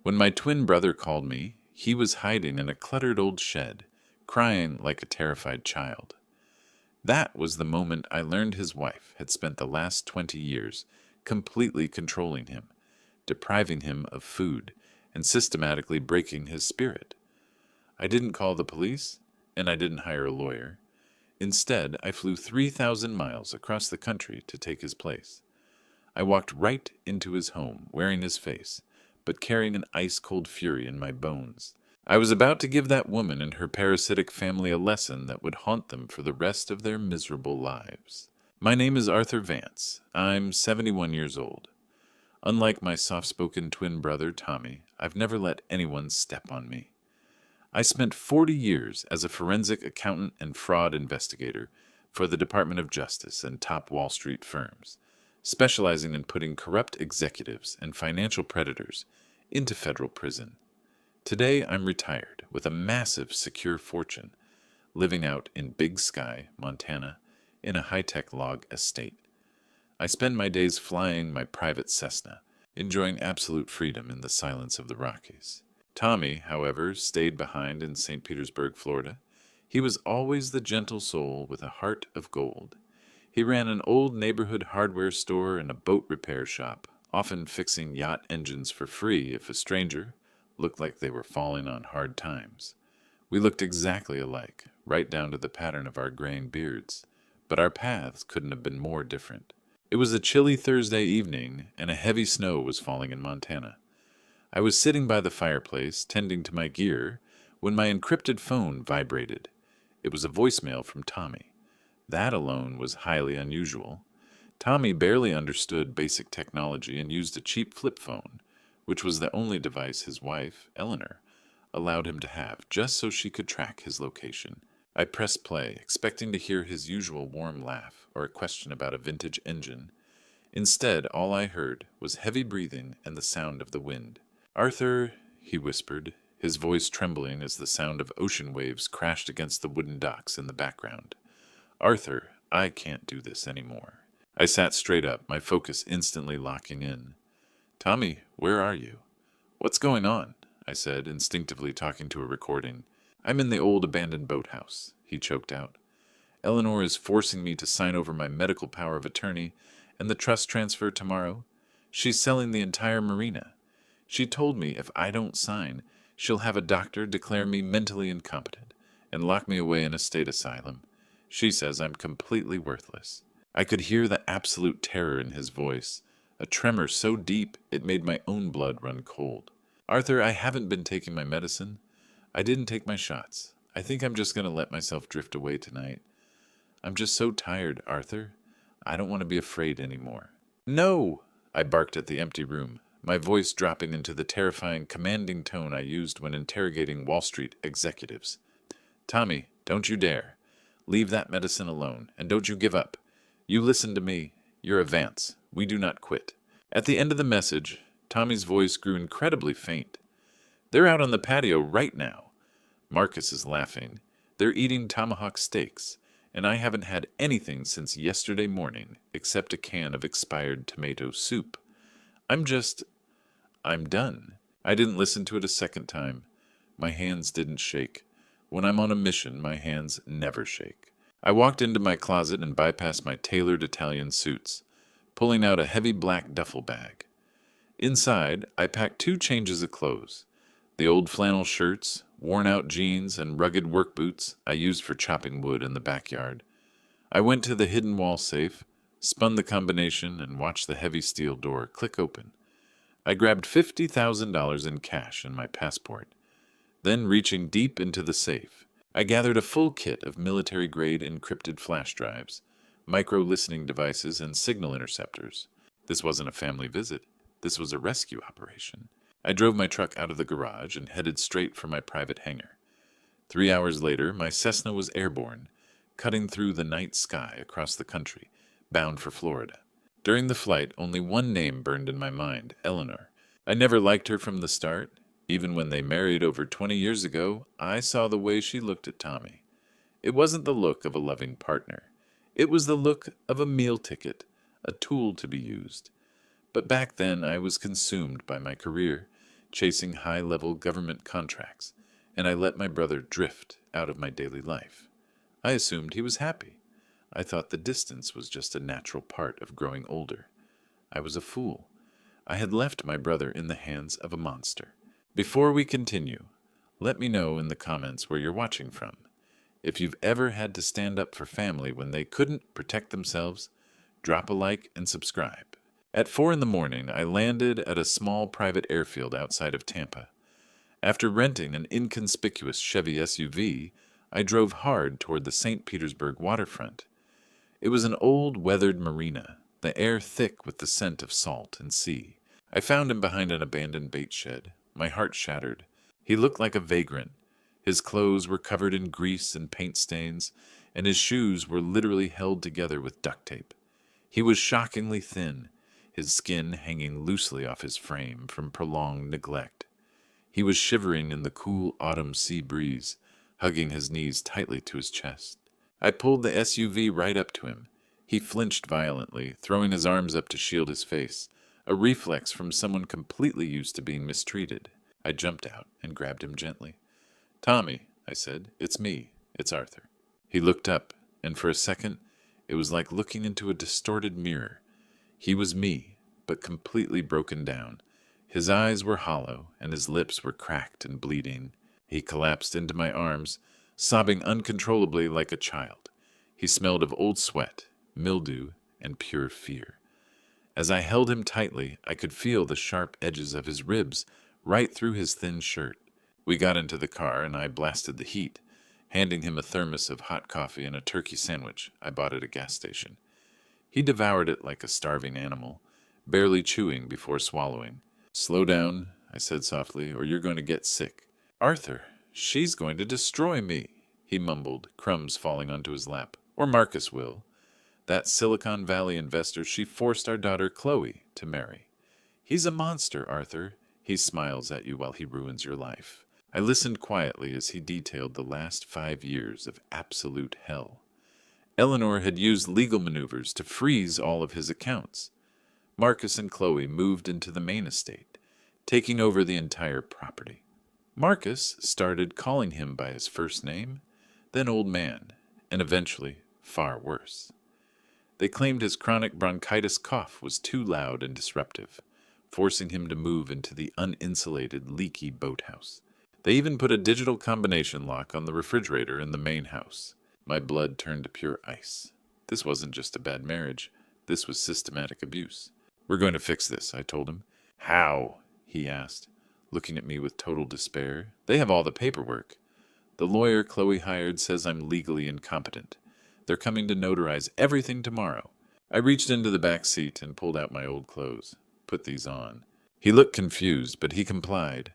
When my twin brother called me, he was hiding in a cluttered old shed, crying like a terrified child. That was the moment I learned his wife had spent the last 20 years completely controlling him, depriving him of food, and systematically breaking his spirit. I didn't call the police, and I didn't hire a lawyer. Instead, I flew 3,000 miles across the country to take his place. I walked right into his home, wearing his face, but carrying an ice-cold fury in my bones. I was about to give that woman and her parasitic family a lesson that would haunt them for the rest of their miserable lives. My name is Arthur Vance. I'm 71 years old. Unlike my soft-spoken twin brother, Tommy, I've never let anyone step on me. I spent 40 years as a forensic accountant and fraud investigator for the Department of Justice and top Wall Street firms, specializing in putting corrupt executives and financial predators into federal prison. Today, I'm retired with a massive secure fortune, living out in Big Sky, Montana, in a high-tech log estate. I spend my days flying my private Cessna, enjoying absolute freedom in the silence of the Rockies. Tommy, however, stayed behind in St. Petersburg, Florida. He was always the gentle soul with a heart of gold. He ran an old neighborhood hardware store and a boat repair shop, often fixing yacht engines for free if a stranger looked like they were falling on hard times. We looked exactly alike, right down to the pattern of our graying beards, but our paths couldn't have been more different. It was a chilly Thursday evening, and a heavy snow was falling in Montana. I was sitting by the fireplace, tending to my gear, when my encrypted phone vibrated. It was a voicemail from Tommy. That alone was highly unusual. Tommy barely understood basic technology and used a cheap flip phone, which was the only device his wife, Eleanor, allowed him to have, just so she could track his location. I pressed play, expecting to hear his usual warm laugh or a question about a vintage engine. Instead, all I heard was heavy breathing and the sound of the wind. "Arthur," he whispered, his voice trembling as the sound of ocean waves crashed against the wooden docks in the background. "Arthur, I can't do this anymore." I sat straight up, my focus instantly locking in. "Tommy, where are you?" "What's going on?" I said, instinctively talking to a recording. "I'm in the old abandoned boathouse," he choked out. "Eleanor is forcing me to sign over my medical power of attorney and the trust transfer tomorrow. She's selling the entire marina. She told me if I don't sign, she'll have a doctor declare me mentally incompetent and lock me away in a state asylum. She says I'm completely worthless." I could hear the absolute terror in his voice, a tremor so deep it made my own blood run cold. "Arthur, I haven't been taking my medicine. I didn't take my shots. I think I'm just going to let myself drift away tonight. I'm just so tired, Arthur. I don't want to be afraid anymore." "No!" I barked at the empty room, my voice dropping into the terrifying, commanding tone I used when interrogating Wall Street executives. "Tommy, don't you dare. Leave that medicine alone, and don't you give up. You listen to me. You're a Vance. We do not quit." At the end of the message, Tommy's voice grew incredibly faint. "They're out on the patio right now. Marcus is laughing. They're eating tomahawk steaks, and I haven't had anything since yesterday morning except a can of expired tomato soup. I'm done." I didn't listen to it a second time. My hands didn't shake. When I'm on a mission, my hands never shake. I walked into my closet and bypassed my tailored Italian suits, pulling out a heavy black duffel bag. Inside, I packed 2 changes of clothes. The old flannel shirts, worn-out jeans, and rugged work boots I used for chopping wood in the backyard. I went to the hidden wall safe, spun the combination, and watched the heavy steel door click open. I grabbed $50,000 in cash and my passport. Then, reaching deep into the safe, I gathered a full kit of military-grade encrypted flash drives, micro-listening devices, and signal interceptors. This wasn't a family visit. This was a rescue operation. I drove my truck out of the garage and headed straight for my private hangar. 3 hours later, my Cessna was airborne, cutting through the night sky across the country, bound for Florida. During the flight, only one name burned in my mind, Eleanor. I never liked her from the start. Even when they married over 20 years ago, I saw the way she looked at Tommy. It wasn't the look of a loving partner. It was the look of a meal ticket, a tool to be used. But back then I was consumed by my career, chasing high-level government contracts, and I let my brother drift out of my daily life. I assumed he was happy. I thought the distance was just a natural part of growing older. I was a fool. I had left my brother in the hands of a monster. Before we continue, let me know in the comments where you're watching from. If you've ever had to stand up for family when they couldn't protect themselves, drop a like and subscribe. At 4 in the morning, I landed at a small private airfield outside of Tampa. After renting an inconspicuous Chevy SUV, I drove hard toward the St. Petersburg waterfront. It was an old, weathered marina, the air thick with the scent of salt and sea. I found him behind an abandoned bait shed. My heart shattered. He looked like a vagrant. His clothes were covered in grease and paint stains, and his shoes were literally held together with duct tape. He was shockingly thin, his skin hanging loosely off his frame from prolonged neglect. He was shivering in the cool autumn sea breeze, hugging his knees tightly to his chest. I pulled the SUV right up to him. He flinched violently, throwing his arms up to shield his face, a reflex from someone completely used to being mistreated. I jumped out and grabbed him gently. "Tommy," I said, "it's me. It's Arthur." He looked up, and for a second, it was like looking into a distorted mirror. He was me, but completely broken down. His eyes were hollow, and his lips were cracked and bleeding. He collapsed into my arms, sobbing uncontrollably like a child. He smelled of old sweat, mildew, and pure fear. As I held him tightly, I could feel the sharp edges of his ribs right through his thin shirt. We got into the car, and I blasted the heat, handing him a thermos of hot coffee and a turkey sandwich I bought at a gas station. He devoured it like a starving animal, barely chewing before swallowing. "Slow down," I said softly, "or you're going to get sick." "Arthur, she's going to destroy me," he mumbled, crumbs falling onto his lap. "Or Marcus will. That Silicon Valley investor she forced our daughter Chloe to marry. He's a monster, Arthur. He smiles at you while he ruins your life." I listened quietly as he detailed the last 5 years of absolute hell. Eleanor had used legal maneuvers to freeze all of his accounts. Marcus and Chloe moved into the main estate, taking over the entire property. Marcus started calling him by his first name, then old man, and eventually far worse. They claimed his chronic bronchitis cough was too loud and disruptive, forcing him to move into the uninsulated, leaky boathouse. They even put a digital combination lock on the refrigerator in the main house. My blood turned to pure ice. This wasn't just a bad marriage. This was systematic abuse. "We're going to fix this," I told him. "How?" he asked, looking at me with total despair. "They have all the paperwork. The lawyer Chloe hired says I'm legally incompetent. They're coming to notarize everything tomorrow." I reached into the back seat and pulled out my old clothes. "Put these on." He looked confused, but he complied.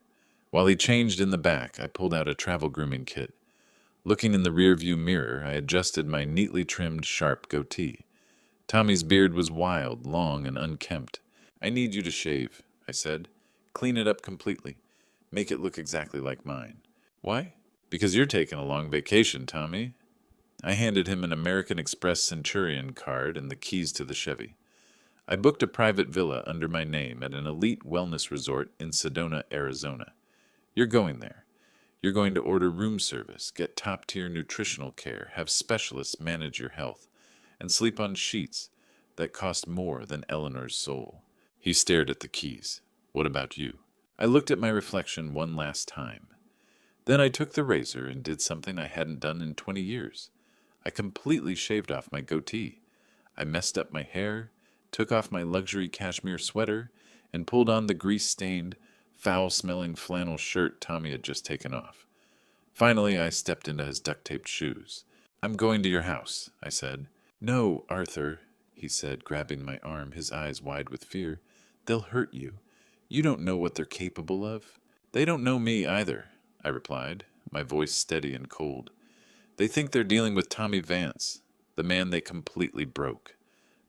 While he changed in the back, I pulled out a travel grooming kit. Looking in the rearview mirror, I adjusted my neatly trimmed, sharp goatee. Tommy's beard was wild, long, and unkempt. "I need you to shave," I said. "Clean it up completely. Make it look exactly like mine." "Why?" "Because you're taking a long vacation, Tommy." I handed him an American Express Centurion card and the keys to the Chevy. I booked a private villa under my name at an elite wellness resort in Sedona, Arizona. You're going there. You're going to order room service, get top-tier nutritional care, have specialists manage your health, and sleep on sheets that cost more than Eleanor's soul. He stared at the keys. "What about you?" I looked at my reflection one last time. Then I took the razor and did something I hadn't done in 20 years. I completely shaved off my goatee. I messed up my hair, took off my luxury cashmere sweater, and pulled on the grease-stained, foul-smelling flannel shirt Tommy had just taken off. Finally, I stepped into his duct-taped shoes. "I'm going to your house," I said. "No, Arthur," he said, grabbing my arm, his eyes wide with fear. "They'll hurt you. You don't know what they're capable of." "They don't know me either," I replied, my voice steady and cold. "They think they're dealing with Tommy Vance, the man they completely broke.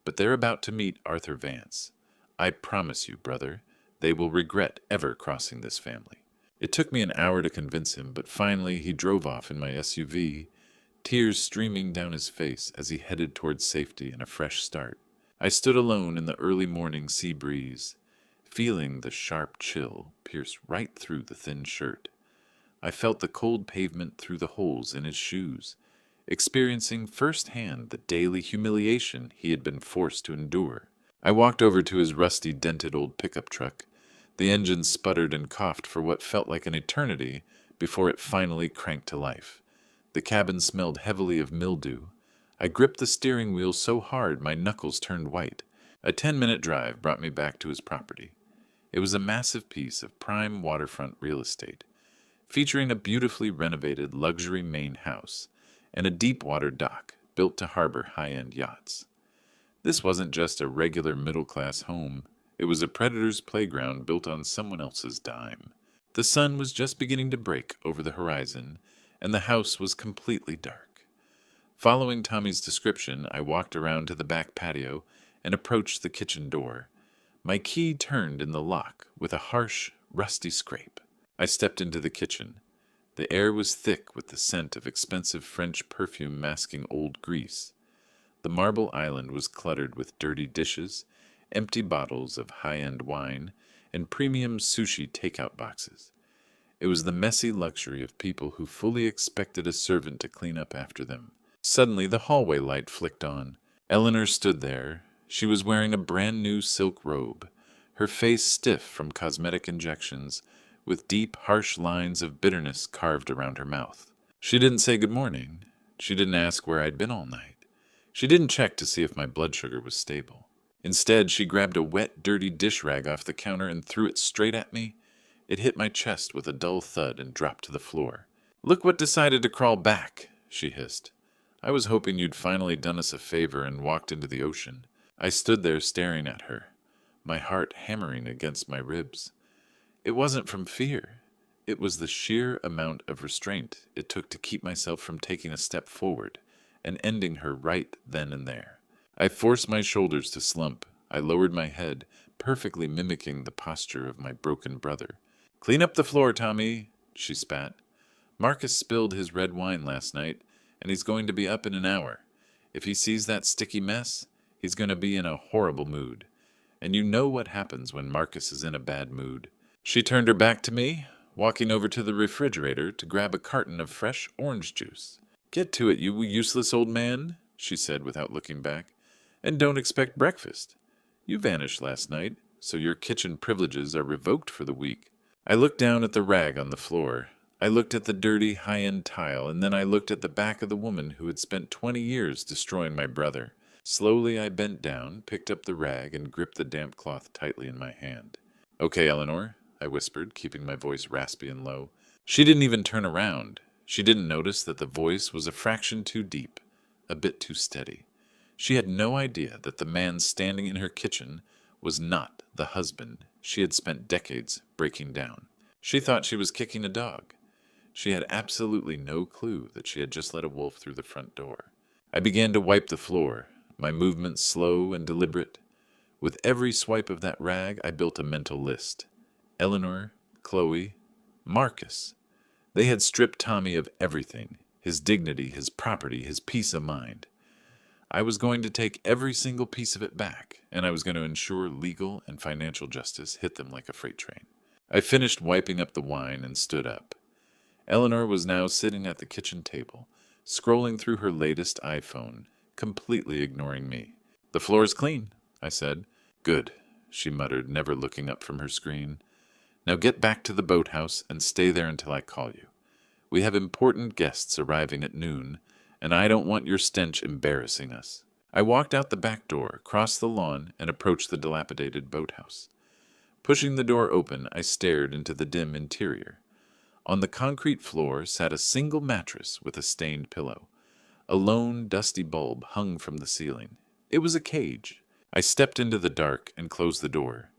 But they're about to meet Arthur Vance. I promise you, brother, they will regret ever crossing this family." It took me an hour to convince him, but finally he drove off in my SUV, tears streaming down his face as he headed towards safety and a fresh start. I stood alone in the early morning sea breeze, feeling the sharp chill pierce right through the thin shirt. I felt the cold pavement through the holes in his shoes, experiencing firsthand the daily humiliation he had been forced to endure. I walked over to his rusty, dented old pickup truck. The engine sputtered and coughed for what felt like an eternity before it finally cranked to life. The cabin smelled heavily of mildew. I gripped the steering wheel so hard my knuckles turned white. A 10-minute drive brought me back to his property. It was a massive piece of prime waterfront real estate, featuring a beautifully renovated luxury main house and a deep-water dock built to harbor high-end yachts. This wasn't just a regular middle-class home. It was a predator's playground built on someone else's dime. The sun was just beginning to break over the horizon, and the house was completely dark. Following Tommy's description, I walked around to the back patio and approached the kitchen door. My key turned in the lock with a harsh, rusty scrape. I stepped into the kitchen. The air was thick with the scent of expensive French perfume masking old grease. The marble island was cluttered with dirty dishes, empty bottles of high-end wine, and premium sushi takeout boxes. It was the messy luxury of people who fully expected a servant to clean up after them. Suddenly, the hallway light flicked on. Eleanor stood there. She was wearing a brand-new silk robe, her face stiff from cosmetic injections, with deep, harsh lines of bitterness carved around her mouth. She didn't say good morning. She didn't ask where I'd been all night. She didn't check to see if my blood sugar was stable. Instead, she grabbed a wet, dirty dish rag off the counter and threw it straight at me. It hit my chest with a dull thud and dropped to the floor. "Look what decided to crawl back," she hissed. "I was hoping you'd finally done us a favor and walked into the ocean." I stood there staring at her, my heart hammering against my ribs. It wasn't from fear. It was the sheer amount of restraint it took to keep myself from taking a step forward and ending her right then and there. I forced my shoulders to slump. I lowered my head, perfectly mimicking the posture of my broken brother. "Clean up the floor, Tommy," she spat. "Marcus spilled his red wine last night, and he's going to be up in an hour. If he sees that sticky mess, he's going to be in a horrible mood. And you know what happens when Marcus is in a bad mood." She turned her back to me, walking over to the refrigerator to grab a carton of fresh orange juice. "Get to it, you useless old man," she said without looking back. "And don't expect breakfast. You vanished last night, so your kitchen privileges are revoked for the week." I looked down at the rag on the floor. I looked at the dirty, high-end tile, and then I looked at the back of the woman who had spent 20 years destroying my brother. Slowly I bent down, picked up the rag, and gripped the damp cloth tightly in my hand. "Okay, Eleanor," I whispered, keeping my voice raspy and low. She didn't even turn around. She didn't notice that the voice was a fraction too deep, a bit too steady. She had no idea that the man standing in her kitchen was not the husband she had spent decades breaking down. She thought she was kicking a dog. She had absolutely no clue that she had just let a wolf through the front door. I began to wipe the floor, my movements slow and deliberate. With every swipe of that rag, I built a mental list. Eleanor, Chloe, Marcus. They had stripped Tommy of everything, his dignity, his property, his peace of mind. I was going to take every single piece of it back, and I was going to ensure legal and financial justice hit them like a freight train. I finished wiping up the wine and stood up. Eleanor was now sitting at the kitchen table, scrolling through her latest iPhone, completely ignoring me. "The floor's clean," I said. "Good," she muttered, never looking up from her screen. "Now get back to the boathouse and stay there until I call you. We have important guests arriving at noon, and I don't want your stench embarrassing us." I walked out the back door, crossed the lawn, and approached the dilapidated boathouse. Pushing the door open, I stared into the dim interior. On the concrete floor sat a single mattress with a stained pillow. A lone, dusty bulb hung from the ceiling. It was a cage. I stepped into the dark and closed the door.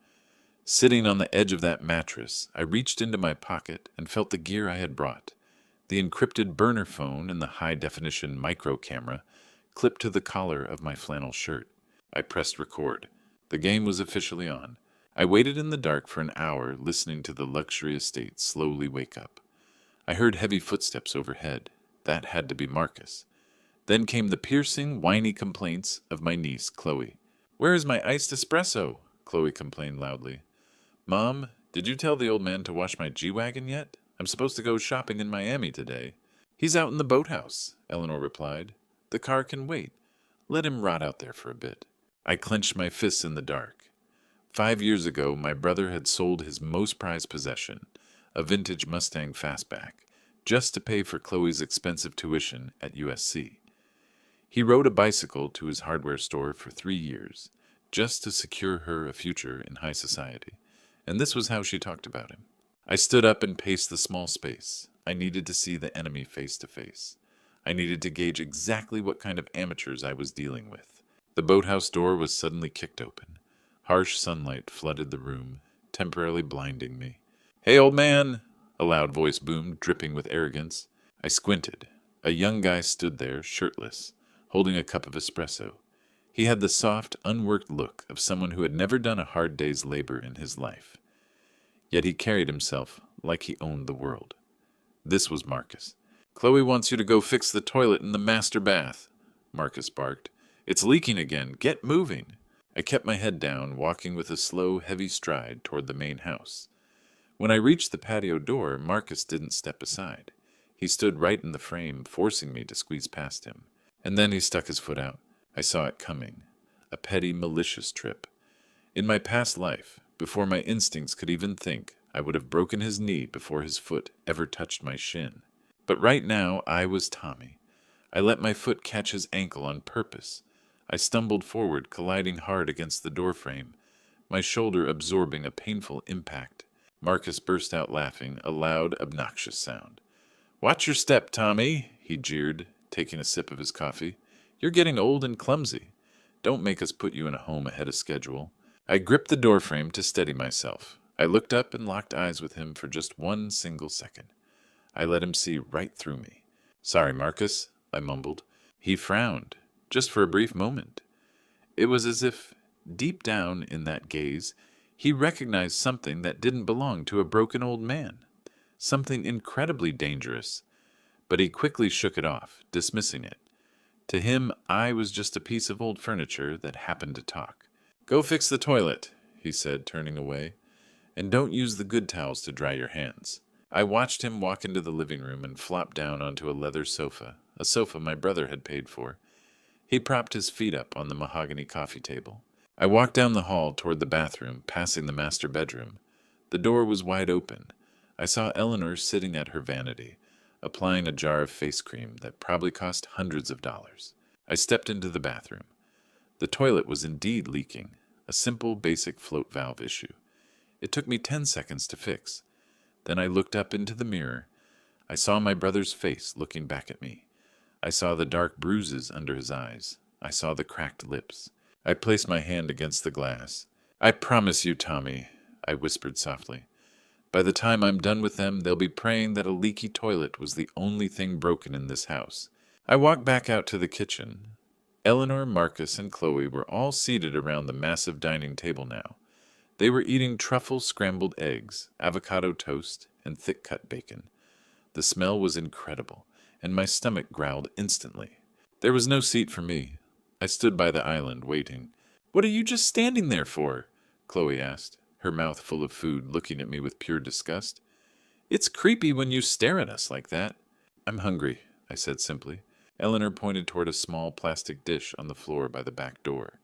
Sitting on the edge of that mattress, I reached into my pocket and felt the gear I had brought. The encrypted burner phone and the high-definition micro camera clipped to the collar of my flannel shirt. I pressed record. The game was officially on. I waited in the dark for an hour, listening to the luxury estate slowly wake up. I heard heavy footsteps overhead. That had to be Marcus. Then came the piercing, whiny complaints of my niece, Chloe. "Where is my iced espresso?" Chloe complained loudly. Mom, did you tell the old man to wash my G-Wagon yet? I'm supposed to go shopping in Miami today. He's out in the boathouse, Eleanor replied. The car can wait. Let him rot out there for a bit. I clenched my fists in the dark. 5 years ago, my brother had sold his most prized possession, a vintage Mustang Fastback, just to pay for Chloe's expensive tuition at USC. He rode a bicycle to his hardware store for 3 years, just to secure her a future in high society, and this was how she talked about him. I stood up and paced the small space. I needed to see the enemy face to face. I needed to gauge exactly what kind of amateurs I was dealing with. The boathouse door was suddenly kicked open. Harsh sunlight flooded the room, temporarily blinding me. "Hey, old man!" a loud voice boomed, dripping with arrogance. I squinted. A young guy stood there, shirtless, holding a cup of espresso. He had the soft, unworked look of someone who had never done a hard day's labor in his life. Yet he carried himself like he owned the world. This was Marcus. "Chloe wants you to go fix the toilet in the master bath," Marcus barked. "It's leaking again. Get moving." I kept my head down, walking with a slow, heavy stride toward the main house. When I reached the patio door, Marcus didn't step aside. He stood right in the frame, forcing me to squeeze past him. And then he stuck his foot out. I saw it coming. A petty, malicious trip. In my past life, before my instincts could even think, I would have broken his knee before his foot ever touched my shin. But right now, I was Tommy. I let my foot catch his ankle on purpose. I stumbled forward, colliding hard against the doorframe, my shoulder absorbing a painful impact. Marcus burst out laughing, a loud, obnoxious sound. "Watch your step, Tommy," he jeered, taking a sip of his coffee. "You're getting old and clumsy. Don't make us put you in a home ahead of schedule." I gripped the doorframe to steady myself. I looked up and locked eyes with him for just one single second. I let him see right through me. "Sorry, Marcus," I mumbled. He frowned, just for a brief moment. It was as if, deep down in that gaze, he recognized something that didn't belong to a broken old man, something incredibly dangerous. But he quickly shook it off, dismissing it. To him, I was just a piece of old furniture that happened to talk. "Go fix the toilet," he said, turning away. "And don't use the good towels to dry your hands." I watched him walk into the living room and flop down onto a leather sofa, a sofa my brother had paid for. He propped his feet up on the mahogany coffee table. I walked down the hall toward the bathroom, passing the master bedroom. The door was wide open. I saw Eleanor sitting at her vanity, applying a jar of face cream that probably cost hundreds of dollars. I stepped into the bathroom. The toilet was indeed leaking, a simple, basic float valve issue. It took me 10 seconds to fix. Then I looked up into the mirror. I saw my brother's face looking back at me. I saw the dark bruises under his eyes. I saw the cracked lips. I placed my hand against the glass. "I promise you, Tommy," I whispered softly. "By the time I'm done with them, they'll be praying that a leaky toilet was the only thing broken in this house." I walked back out to the kitchen. Eleanor, Marcus, and Chloe were all seated around the massive dining table now. They were eating truffle scrambled eggs, avocado toast, and thick-cut bacon. The smell was incredible, and my stomach growled instantly. There was no seat for me. I stood by the island, waiting. "What are you just standing there for?" Chloe asked, her mouth full of food, looking at me with pure disgust. "It's creepy when you stare at us like that." "I'm hungry," I said simply. Eleanor pointed toward a small plastic dish on the floor by the back door.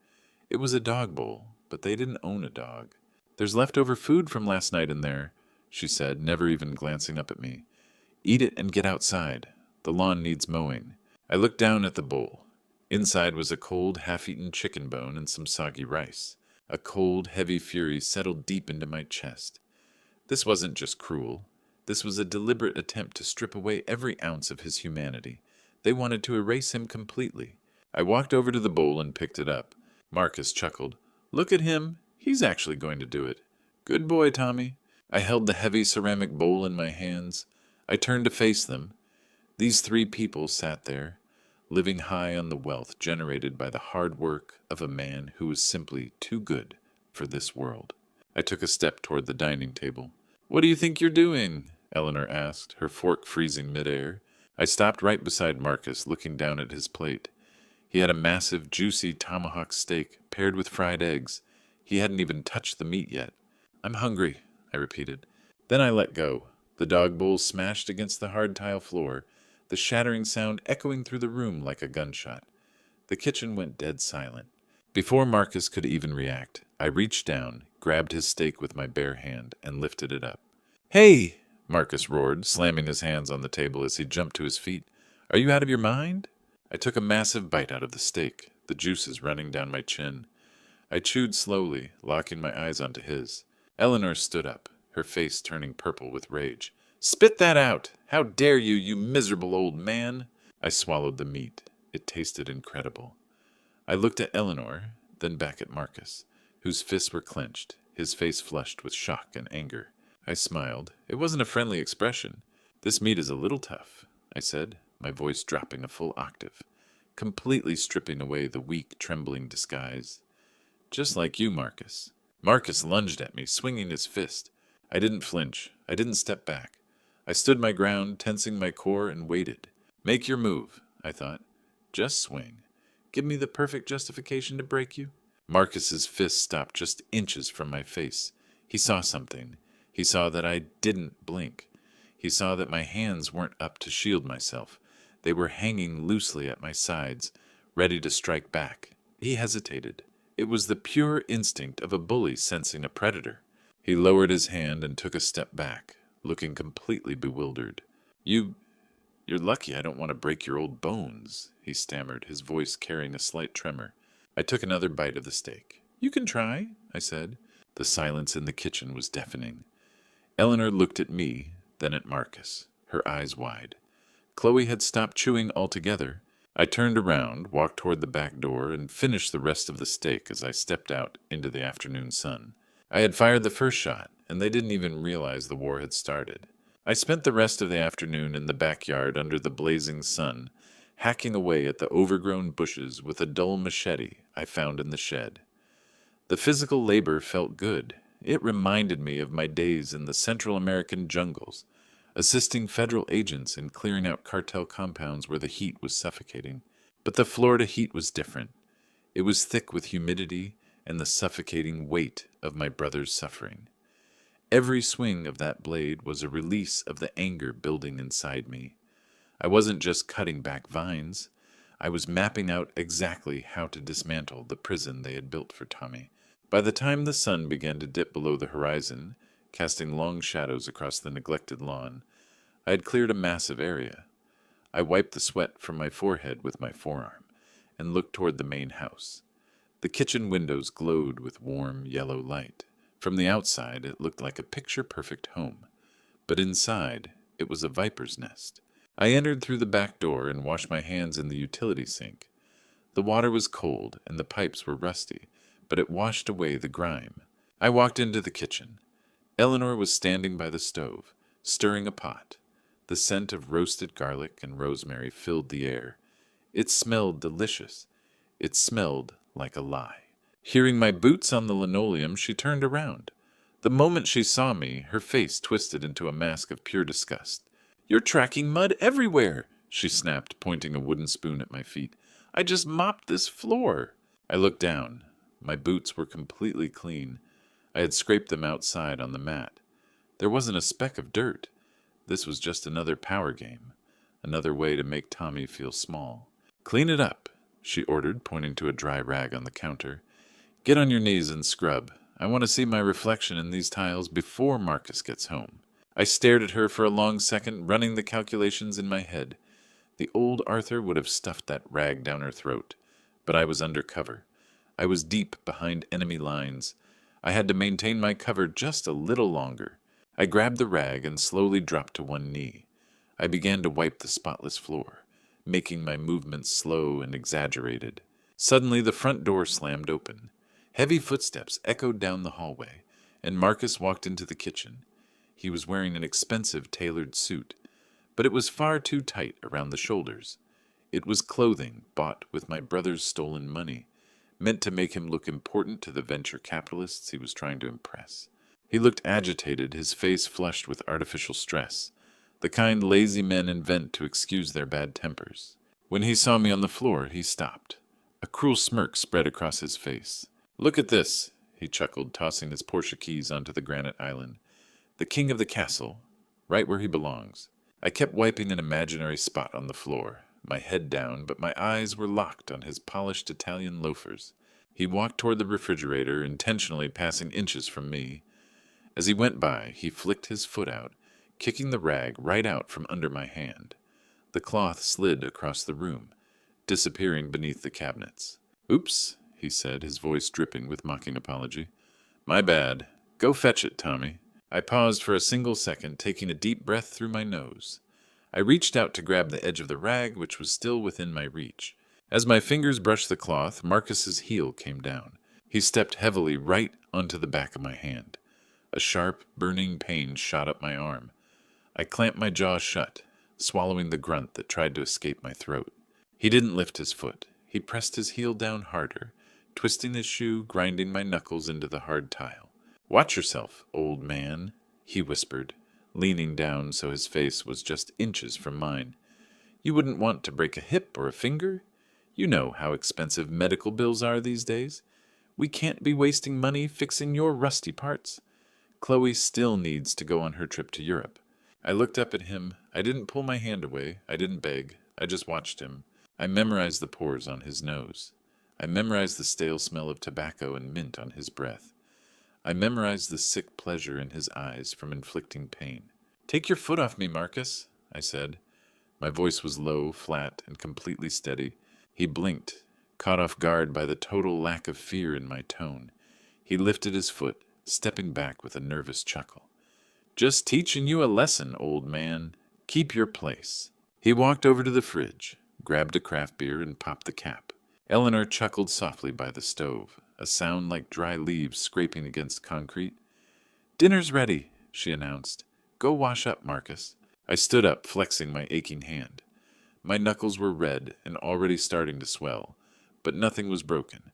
It was a dog bowl, but they didn't own a dog. "There's leftover food from last night in there," she said, never even glancing up at me. "Eat it and get outside. The lawn needs mowing." I looked down at the bowl. Inside was a cold, half-eaten chicken bone and some soggy rice. A cold, heavy fury settled deep into my chest. This wasn't just cruel. This was a deliberate attempt to strip away every ounce of his humanity. They wanted to erase him completely. I walked over to the bowl and picked it up. Marcus chuckled. "Look at him. He's actually going to do it. Good boy, Tommy." I held the heavy ceramic bowl in my hands. I turned to face them. These 3 people sat there, living high on the wealth generated by the hard work of a man who was simply too good for this world. I took a step toward the dining table. "What do you think you're doing?" Eleanor asked, her fork freezing midair. I stopped right beside Marcus, looking down at his plate. He had a massive, juicy tomahawk steak paired with fried eggs. He hadn't even touched the meat yet. I'm hungry, I repeated. Then I let go. The dog bowl smashed against the hard tile floor, the shattering sound echoing through the room like a gunshot. The kitchen went dead silent. Before Marcus could even react, I reached down, grabbed his steak with my bare hand, and lifted it up. Hey! Marcus roared, slamming his hands on the table as he jumped to his feet. Are you out of your mind? I took a massive bite out of the steak, the juices running down my chin. I chewed slowly, locking my eyes onto his. Eleanor stood up, her face turning purple with rage. Spit that out! How dare you, you miserable old man! I swallowed the meat. It tasted incredible. I looked at Eleanor, then back at Marcus, whose fists were clenched, his face flushed with shock and anger. I smiled. It wasn't a friendly expression. This meat is a little tough, I said, my voice dropping a full octave, completely stripping away the weak, trembling disguise. Just like you, Marcus. Marcus lunged at me, swinging his fist. I didn't flinch. I didn't step back. I stood my ground, tensing my core, and waited. Make your move, I thought. Just swing. Give me the perfect justification to break you. Marcus's fist stopped just inches from my face. He saw something. He saw that I didn't blink. He saw that my hands weren't up to shield myself. They were hanging loosely at my sides, ready to strike back. He hesitated. It was the pure instinct of a bully sensing a predator. He lowered his hand and took a step back, looking completely bewildered. You're lucky I don't want to break your old bones, he stammered, his voice carrying a slight tremor. I took another bite of the steak. You can try, I said. The silence in the kitchen was deafening. Eleanor looked at me, then at Marcus, her eyes wide. Chloe had stopped chewing altogether. I turned around, walked toward the back door, and finished the rest of the steak as I stepped out into the afternoon sun. I had fired the first shot, and they didn't even realize the war had started. I spent the rest of the afternoon in the backyard under the blazing sun, hacking away at the overgrown bushes with a dull machete I found in the shed. The physical labor felt good. It reminded me of my days in the Central American jungles, assisting federal agents in clearing out cartel compounds where the heat was suffocating. But the Florida heat was different. It was thick with humidity and the suffocating weight of my brother's suffering. Every swing of that blade was a release of the anger building inside me. I wasn't just cutting back vines. I was mapping out exactly how to dismantle the prison they had built for Tommy. By the time the sun began to dip below the horizon, casting long shadows across the neglected lawn, I had cleared a massive area. I wiped the sweat from my forehead with my forearm and looked toward the main house. The kitchen windows glowed with warm yellow light. From the outside, it looked like a picture-perfect home, but inside, it was a viper's nest. I entered through the back door and washed my hands in the utility sink. The water was cold and the pipes were rusty, but it washed away the grime. I walked into the kitchen. Eleanor was standing by the stove, stirring a pot. The scent of roasted garlic and rosemary filled the air. It smelled delicious. It smelled like a lie. Hearing my boots on the linoleum, she turned around. The moment she saw me, her face twisted into a mask of pure disgust. You're tracking mud everywhere, she snapped, pointing a wooden spoon at my feet. I just mopped this floor. I looked down. My boots were completely clean. I had scraped them outside on the mat. There wasn't a speck of dirt. This was just another power game, another way to make Tommy feel small. Clean it up, she ordered, pointing to a dry rag on the counter. Get on your knees and scrub. I want to see my reflection in these tiles before Marcus gets home. I stared at her for a long second, running the calculations in my head. The old Arthur would have stuffed that rag down her throat, but I was under cover. I was deep behind enemy lines. I had to maintain my cover just a little longer. I grabbed the rag and slowly dropped to one knee. I began to wipe the spotless floor, making my movements slow and exaggerated. Suddenly the front door slammed open. Heavy footsteps echoed down the hallway, and Marcus walked into the kitchen. He was wearing an expensive tailored suit, but it was far too tight around the shoulders. It was clothing bought with my brother's stolen money, meant to make him look important to the venture capitalists he was trying to impress. He looked agitated, his face flushed with artificial stress, the kind lazy men invent to excuse their bad tempers. When he saw me on the floor, he stopped. A cruel smirk spread across his face. Look at this, he chuckled, tossing his Porsche keys onto the granite island. The king of the castle, right where he belongs. I kept wiping an imaginary spot on the floor, my head down, but my eyes were locked on his polished Italian loafers. He walked toward the refrigerator, intentionally passing inches from me. As he went by, he flicked his foot out, kicking the rag right out from under my hand. The cloth slid across the room, disappearing beneath the cabinets. "Oops," he said, his voice dripping with mocking apology. "My bad. Go fetch it, Tommy." I paused for a single second, taking a deep breath through my nose. I reached out to grab the edge of the rag, which was still within my reach. As my fingers brushed the cloth, Marcus's heel came down. He stepped heavily right onto the back of my hand. A sharp, burning pain shot up my arm. I clamped my jaw shut, swallowing the grunt that tried to escape my throat. He didn't lift his foot. He pressed his heel down harder, twisting his shoe, grinding my knuckles into the hard tile. "Watch yourself, old man," he whispered, leaning down so his face was just inches from mine. "You wouldn't want to break a hip or a finger? You know how expensive medical bills are these days. We can't be wasting money fixing your rusty parts. Chloe still needs to go on her trip to Europe." I looked up at him. I didn't pull my hand away. I didn't beg. I just watched him. I memorized the pores on his nose. I memorized the stale smell of tobacco and mint on his breath. I memorized the sick pleasure in his eyes from inflicting pain. "Take your foot off me, Marcus," I said. My voice was low, flat, and completely steady. He blinked, caught off guard by the total lack of fear in my tone. He lifted his foot, stepping back with a nervous chuckle. "Just teaching you a lesson, old man. Keep your place." He walked over to the fridge, grabbed a craft beer, and popped the cap. Eleanor chuckled softly by the stove, a sound like dry leaves scraping against concrete. "Dinner's ready," she announced. "Go wash up, Marcus." I stood up, flexing my aching hand. My knuckles were red and already starting to swell, but nothing was broken.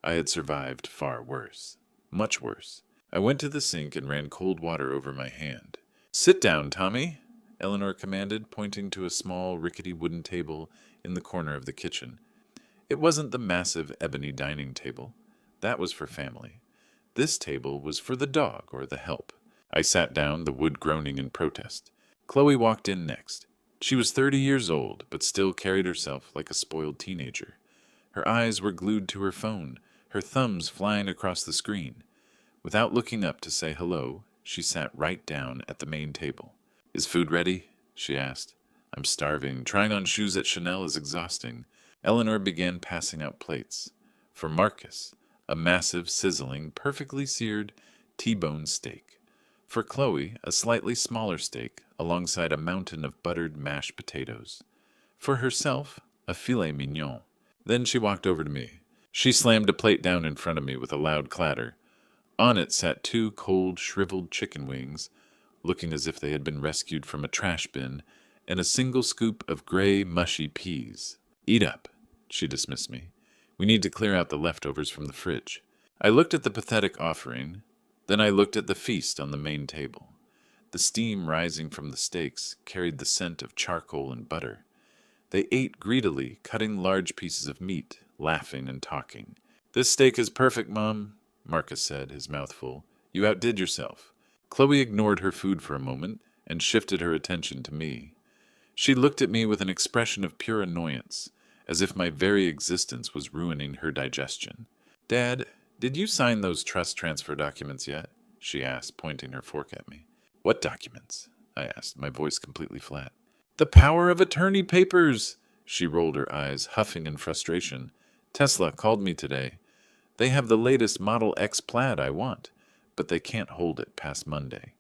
I had survived far worse. Much worse. I went to the sink and ran cold water over my hand. "Sit down, Tommy," Eleanor commanded, pointing to a small, rickety wooden table in the corner of the kitchen. It wasn't the massive ebony dining table. That was for family. This table was for the dog or the help. I sat down, the wood groaning in protest. Chloe walked in next. She was 30 years old, but still carried herself like a spoiled teenager. Her eyes were glued to her phone, her thumbs flying across the screen. Without looking up to say hello, she sat right down at the main table. "Is food ready?" she asked. "I'm starving. Trying on shoes at Chanel is exhausting." Eleanor began passing out plates. For Marcus, a massive, sizzling, perfectly seared T-bone steak. For Chloe, a slightly smaller steak alongside a mountain of buttered mashed potatoes. For herself, a filet mignon. Then she walked over to me. She slammed a plate down in front of me with a loud clatter. On it sat 2 cold, shriveled chicken wings, looking as if they had been rescued from a trash bin, and a single scoop of gray, mushy peas. "Eat up," she dismissed me. "We need to clear out the leftovers from the fridge." I looked at the pathetic offering, then I looked at the feast on the main table. The steam rising from the steaks carried the scent of charcoal and butter. They ate greedily, cutting large pieces of meat, laughing and talking. "This steak is perfect, Mom," Marcus said, his mouth full. "You outdid yourself." Chloe ignored her food for a moment and shifted her attention to me. She looked at me with an expression of pure annoyance, as if my very existence was ruining her digestion. "Dad, did you sign those trust transfer documents yet?" she asked, pointing her fork at me. "What documents?" I asked, my voice completely flat. "The power of attorney papers!" She rolled her eyes, huffing in frustration. "Tesla called me today. They have the latest Model X Plaid I want, but they can't hold it past Monday.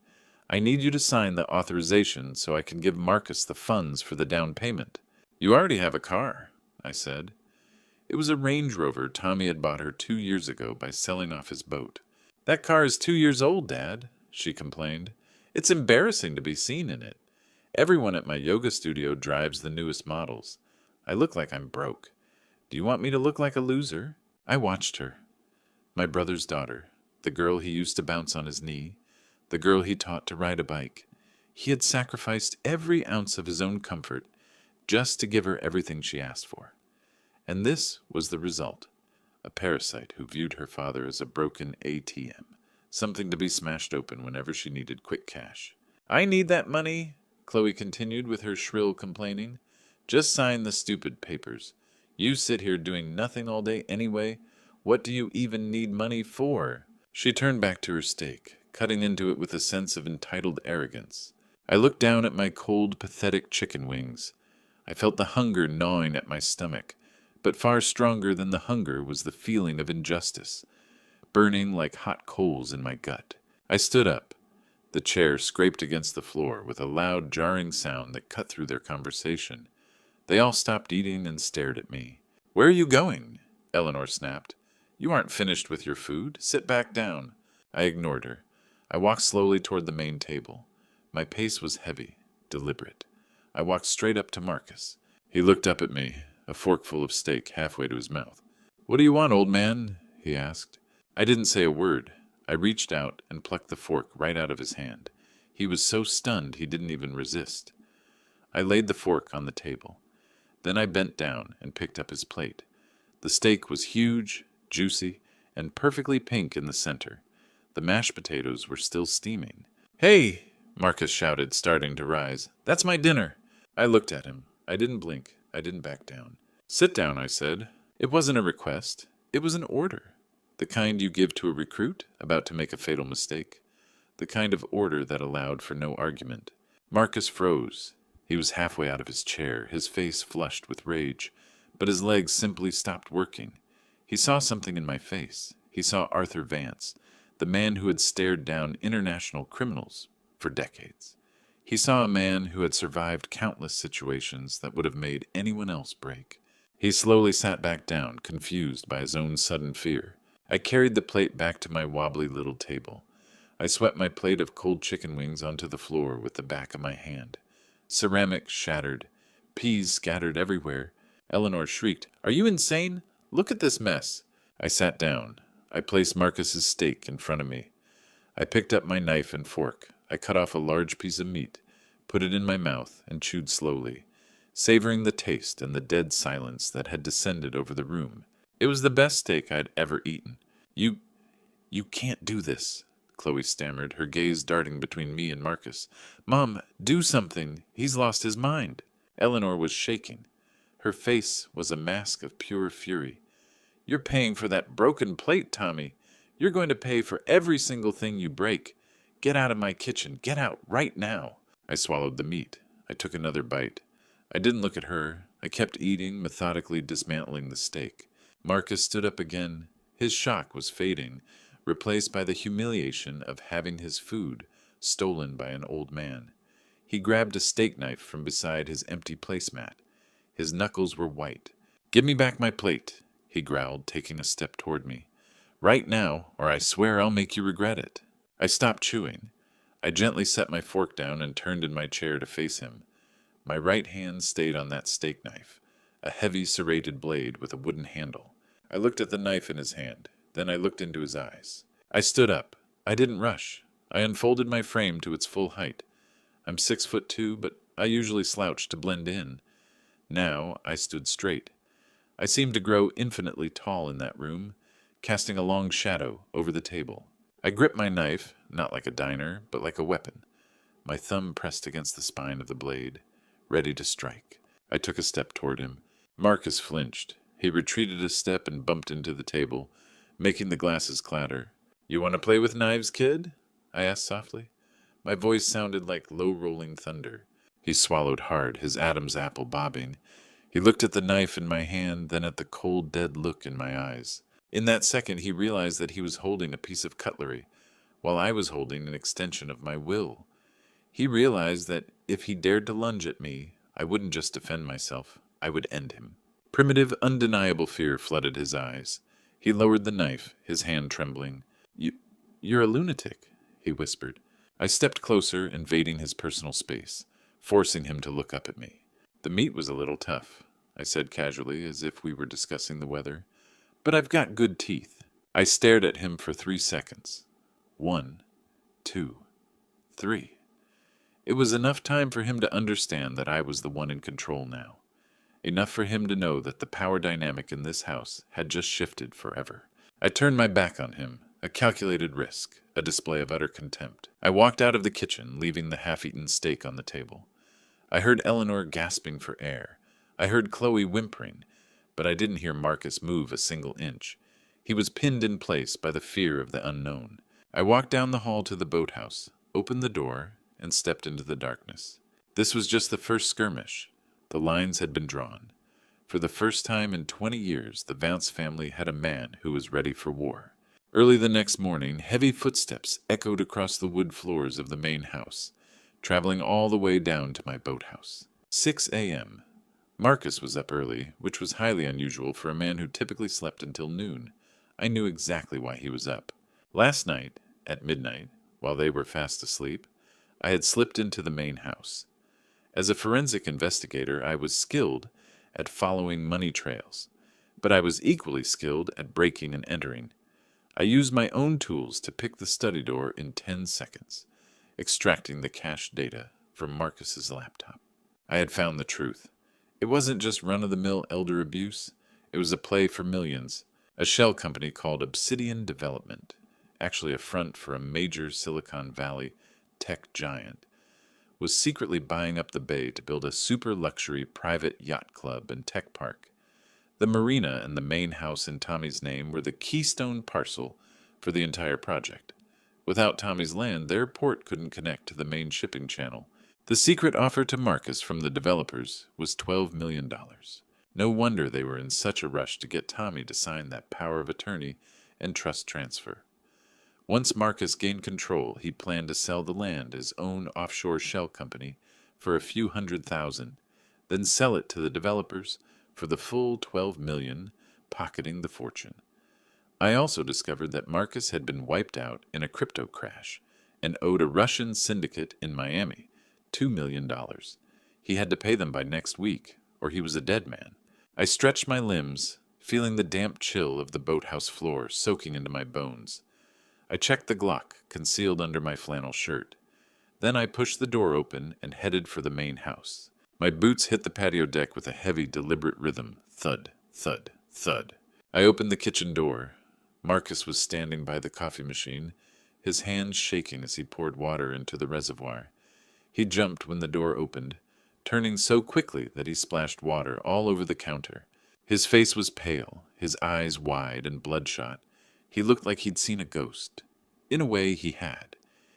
I need you to sign the authorization so I can give Marcus the funds for the down payment." "You already have a car," I said. It was a Range Rover Tommy had bought her 2 years ago by selling off his boat. "That car is 2 years old, Dad," she complained. "It's embarrassing to be seen in it. Everyone at my yoga studio drives the newest models. I look like I'm broke. Do you want me to look like a loser?" I watched her. My brother's daughter, the girl he used to bounce on his knee, the girl he taught to ride a bike. He had sacrificed every ounce of his own comfort just to give her everything she asked for. And this was the result. a parasite who viewed her father as a broken ATM, something to be smashed open whenever she needed quick cash. "I need that money," Chloe continued with her shrill complaining. "Just sign the stupid papers. You sit here doing nothing all day anyway. What do you even need money for?" She turned back to her steak, cutting into it with a sense of entitled arrogance. I looked down at my cold, pathetic chicken wings. I felt the hunger gnawing at my stomach, but far stronger than the hunger was the feeling of injustice, burning like hot coals in my gut. I stood up. The chair scraped against the floor with a loud, jarring sound that cut through their conversation. They all stopped eating and stared at me. "Where are you going?" Eleanor snapped. "You aren't finished with your food. Sit back down." I ignored her. I walked slowly toward the main table. My pace was heavy, deliberate. I walked straight up to Marcus. He looked up at me, a forkful of steak halfway to his mouth. "What do you want, old man?" he asked. I didn't say a word. I reached out and plucked the fork right out of his hand. He was so stunned he didn't even resist. I laid the fork on the table. Then I bent down and picked up his plate. The steak was huge, juicy, and perfectly pink in the center. The mashed potatoes were still steaming. "Hey!" Marcus shouted, starting to rise. "That's my dinner." I looked at him. I didn't blink. I didn't back down. "Sit down," I said. It wasn't a request. It was an order. The kind you give to a recruit about to make a fatal mistake. The kind of order that allowed for no argument. Marcus froze. He was halfway out of his chair, his face flushed with rage, but his legs simply stopped working. He saw something in my face. He saw Arthur Vance, the man who had stared down international criminals for decades. He saw a man who had survived countless situations that would have made anyone else break. He slowly sat back down, confused by his own sudden fear. I carried the plate back to my wobbly little table. I swept my plate of cold chicken wings onto the floor with the back of my hand. Ceramic shattered. Peas scattered everywhere. Eleanor shrieked, "Are you insane? Look at this mess." I sat down. I placed Marcus's steak in front of me. I picked up my knife and fork. I cut off a large piece of meat, put it in my mouth, and chewed slowly, savoring the taste and the dead silence that had descended over the room. It was the best steak I'd ever eaten. You can't do this," Chloe stammered, her gaze darting between me and Marcus. "Mom, do something. He's lost his mind." Eleanor was shaking. Her face was a mask of pure fury. "You're paying for that broken plate, Tommy. You're going to pay for every single thing you break. Get out of my kitchen. Get out right now." I swallowed the meat. I took another bite. I didn't look at her. I kept eating, methodically dismantling the steak. Marcus stood up again. His shock was fading, replaced by the humiliation of having his food stolen by an old man. He grabbed a steak knife from beside his empty placemat. His knuckles were white. "Give me back my plate," he growled, taking a step toward me. "Right now, or I swear I'll make you regret it." I stopped chewing. I gently set my fork down and turned in my chair to face him. My right hand stayed on that steak knife, a heavy serrated blade with a wooden handle. I looked at the knife in his hand. Then I looked into his eyes. I stood up. I didn't rush. I unfolded my frame to its full height. I'm 6'2", but I usually slouch to blend in. Now I stood straight. I seemed to grow infinitely tall in that room, casting a long shadow over the table. I gripped my knife, not like a diner, but like a weapon. My thumb pressed against the spine of the blade, ready to strike. I took a step toward him. Marcus flinched. He retreated a step and bumped into the table, making the glasses clatter. "You want to play with knives, kid?" I asked softly. My voice sounded like low-rolling thunder. He swallowed hard, his Adam's apple bobbing. He looked at the knife in my hand, then at the cold, dead look in my eyes. In that second, he realized that he was holding a piece of cutlery, while I was holding an extension of my will. He realized that if he dared to lunge at me, I wouldn't just defend myself, I would end him. Primitive, undeniable fear flooded his eyes. He lowered the knife, his hand trembling. You're a lunatic," he whispered. I stepped closer, invading his personal space, forcing him to look up at me. "The meat was a little tough," I said casually, as if we were discussing the weather. "But I've got good teeth." I stared at him for 3 seconds. 1, 2, 3. It was enough time for him to understand that I was the one in control now. enough for him to know that the power dynamic in this house had just shifted forever. I turned my back on him, a calculated risk, a display of utter contempt. I walked out of the kitchen, leaving the half-eaten steak on the table. I heard Eleanor gasping for air. I heard Chloe whimpering, but I didn't hear Marcus move a single inch. He was pinned in place by the fear of the unknown. I walked down the hall to the boathouse, opened the door, and stepped into the darkness. This was just the first skirmish. The lines had been drawn. For the first time in 20 years, the Vance family had a man who was ready for war. Early the next morning, heavy footsteps echoed across the wood floors of the main house, traveling all the way down to my boathouse. 6 a.m. Marcus was up early, which was highly unusual for a man who typically slept until noon. I knew exactly why he was up. Last night, at midnight, while they were fast asleep, I had slipped into the main house. As a forensic investigator, I was skilled at following money trails, but I was equally skilled at breaking and entering. I used my own tools to pick the study door in 10 seconds, extracting the cache data from Marcus's laptop. I had found the truth. It wasn't just run-of-the-mill elder abuse. It was a play for millions. A shell company called Obsidian Development, actually a front for a major Silicon Valley tech giant, was secretly buying up the bay to build a super-luxury private yacht club and tech park. The marina and the main house in Tommy's name were the keystone parcel for the entire project. Without Tommy's land, their port couldn't connect to the main shipping channel. The secret offer to Marcus from the developers was $12 million. No wonder they were in such a rush to get Tommy to sign that power of attorney and trust transfer. Once Marcus gained control, he planned to sell the land, his own offshore shell company, for a few $100,000, then sell it to the developers for the full $12 million, pocketing the fortune. I also discovered that Marcus had been wiped out in a crypto crash and owed a Russian syndicate in Miami $2 million. He had to pay them by next week, or he was a dead man. I stretched my limbs, feeling the damp chill of the boathouse floor soaking into my bones. I checked the Glock concealed under my flannel shirt. Then I pushed the door open and headed for the main house. My boots hit the patio deck with a heavy, deliberate rhythm. Thud, thud, thud. I opened the kitchen door. Marcus was standing by the coffee machine, his hands shaking as he poured water into the reservoir. He jumped when the door opened, turning so quickly that he splashed water all over the counter. His face was pale, his eyes wide and bloodshot. He looked like he'd seen a ghost. In a way, he had.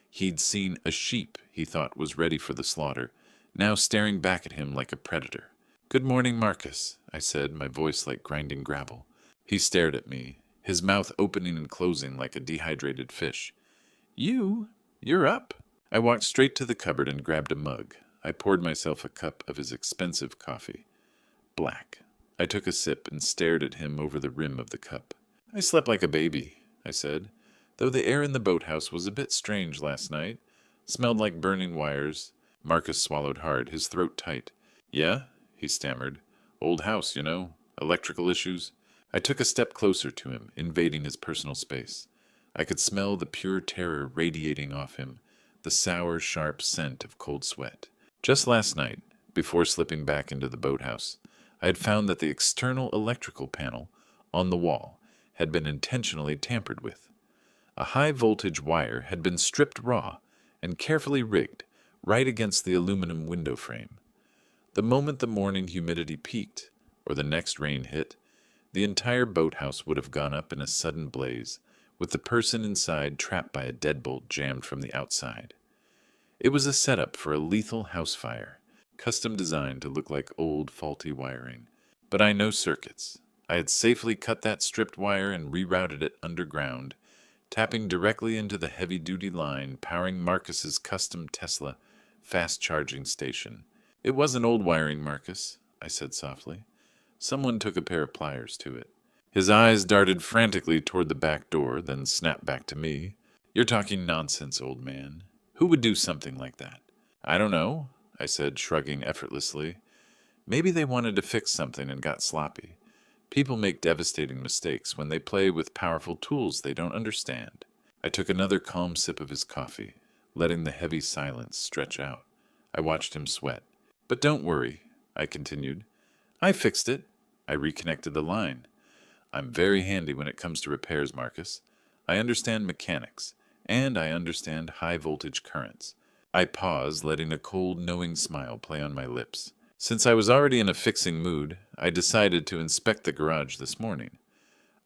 He'd seen a sheep he thought was ready for the slaughter, now staring back at him like a predator. "Good morning, Marcus," I said, my voice like grinding gravel. He stared at me, his mouth opening and closing like a dehydrated fish. You're up." I walked straight to the cupboard and grabbed a mug. I poured myself a cup of his expensive coffee. Black. I took a sip and stared at him over the rim of the cup. "I slept like a baby," I said, "though the air in the boathouse was a bit strange last night. Smelled like burning wires." Marcus swallowed hard, his throat tight. "Yeah?" he stammered. "Old house, you know. Electrical issues." I took a step closer to him, invading his personal space. I could smell the pure terror radiating off him, the sour, sharp scent of cold sweat. Just last night, before slipping back into the boathouse, I had found that the external electrical panel on the wall had been intentionally tampered with. A high-voltage wire had been stripped raw and carefully rigged right against the aluminum window frame. The moment the morning humidity peaked, or the next rain hit, the entire boathouse would have gone up in a sudden blaze, with the person inside trapped by a deadbolt jammed from the outside. It was a setup for a lethal house fire, custom designed to look like old, faulty wiring. But I know circuits. I had safely cut that stripped wire and rerouted it underground, tapping directly into the heavy-duty line powering Marcus's custom Tesla fast-charging station. "It wasn't old wiring, Marcus," I said softly. "Someone took a pair of pliers to it." His eyes darted frantically toward the back door, then snapped back to me. "You're talking nonsense, old man. Who would do something like that?" "I don't know," I said, shrugging effortlessly. "Maybe they wanted to fix something and got sloppy. People make devastating mistakes when they play with powerful tools they don't understand." I took another calm sip of his coffee, letting the heavy silence stretch out. I watched him sweat. "But don't worry," I continued. I fixed it. I reconnected the line. I'm very handy when it comes to repairs, Marcus. I understand mechanics, and I understand high voltage currents. I paused, letting a cold, knowing smile play on my lips. Since I was already in a fixing mood, I decided to inspect the garage this morning.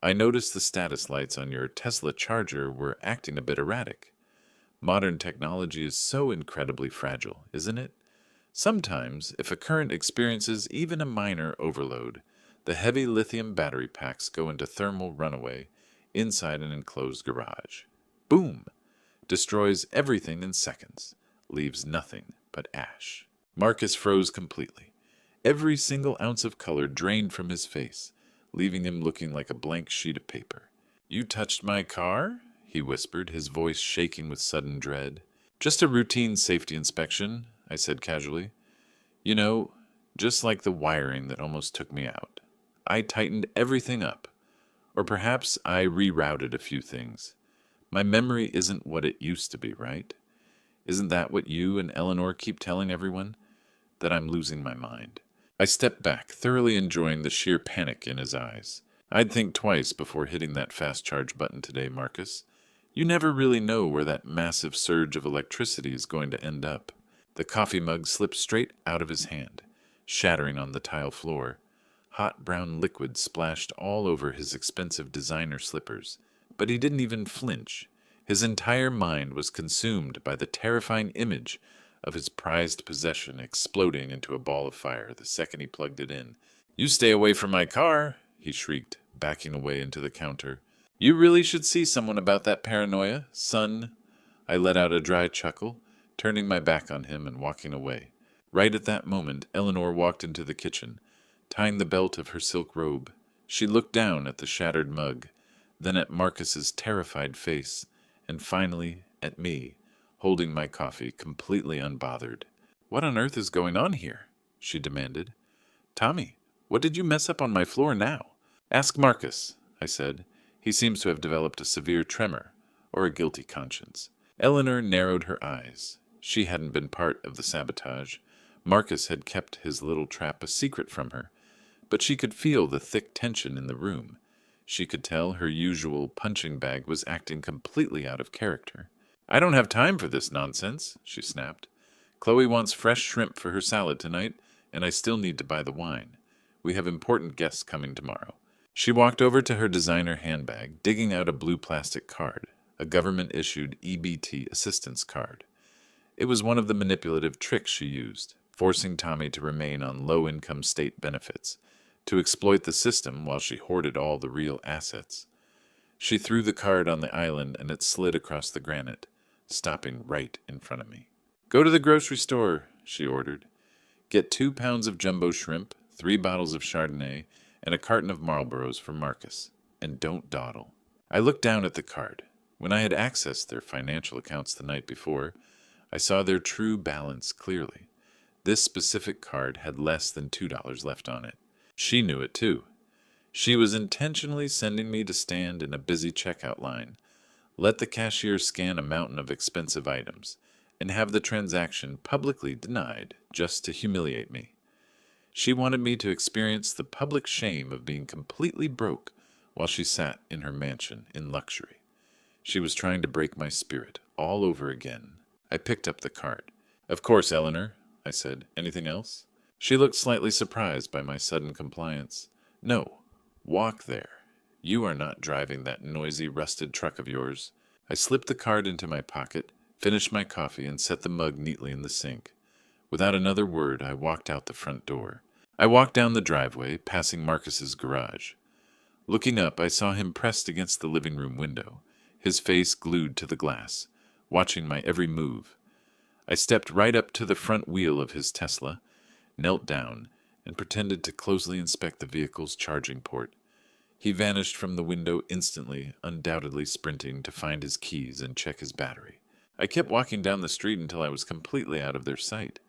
I noticed the status lights on your Tesla charger were acting a bit erratic. Modern technology is so incredibly fragile, isn't it? Sometimes, if a current experiences even a minor overload, the heavy lithium battery packs go into thermal runaway inside an enclosed garage. Boom! Destroys everything in seconds, leaves nothing but ash. Marcus froze completely. Every single ounce of color drained from his face, leaving him looking like a blank sheet of paper. "You touched my car?" he whispered, his voice shaking with sudden dread. "Just a routine safety inspection," I said casually. "You know, just like the wiring that almost took me out. I tightened everything up. Or perhaps I rerouted a few things. My memory isn't what it used to be, right? Isn't that what you and Eleanor keep telling everyone? That I'm losing my mind." I stepped back, thoroughly enjoying the sheer panic in his eyes. "I'd think twice before hitting that fast charge button today, Marcus. You never really know where that massive surge of electricity is going to end up." The coffee mug slipped straight out of his hand, shattering on the tile floor. Hot brown liquid splashed all over his expensive designer slippers, but he didn't even flinch. His entire mind was consumed by the terrifying image of his prized possession exploding into a ball of fire the second he plugged it in. "You stay away from my car," he shrieked, backing away into the counter. "You really should see someone about that paranoia, son." I let out a dry chuckle, turning my back on him and walking away. Right at that moment, Eleanor walked into the kitchen, tying the belt of her silk robe. She looked down at the shattered mug, then at Marcus's terrified face, and finally at me, holding my coffee, completely unbothered. "What on earth is going on here?" she demanded. "Tommy, what did you mess up on my floor now?" "Ask Marcus," I said. "He seems to have developed a severe tremor, or a guilty conscience." Eleanor narrowed her eyes. She hadn't been part of the sabotage. Marcus had kept his little trap a secret from her, but she could feel the thick tension in the room. She could tell her usual punching bag was acting completely out of character. "I don't have time for this nonsense," she snapped. "Chloe wants fresh shrimp for her salad tonight, and I still need to buy the wine. We have important guests coming tomorrow." She walked over to her designer handbag, digging out a blue plastic card, a government-issued EBT assistance card. It was one of the manipulative tricks she used, forcing Tommy to remain on low-income state benefits, to exploit the system while she hoarded all the real assets. She threw the card on the island and it slid across the granite, stopping right in front of me. "Go to the grocery store," she ordered. "Get 2 pounds of jumbo shrimp, 3 bottles of Chardonnay, and a carton of Marlboros for Marcus. And don't dawdle." I looked down at the card. When I had accessed their financial accounts the night before, I saw their true balance clearly. This specific card had less than $2 left on it. She knew it too. She was intentionally sending me to stand in a busy checkout line, let the cashier scan a mountain of expensive items, and have the transaction publicly denied just to humiliate me. She wanted me to experience the public shame of being completely broke while she sat in her mansion in luxury. She was trying to break my spirit all over again. I picked up the card. "Of course, Eleanor," I said. "Anything else?" She looked slightly surprised by my sudden compliance. "No. Walk there. You are not driving that noisy, rusted truck of yours." I slipped the card into my pocket, finished my coffee, and set the mug neatly in the sink. Without another word, I walked out the front door. I walked down the driveway, passing Marcus's garage. Looking up, I saw him pressed against the living room window, his face glued to the glass, watching my every move. I stepped right up to the front wheel of his Tesla, knelt down, and pretended to closely inspect the vehicle's charging port. He vanished from the window instantly, undoubtedly sprinting to find his keys and check his battery. I kept walking down the street until I was completely out of their sight.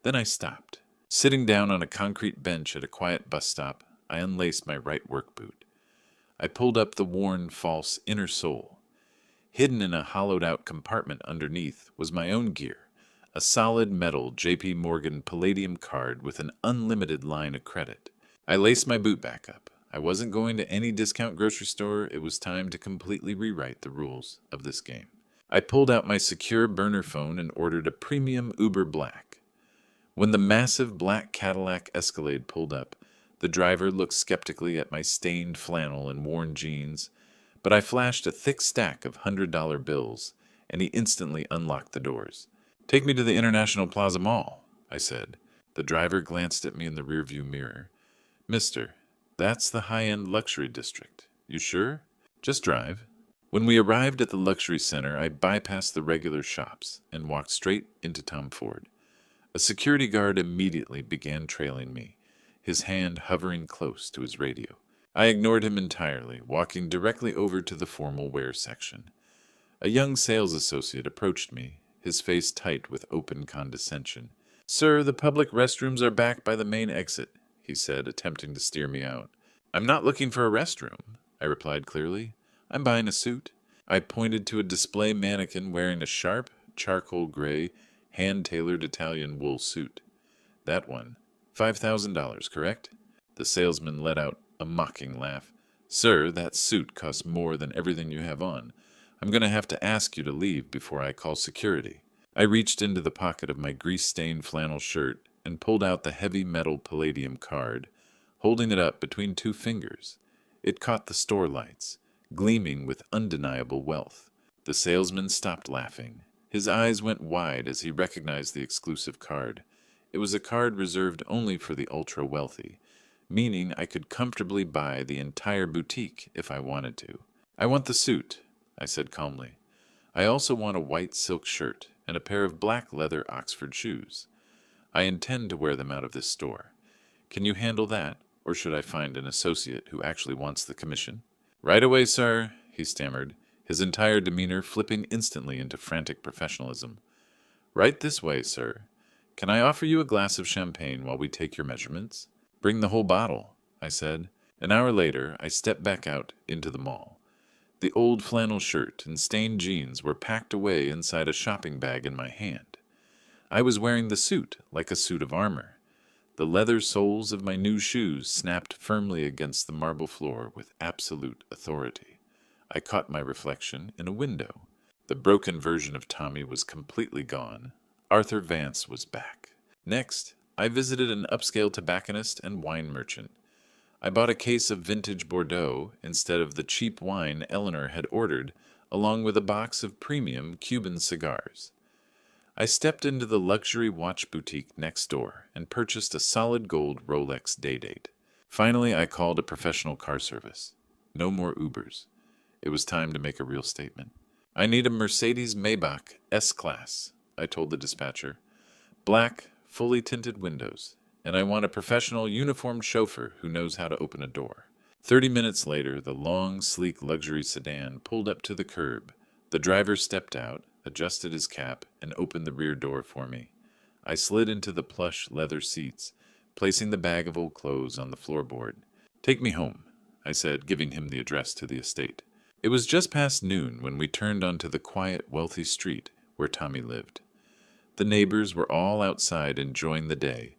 Then I stopped. Sitting down on a concrete bench at a quiet bus stop, I unlaced my right work boot. I pulled up the worn, false inner sole. Hidden in a hollowed-out compartment underneath was my own gear, a solid metal J.P. Morgan Palladium card with an unlimited line of credit. I laced my boot back up. I wasn't going to any discount grocery store. It was time to completely rewrite the rules of this game. I pulled out my secure burner phone and ordered a premium Uber Black. When the massive black Cadillac Escalade pulled up, the driver looked skeptically at my stained flannel and worn jeans, but I flashed a thick stack of $100 bills, and he instantly unlocked the doors. "Take me to the International Plaza Mall," I said. The driver glanced at me in the rearview mirror. "Mister, that's the high-end luxury district. You sure? Just drive." When we arrived at the luxury center, I bypassed the regular shops and walked straight into Tom Ford. A security guard immediately began trailing me, his hand hovering close to his radio. I ignored him entirely, walking directly over to the formal wear section. A young sales associate approached me, his face tight with open condescension. "Sir, the public restrooms are back by the main exit," he said, attempting to steer me out. "I'm not looking for a restroom," I replied clearly. "I'm buying a suit." I pointed to a display mannequin wearing a sharp, charcoal gray, hand-tailored Italian wool suit. "That one. $5,000, correct?" The salesman let out a mocking laugh. "Sir, that suit costs more than everything you have on. I'm going to have to ask you to leave before I call security." I reached into the pocket of my grease-stained flannel shirt and pulled out the heavy metal palladium card, holding it up between two fingers. It caught the store lights, gleaming with undeniable wealth. The salesman stopped laughing. His eyes went wide as he recognized the exclusive card. It was a card reserved only for the ultra-wealthy, meaning I could comfortably buy the entire boutique if I wanted to. "I want the suit," I said calmly. "I also want a white silk shirt and a pair of black leather Oxford shoes. I intend to wear them out of this store. Can you handle that, or should I find an associate who actually wants the commission?" "Right away, sir," he stammered, his entire demeanor flipping instantly into frantic professionalism. "Right this way, sir. Can I offer you a glass of champagne while we take your measurements?" "Bring the whole bottle," I said. An hour later, I stepped back out into the mall. The old flannel shirt and stained jeans were packed away inside a shopping bag in my hand. I was wearing the suit like a suit of armor. The leather soles of my new shoes snapped firmly against the marble floor with absolute authority. I caught my reflection in a window. The broken version of Tommy was completely gone. Arthur Vance was back. Next, I visited an upscale tobacconist and wine merchant. I bought a case of vintage Bordeaux instead of the cheap wine Eleanor had ordered, along with a box of premium Cuban cigars. I stepped into the luxury watch boutique next door and purchased a solid gold Rolex Day-Date. Finally, I called a professional car service. No more Ubers. It was time to make a real statement. "I need a Mercedes Maybach S-Class," I told the dispatcher. "Black, fully tinted windows. And I want a professional, uniformed chauffeur who knows how to open a door." 30 minutes later, the long, sleek luxury sedan pulled up to the curb. The driver stepped out, adjusted his cap, and opened the rear door for me. I slid into the plush leather seats, placing the bag of old clothes on the floorboard. "Take me home," I said, giving him the address to the estate. It was just past noon when we turned onto the quiet, wealthy street where Tommy lived. The neighbors were all outside enjoying the day.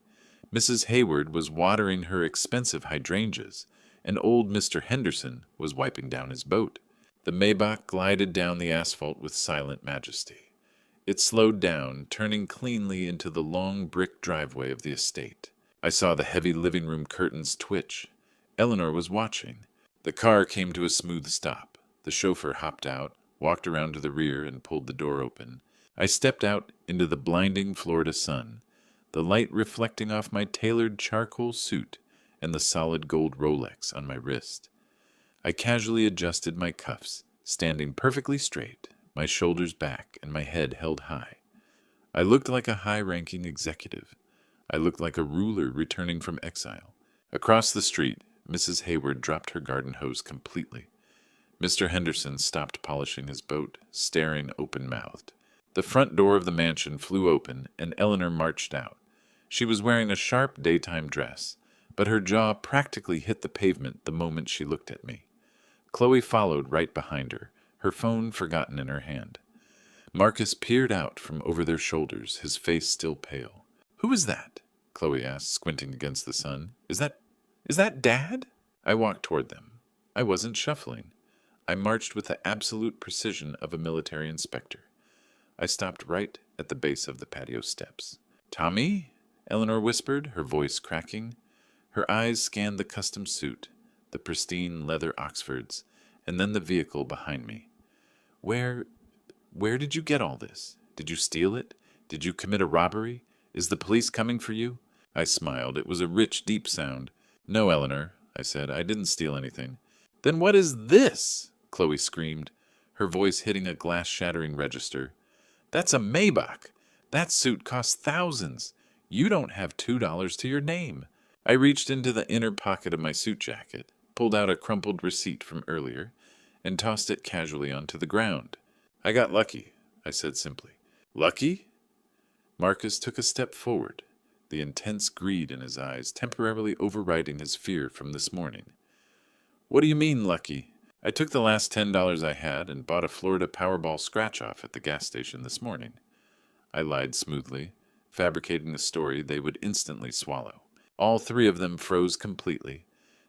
Mrs. Hayward was watering her expensive hydrangeas, and old Mr. Henderson was wiping down his boat. The Maybach glided down the asphalt with silent majesty. It slowed down, turning cleanly into the long brick driveway of the estate. I saw the heavy living room curtains twitch. Eleanor was watching. The car came to a smooth stop. The chauffeur hopped out, walked around to the rear, and pulled the door open. I stepped out into the blinding Florida sun, the light reflecting off my tailored charcoal suit and the solid gold Rolex on my wrist. I casually adjusted my cuffs, standing perfectly straight, my shoulders back and my head held high. I looked like a high-ranking executive. I looked like a ruler returning from exile. Across the street, Mrs. Hayward dropped her garden hose completely. Mr. Henderson stopped polishing his boat, staring open-mouthed. The front door of the mansion flew open, and Eleanor marched out. She was wearing a sharp daytime dress, but her jaw practically hit the pavement the moment she looked at me. Chloe followed right behind her, her phone forgotten in her hand. Marcus peered out from over their shoulders, his face still pale. "Who is that?" Chloe asked, squinting against the sun. Is Is that Dad? I walked toward them. I wasn't shuffling. I marched with the absolute precision of a military inspector. I stopped right at the base of the patio steps. Tommy? Eleanor whispered, her voice cracking. Her eyes scanned the custom suit, the pristine leather Oxfords, and then the vehicle behind me. Where Where did you get all this? Did you steal it? Did you commit a robbery? Is the police coming for you? I smiled. It was a rich, deep sound. No, Eleanor, I said. I didn't steal anything. Then what is this? Chloe screamed, her voice hitting a glass-shattering register. That's a Maybach. That suit costs thousands. You don't have $2 to your name. I reached into the inner pocket of my suit jacket, pulled out a crumpled receipt from earlier, and tossed it casually onto the ground. I got lucky, I said simply. Lucky? Marcus took a step forward, the intense greed in his eyes temporarily overriding his fear from this morning. What do you mean, lucky? I took the last $10 I had and bought a Florida Powerball scratch-off at the gas station this morning. I lied smoothly, fabricating a story they would instantly swallow. All three of them froze completely.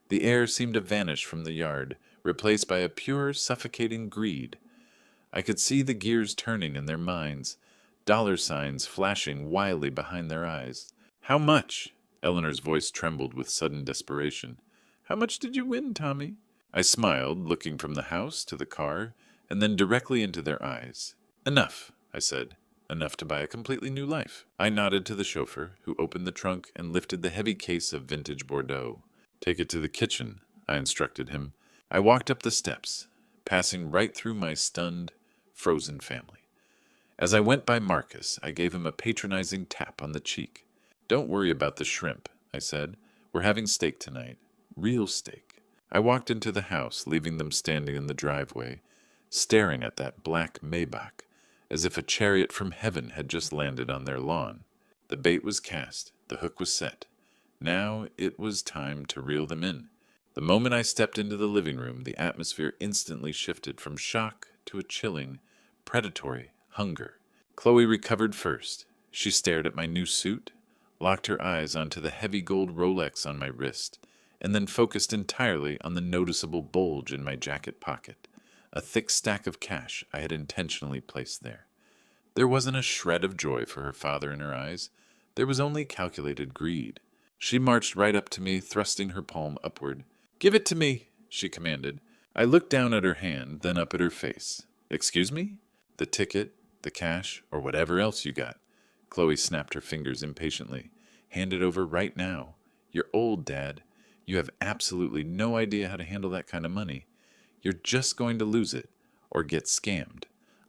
The air seemed to vanish from the yard, replaced by a pure, suffocating greed. I could see the gears turning in their minds, dollar signs flashing wildly behind their eyes. How much? Eleanor's voice trembled with sudden desperation. How much did you win, Tommy? I smiled, looking from the house to the car, and then directly into their eyes. Enough, I said. Enough to buy a completely new life. I nodded to the chauffeur, who opened the trunk and lifted the heavy case of vintage Bordeaux. Take it to the kitchen, I instructed him. I walked up the steps, passing right through my stunned, frozen family. As I went by Marcus, I gave him a patronizing tap on the cheek. Don't worry about the shrimp, I said. We're having steak tonight. Real steak. I walked into the house, leaving them standing in the driveway, staring at that black Maybach, as if a chariot from heaven had just landed on their lawn. The bait was cast, the hook was set. Now it was time to reel them in. The moment I stepped into the living room, the atmosphere instantly shifted from shock to a chilling, predatory hunger. Chloe recovered first. She stared at my new suit, locked her eyes onto the heavy gold Rolex on my wrist, and then focused entirely on the noticeable bulge in my jacket pocket, a thick stack of cash I had intentionally placed there. There wasn't a shred of joy for her father in her eyes. There was only calculated greed. She marched right up to me, thrusting her palm upward. "Give it to me," she commanded. I looked down at her hand, then up at her face. "Excuse me? The ticket, the cash, or whatever else you got." Chloe snapped her fingers impatiently. "Hand it over right now. You're old, Dad. You have absolutely no idea how to handle that kind of money. You're just going to lose it, or get scammed.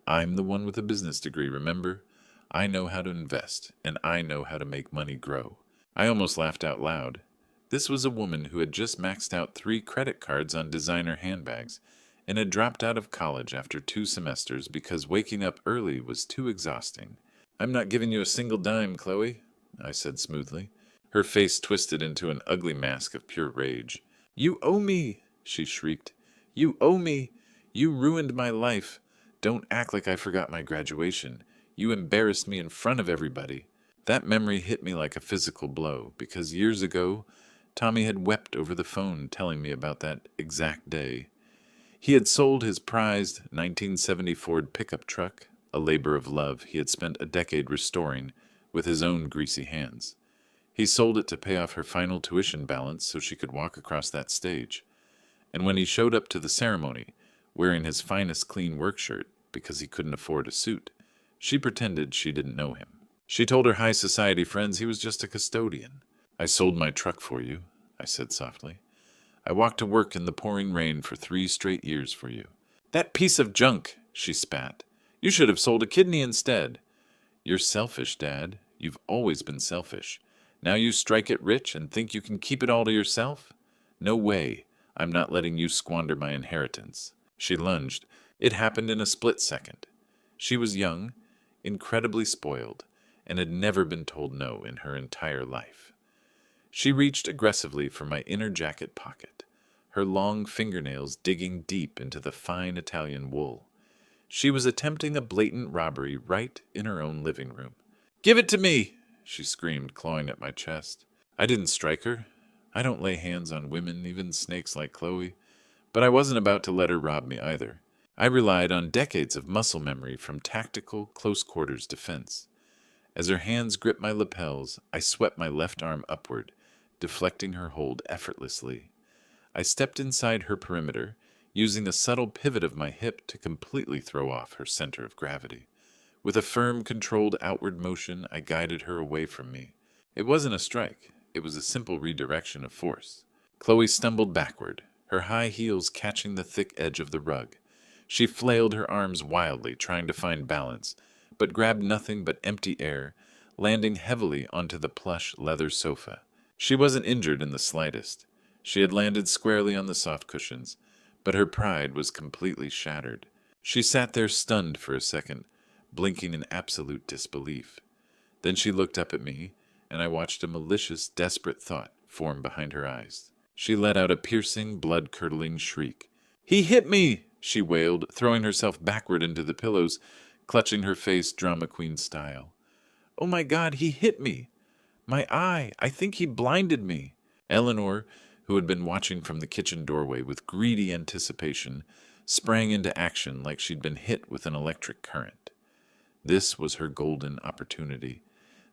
I'm the one with a business degree, remember? I know how to invest, and I know how to make money grow." I almost laughed out loud. This was a woman who had just maxed out 3 credit cards on designer handbags, and had dropped out of college after 2 semesters because waking up early was too exhausting. "I'm not giving you a single dime, Chloe," I said smoothly. Her face twisted into an ugly mask of pure rage. "You owe me!" she shrieked. "You owe me! You ruined my life. Don't act like I forgot my graduation. You embarrassed me in front of everybody." That memory hit me like a physical blow, because years ago, Tommy had wept over the phone telling me about that exact day. He had sold his prized 1970 Ford pickup truck, a labor of love he had spent a decade restoring with his own greasy hands. He sold it to pay off her final tuition balance so she could walk across that stage. And when he showed up to the ceremony, wearing his finest clean work shirt because he couldn't afford a suit, she pretended she didn't know him. She told her high society friends he was just a custodian. "I sold my truck for you," I said softly. "I walked to work in the pouring rain for 3 straight years for you." "That piece of junk," she spat. "You should have sold a kidney instead." "You're selfish, Dad. You've always been selfish. Now you strike it rich and think you can keep it all to yourself? No way. I'm not letting you squander my inheritance." She lunged. It happened in a split second. She was young, incredibly spoiled, and had never been told no in her entire life. She reached aggressively for my inner jacket pocket, her long fingernails digging deep into the fine Italian wool. She was attempting a blatant robbery right in her own living room. "Give it to me!" she screamed, clawing at my chest. I didn't strike her. I don't lay hands on women, even snakes like Chloe, but I wasn't about to let her rob me either. I relied on decades of muscle memory from tactical, close quarters defense. As her hands gripped my lapels, I swept my left arm upward, deflecting her hold effortlessly. I stepped inside her perimeter, using the subtle pivot of my hip to completely throw off her center of gravity. With a firm, controlled outward motion, I guided her away from me. It wasn't a strike, it was a simple redirection of force. Chloe stumbled backward, her high heels catching the thick edge of the rug. She flailed her arms wildly, trying to find balance, but grabbed nothing but empty air, landing heavily onto the plush leather sofa. She wasn't injured in the slightest. She had landed squarely on the soft cushions, but her pride was completely shattered. She sat there stunned for a second, blinking in absolute disbelief. Then she looked up at me, and I watched a malicious, desperate thought form behind her eyes. She let out a piercing, blood-curdling shriek. "He hit me!" she wailed, throwing herself backward into the pillows, clutching her face drama queen style. "Oh my God, he hit me! My eye! I think he blinded me!" Eleanor, who had been watching from the kitchen doorway with greedy anticipation, sprang into action like she'd been hit with an electric current. This was her golden opportunity.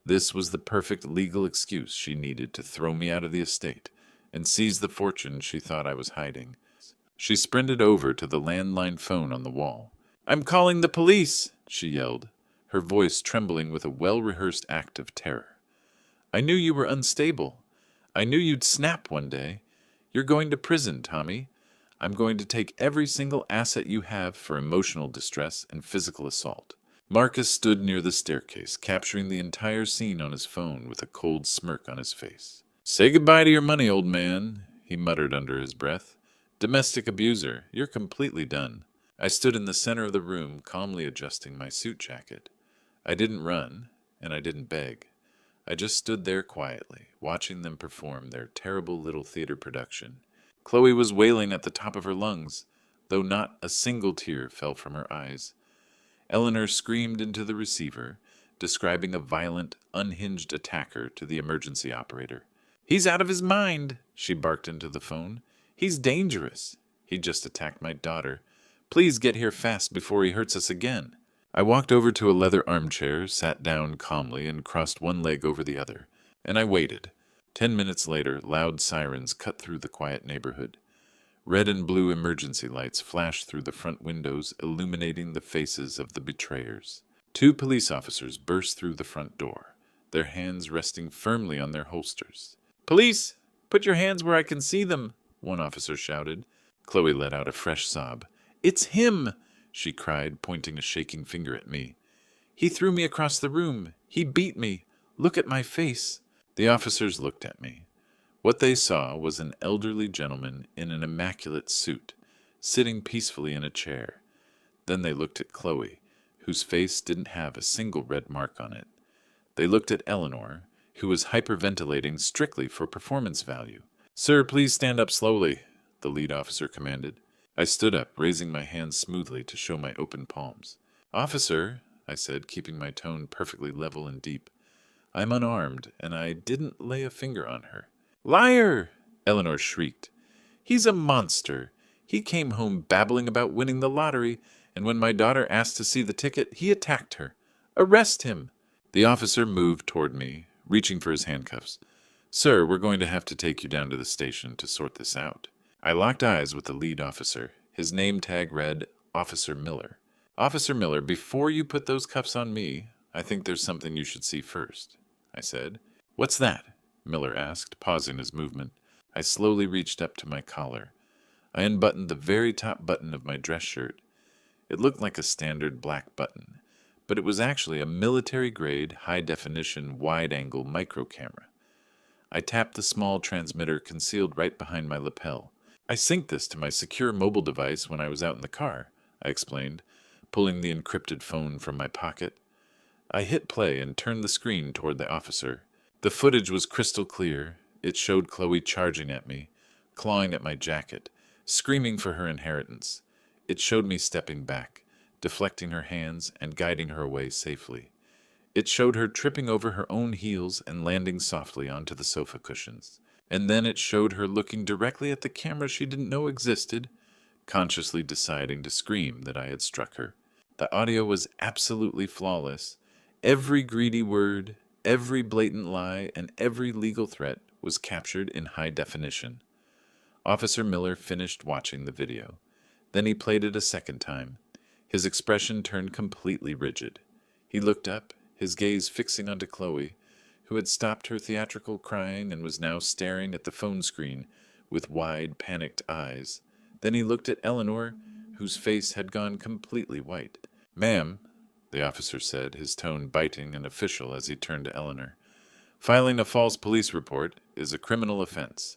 This was the perfect legal excuse she needed to throw me out of the estate and seize the fortune she thought I was hiding. She sprinted over to the landline phone on the wall. "I'm calling the police!" she yelled, her voice trembling with a well-rehearsed act of terror. "I knew you were unstable. I knew you'd snap one day. You're going to prison, Tommy. I'm going to take every single asset you have for emotional distress and physical assault." Marcus stood near the staircase, capturing the entire scene on his phone with a cold smirk on his face. "Say goodbye to your money, old man," he muttered under his breath. "Domestic abuser, you're completely done." I stood in the center of the room, calmly adjusting my suit jacket. I didn't run, and I didn't beg. I just stood there quietly, watching them perform their terrible little theater production. Chloe was wailing at the top of her lungs, though not a single tear fell from her eyes. Eleanor screamed into the receiver, describing a violent, unhinged attacker to the emergency operator. "He's out of his mind," she barked into the phone. "He's dangerous. He just attacked my daughter. Please get here fast before he hurts us again." I walked over to a leather armchair, sat down calmly, and crossed one leg over the other, and I waited. 10 minutes later, loud sirens cut through the quiet neighborhood. Red and blue emergency lights flashed through the front windows, illuminating the faces of the betrayers. 2 police officers burst through the front door, their hands resting firmly on their holsters. "Police, put your hands where I can see them," one officer shouted. Chloe let out a fresh sob. "It's him!" she cried, pointing a shaking finger at me. "He threw me across the room. He beat me. Look at my face." The officers looked at me. What they saw was an elderly gentleman in an immaculate suit, sitting peacefully in a chair. Then they looked at Chloe, whose face didn't have a single red mark on it. They looked at Eleanor, who was hyperventilating strictly for performance value. "Sir, please stand up slowly," the lead officer commanded. I stood up, raising my hands smoothly to show my open palms. "Officer," I said, keeping my tone perfectly level and deep, "I'm unarmed, and I didn't lay a finger on her." "Liar!" Eleanor shrieked. "He's a monster. He came home babbling about winning the lottery, and when my daughter asked to see the ticket, he attacked her. Arrest him!" The officer moved toward me, reaching for his handcuffs. "Sir, we're going to have to take you down to the station to sort this out." I locked eyes with the lead officer. His name tag read Officer Miller. "Officer Miller, before you put those cuffs on me, I think there's something you should see first," I said. "What's that?" Miller asked, pausing his movement. I slowly reached up to my collar. I unbuttoned the very top button of my dress shirt. It looked like a standard black button, but it was actually a military-grade, high-definition, wide-angle micro camera. I tapped the small transmitter concealed right behind my lapel. "I synced this to my secure mobile device when I was out in the car," I explained, pulling the encrypted phone from my pocket. I hit play and turned the screen toward the officer. The footage was crystal clear. It showed Chloe charging at me, clawing at my jacket, screaming for her inheritance. It showed me stepping back, deflecting her hands and guiding her away safely. It showed her tripping over her own heels and landing softly onto the sofa cushions. and then it showed her looking directly at the camera she didn't know existed, consciously deciding to scream that I had struck her. The audio was absolutely flawless. Every greedy word, every blatant lie, and every legal threat was captured in high definition. Officer Miller finished watching the video. Then he played it a second time. His expression turned completely rigid. He looked up, his gaze fixing onto Chloe, who had stopped her theatrical crying and was now staring at the phone screen with wide, panicked eyes. Then he looked at Eleanor, whose face had gone completely white. "Ma'am," the officer said, his tone biting and official as he turned to Eleanor, "filing a false police report is a criminal offense.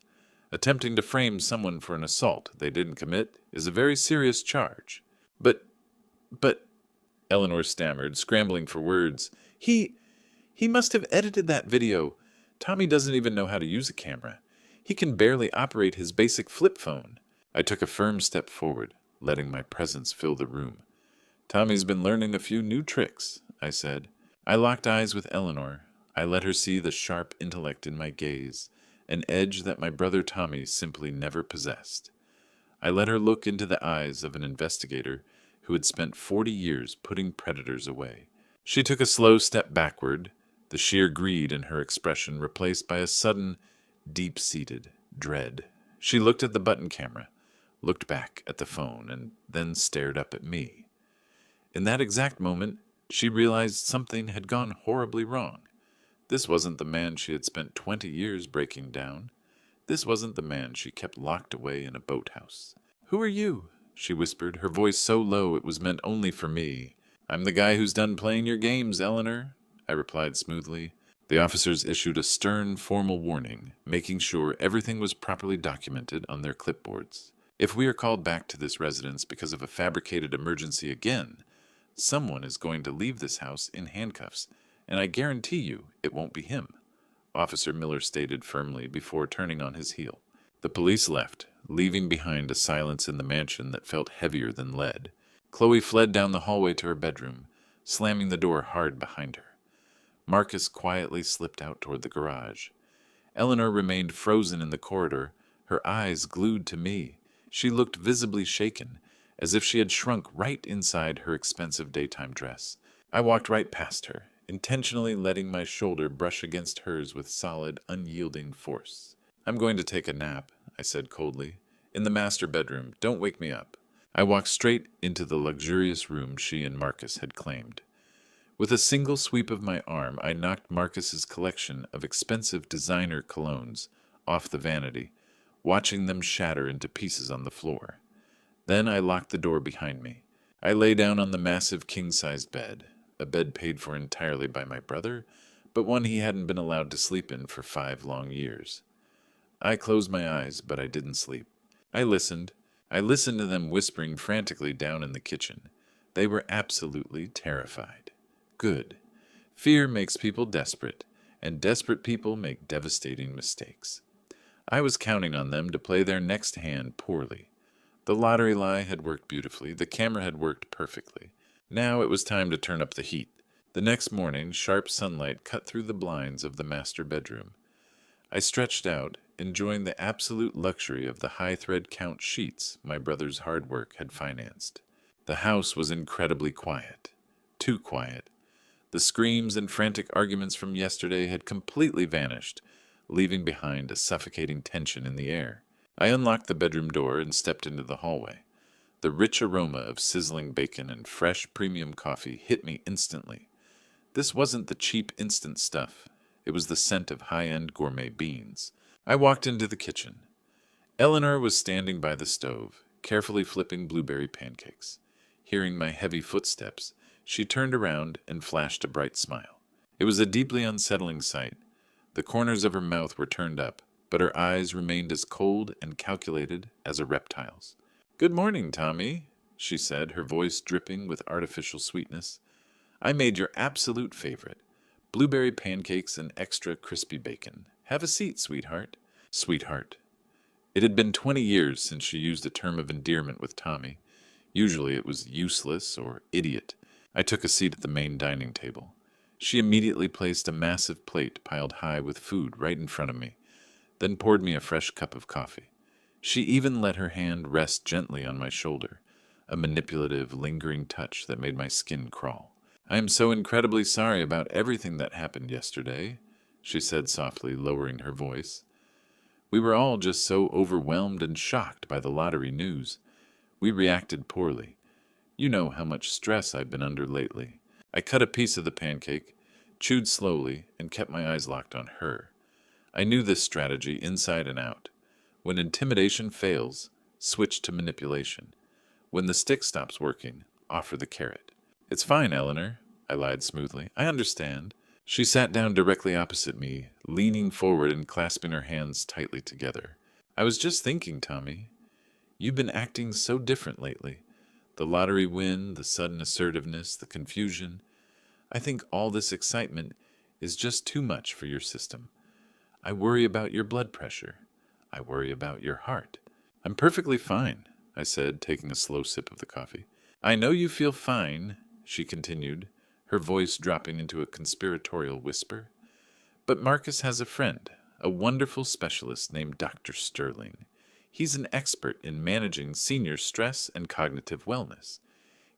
Attempting to frame someone for an assault they didn't commit is a very serious charge." But, Eleanor stammered, scrambling for words. He must have edited that video. Tommy doesn't even know how to use a camera. He can barely operate his basic flip phone." I took a firm step forward, letting my presence fill the room. "Tommy's been learning a few new tricks," I said. I locked eyes with Eleanor. I let her see the sharp intellect in my gaze, an edge that my brother Tommy simply never possessed. I let her look into the eyes of an investigator who had spent 40 years putting predators away. She took a slow step backward, the sheer greed in her expression replaced by a sudden, deep-seated dread. She looked at the button camera, looked back at the phone, and then stared up at me. In that exact moment, she realized something had gone horribly wrong. This wasn't the man she had spent 20 years breaking down. This wasn't the man she kept locked away in a boathouse. "Who are you?" she whispered, her voice so low it was meant only for me. "I'm the guy who's done playing your games, Eleanor," I replied smoothly. The officers issued a stern, formal warning, making sure everything was properly documented on their clipboards. If we are called back to this residence because of a fabricated emergency again, someone is going to leave this house in handcuffs, and I guarantee you it won't be him," Officer Miller stated firmly before turning on his heel. The police left, leaving behind a silence in the mansion that felt heavier than lead. Chloe fled down the hallway to her bedroom, slamming the door hard behind her. Marcus quietly slipped out toward the garage. Eleanor remained frozen in the corridor, her eyes glued to me. She looked visibly shaken, as if she had shrunk right inside her expensive daytime dress. I walked right past her, intentionally letting my shoulder brush against hers with solid, unyielding force. "I'm going to take a nap," I said coldly. "In the master bedroom. Don't wake me up." I walked straight into the luxurious room she and Marcus had claimed. With a single sweep of my arm, I knocked Marcus's collection of expensive designer colognes off the vanity, watching them shatter into pieces on the floor. Then I locked the door behind me. I lay down on the massive king-sized bed, a bed paid for entirely by my brother, but one he hadn't been allowed to sleep in for 5 long years. I closed my eyes, but I didn't sleep. I listened. I listened to them whispering frantically down in the kitchen. They were absolutely terrified. Good. Fear makes people desperate, and desperate people make devastating mistakes. I was counting on them to play their next hand poorly. The lottery lie had worked beautifully. The camera had worked perfectly. Now it was time to turn up the heat. The next morning, sharp sunlight cut through the blinds of the master bedroom. I stretched out, enjoying the absolute luxury of the high-thread count sheets my brother's hard work had financed. The house was incredibly quiet. Too quiet. The screams and frantic arguments from yesterday had completely vanished, leaving behind a suffocating tension in the air. I unlocked the bedroom door and stepped into the hallway. The rich aroma of sizzling bacon and fresh premium coffee hit me instantly. This wasn't the cheap instant stuff. It was the scent of high-end gourmet beans. I walked into the kitchen. Eleanor was standing by the stove, carefully flipping blueberry pancakes. Hearing my heavy footsteps, she turned around and flashed a bright smile. It was a deeply unsettling sight. The corners of her mouth were turned up, but her eyes remained as cold and calculated as a reptile's. "Good morning, Tommy," she said, her voice dripping with artificial sweetness. "I made your absolute favorite. Blueberry pancakes and extra crispy bacon. Have a seat, sweetheart." Sweetheart. It had been 20 years since she used a term of endearment with Tommy. Usually it was useless or idiot. I took a seat at the main dining table. She immediately placed a massive plate piled high with food right in front of me. then poured me a fresh cup of coffee. She even let her hand rest gently on my shoulder, a manipulative, lingering touch that made my skin crawl. "I am so incredibly sorry about everything that happened yesterday," she said softly, lowering her voice. "We were all just so overwhelmed and shocked by the lottery news. We reacted poorly. You know how much stress I've been under lately." I cut a piece of the pancake, chewed slowly, and kept my eyes locked on her. I knew this strategy inside and out. When intimidation fails, switch to manipulation. When the stick stops working, offer the carrot. "It's fine, Eleanor," I lied smoothly. "I understand." She sat down directly opposite me, leaning forward and clasping her hands tightly together. "I was just thinking, Tommy, you've been acting so different lately. The lottery win, the sudden assertiveness, the confusion. I think all this excitement is just too much for your system. I worry about your blood pressure. I worry about your heart." "I'm perfectly fine," I said, taking a slow sip of the coffee. "I know you feel fine," she continued, her voice dropping into a conspiratorial whisper. "But Marcus has a friend, a wonderful specialist named Dr. Sterling. He's an expert in managing senior stress and cognitive wellness.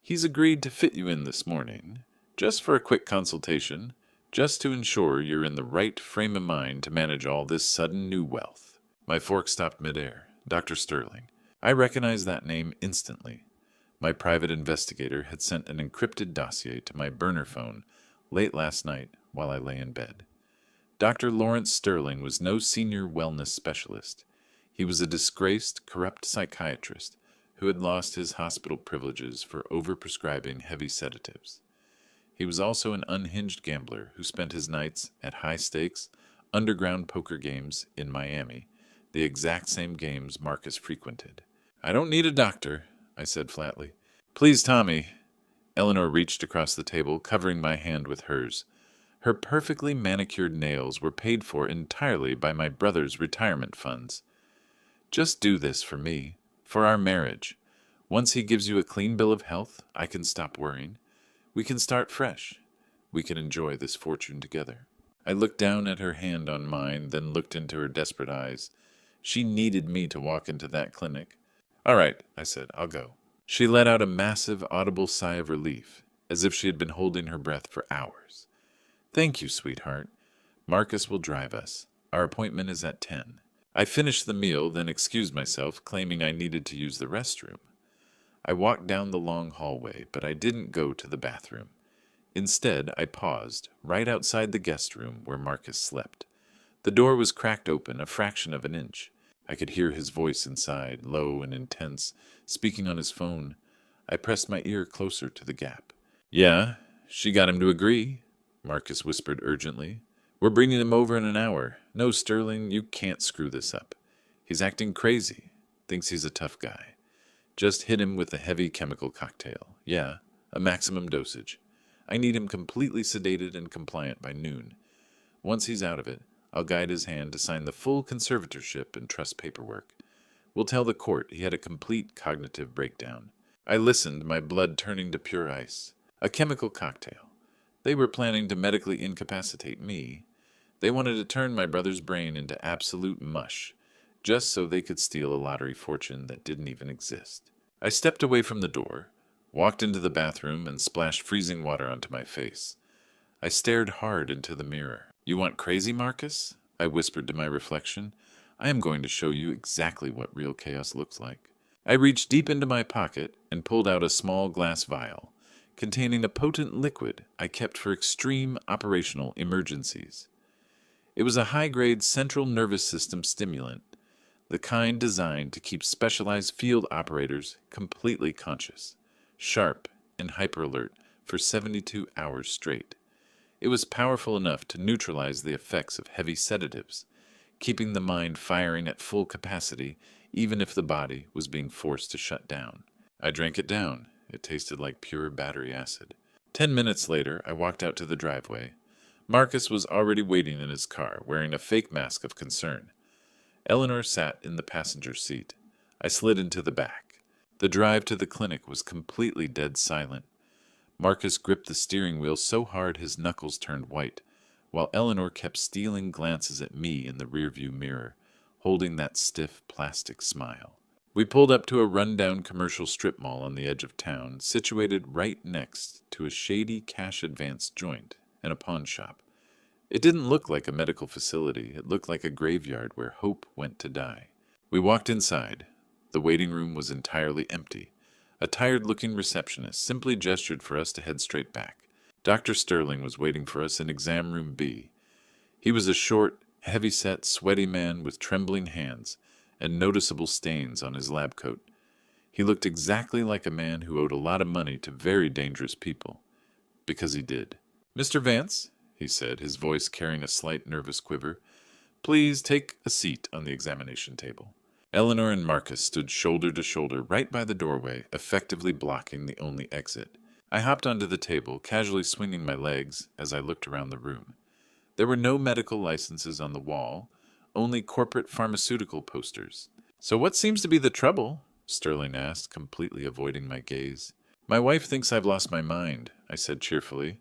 He's agreed to fit you in this morning, just for a quick consultation, just to ensure you're in the right frame of mind to manage all this sudden new wealth." My fork stopped midair. Dr. Sterling. I recognized that name instantly. My private investigator had sent an encrypted dossier to my burner phone late last night while I lay in bed. Dr. Lawrence Sterling was no senior wellness specialist. He was a disgraced, corrupt psychiatrist who had lost his hospital privileges for overprescribing heavy sedatives. He was also an unhinged gambler who spent his nights at high-stakes, underground poker games in Miami, the exact same games Marcus frequented. "I don't need a doctor," I said flatly. "Please, Tommy." Eleanor reached across the table, covering my hand with hers. Her perfectly manicured nails were paid for entirely by my brother's retirement funds. "Just do this for me, for our marriage. Once he gives you a clean bill of health, I can stop worrying. We can start fresh. We can enjoy this fortune together." I looked down at her hand on mine, then looked into her desperate eyes. She needed me to walk into that clinic. "All right," I said, "I'll go." She let out a massive, audible sigh of relief, as if she had been holding her breath for hours. "Thank you, sweetheart. Marcus will drive us. Our appointment is at 10. I finished the meal, then excused myself, claiming I needed to use the restroom. I walked down the long hallway, but I didn't go to the bathroom. Instead, I paused, right outside the guest room where Marcus slept. The door was cracked open a fraction of an inch. I could hear his voice inside, low and intense, speaking on his phone. I pressed my ear closer to the gap. "Yeah, she got him to agree," Marcus whispered urgently. "We're bringing him over in an hour. No, Sterling, you can't screw this up. He's acting crazy. Thinks he's a tough guy. Just hit him with a heavy chemical cocktail. Yeah, a maximum dosage. I need him completely sedated and compliant by noon. Once he's out of it, I'll guide his hand to sign the full conservatorship and trust paperwork. We'll tell the court he had a complete cognitive breakdown." I listened, my blood turning to pure ice. A chemical cocktail. They were planning to medically incapacitate me. They wanted to turn my brother's brain into absolute mush, just so they could steal a lottery fortune that didn't even exist. I stepped away from the door, walked into the bathroom, and splashed freezing water onto my face. I stared hard into the mirror. "You want crazy, Marcus?" I whispered to my reflection. "I am going to show you exactly what real chaos looks like." I reached deep into my pocket and pulled out a small glass vial containing a potent liquid I kept for extreme operational emergencies. It was a high-grade central nervous system stimulant, the kind designed to keep specialized field operators completely conscious, sharp, and hyper-alert for 72 hours straight. It was powerful enough to neutralize the effects of heavy sedatives, keeping the mind firing at full capacity even if the body was being forced to shut down. I drank it down. It tasted like pure battery acid. 10 minutes later, I walked out to the driveway. Marcus was already waiting in his car, wearing a fake mask of concern. Eleanor sat in the passenger seat. I slid into the back. The drive to the clinic was completely dead silent. Marcus gripped the steering wheel so hard his knuckles turned white, while Eleanor kept stealing glances at me in the rearview mirror, holding that stiff plastic smile. We pulled up to a rundown commercial strip mall on the edge of town, situated right next to a shady cash advance joint and a pawn shop. It didn't look like a medical facility. It looked like a graveyard where hope went to die. We walked inside. The waiting room was entirely empty. A tired-looking receptionist simply gestured for us to head straight back. Dr. Sterling was waiting for us in exam room B. He was a short, heavy-set, sweaty man with trembling hands and noticeable stains on his lab coat. He looked exactly like a man who owed a lot of money to very dangerous people. Because he did. "Mr. Vance," he said, his voice carrying a slight nervous quiver, "please take a seat on the examination table." Eleanor and Marcus stood shoulder to shoulder right by the doorway, effectively blocking the only exit. I hopped onto the table, casually swinging my legs as I looked around the room. There were no medical licenses on the wall, only corporate pharmaceutical posters. "So what seems to be the trouble?" Sterling asked, completely avoiding my gaze. "My wife thinks I've lost my mind," I said cheerfully.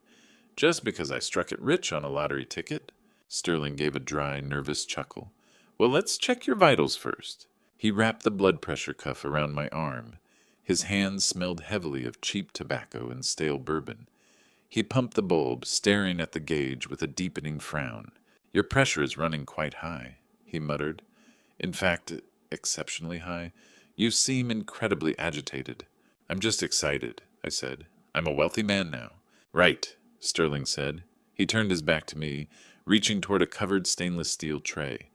"Just because I struck it rich on a lottery ticket." Sterling gave a dry, nervous chuckle. "Well, let's check your vitals first." He wrapped the blood pressure cuff around my arm. His hands smelled heavily of cheap tobacco and stale bourbon. He pumped the bulb, staring at the gauge with a deepening frown. "Your pressure is running quite high," he muttered. "In fact, exceptionally high. You seem incredibly agitated." "I'm just excited," I said. "I'm a wealthy man now." "Right," Sterling said. He turned his back to me, reaching toward a covered stainless steel tray.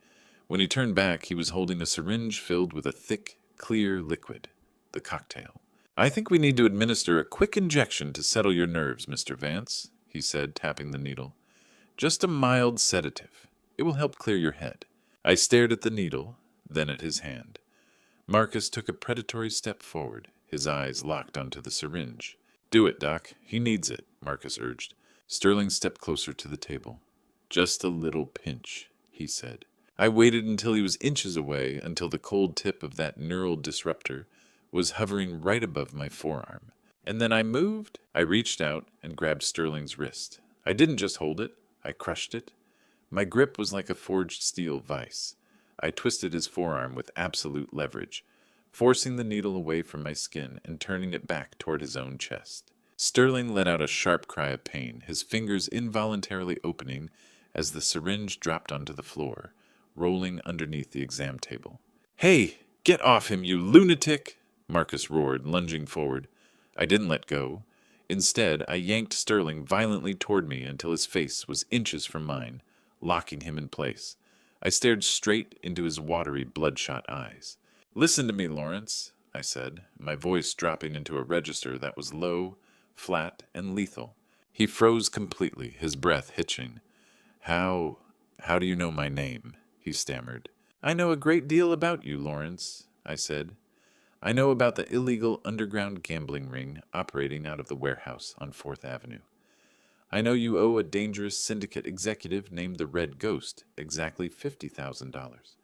When he turned back, he was holding a syringe filled with a thick, clear liquid, the cocktail. "I think we need to administer a quick injection to settle your nerves, Mr. Vance," he said, tapping the needle. "Just a mild sedative. It will help clear your head." I stared at the needle, then at his hand. Marcus took a predatory step forward, his eyes locked onto the syringe. "Do it, Doc. He needs it," Marcus urged. Sterling stepped closer to the table. "Just a little pinch," he said. I waited until he was inches away, until the cold tip of that neural disruptor was hovering right above my forearm. And then I moved. I reached out and grabbed Sterling's wrist. I didn't just hold it. I crushed it. My grip was like a forged steel vise. I twisted his forearm with absolute leverage, forcing the needle away from my skin and turning it back toward his own chest. Sterling let out a sharp cry of pain, his fingers involuntarily opening as the syringe dropped onto the floor, rolling underneath the exam table. "Hey, get off him, you lunatic!" Marcus roared, lunging forward. I didn't let go. Instead, I yanked Sterling violently toward me until his face was inches from mine, locking him in place. I stared straight into his watery, bloodshot eyes. "Listen to me, Lawrence," I said, my voice dropping into a register that was low, flat, and lethal. He froze completely, his breath hitching. How do you know my name?" he stammered. "I know a great deal about you, Lawrence," I said. "I know about the illegal underground gambling ring operating out of the warehouse on 4th Avenue. I know you owe a dangerous syndicate executive named the Red Ghost exactly $50,000.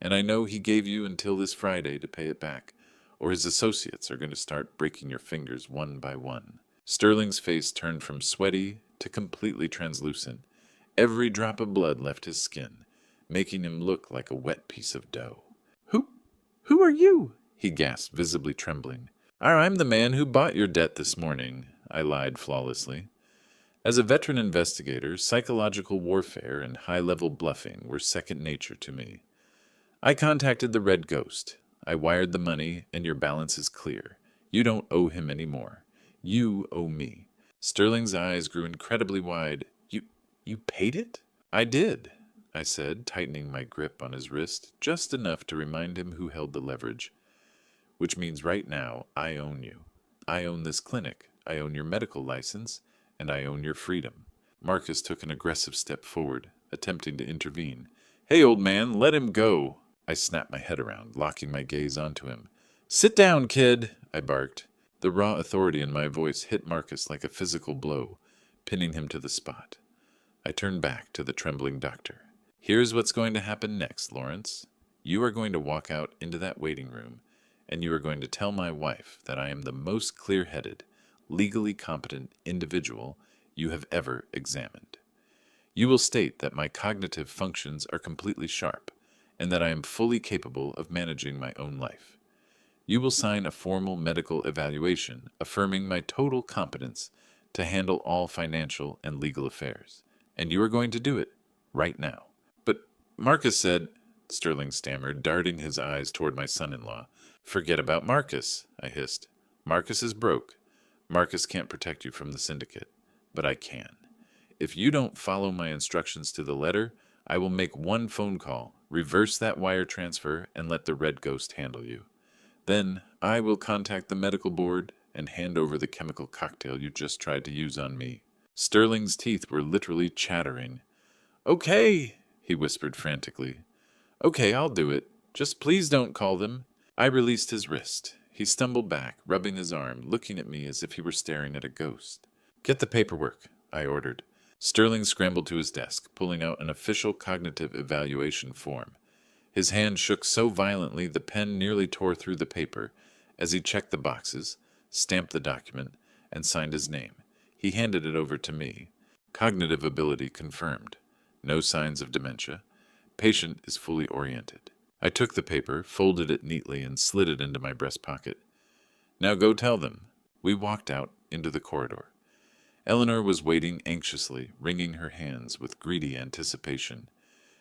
And I know he gave you until this Friday to pay it back, or his associates are going to start breaking your fingers one by one." Sterling's face turned from sweaty to completely translucent. Every drop of blood left his skin, making him look like a wet piece of dough. Who are you?" he gasped, visibly trembling. "I'm the man who bought your debt this morning," I lied flawlessly. As a veteran investigator, psychological warfare and high-level bluffing were second nature to me. "I contacted the Red Ghost. I wired the money, and your balance is clear. You don't owe him any more. You owe me." Sterling's eyes grew incredibly wide. You paid it?" "I did," I said, tightening my grip on his wrist just enough to remind him who held the leverage. "Which means right now, I own you. I own this clinic. I own your medical license, and I own your freedom." Marcus took an aggressive step forward, attempting to intervene. "Hey, old man, let him go." I snapped my head around, locking my gaze onto him. "Sit down, kid," I barked. The raw authority in my voice hit Marcus like a physical blow, pinning him to the spot. I turned back to the trembling doctor. "Here's what's going to happen next, Lawrence. You are going to walk out into that waiting room, and you are going to tell my wife that I am the most clear-headed, legally competent individual you have ever examined. You will state that my cognitive functions are completely sharp, and that I am fully capable of managing my own life. You will sign a formal medical evaluation affirming my total competence to handle all financial and legal affairs, and you are going to do it right now." "But Marcus said," Sterling stammered, darting his eyes toward my son-in-law. "Forget about Marcus," I hissed. "Marcus is broke. Marcus can't protect you from the syndicate, but I can. If you don't follow my instructions to the letter, I will make one phone call, reverse that wire transfer, and let the Red Ghost handle you. Then I will contact the medical board and hand over the chemical cocktail you just tried to use on me." Sterling's teeth were literally chattering. "Okay," he whispered frantically. "Okay, I'll do it. Just please don't call them." I released his wrist. He stumbled back, rubbing his arm, looking at me as if he were staring at a ghost. "Get the paperwork," I ordered. Sterling scrambled to his desk, pulling out an official cognitive evaluation form. His hand shook so violently the pen nearly tore through the paper as he checked the boxes, stamped the document, and signed his name. He handed it over to me. "Cognitive ability confirmed. No signs of dementia. Patient is fully oriented." I took the paper, folded it neatly, and slid it into my breast pocket. "Now go tell them." We walked out into the corridor. Eleanor was waiting anxiously, wringing her hands with greedy anticipation.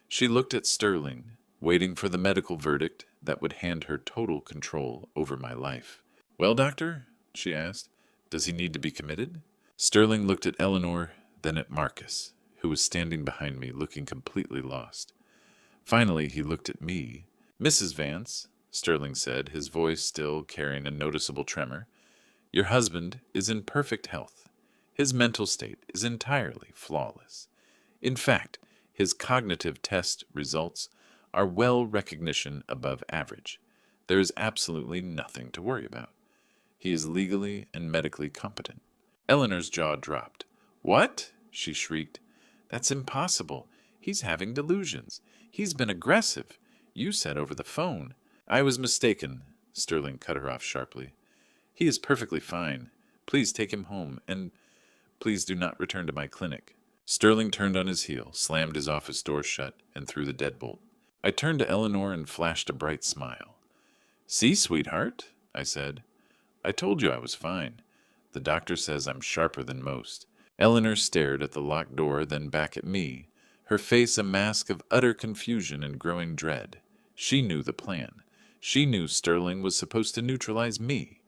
She looked at Sterling, waiting for the medical verdict that would hand her total control over my life. "Well, doctor?" she asked. "Does he need to be committed?" Sterling looked at Eleanor, then at Marcus, who was standing behind me, looking completely lost. Finally, he looked at me. "Mrs. Vance," Sterling said, his voice still carrying a noticeable tremor, "your husband is in perfect health. His mental state is entirely flawless. In fact, his cognitive test results are well recognition above average. There is absolutely nothing to worry about. He is legally and medically competent." Eleanor's jaw dropped. "What?" she shrieked. "That's impossible. He's having delusions. He's been aggressive. You said over the phone." "I was mistaken," Sterling cut her off sharply. "He is perfectly fine. Please take him home, and please do not return to my clinic." Sterling turned on his heel, slammed his office door shut, and threw the deadbolt. I turned to Eleanor and flashed a bright smile. "See, sweetheart," I said. "I told you I was fine. The doctor says I'm sharper than most." Eleanor stared at the locked door, then back at me, her face a mask of utter confusion and growing dread. She knew the plan. She knew Sterling was supposed to neutralize me.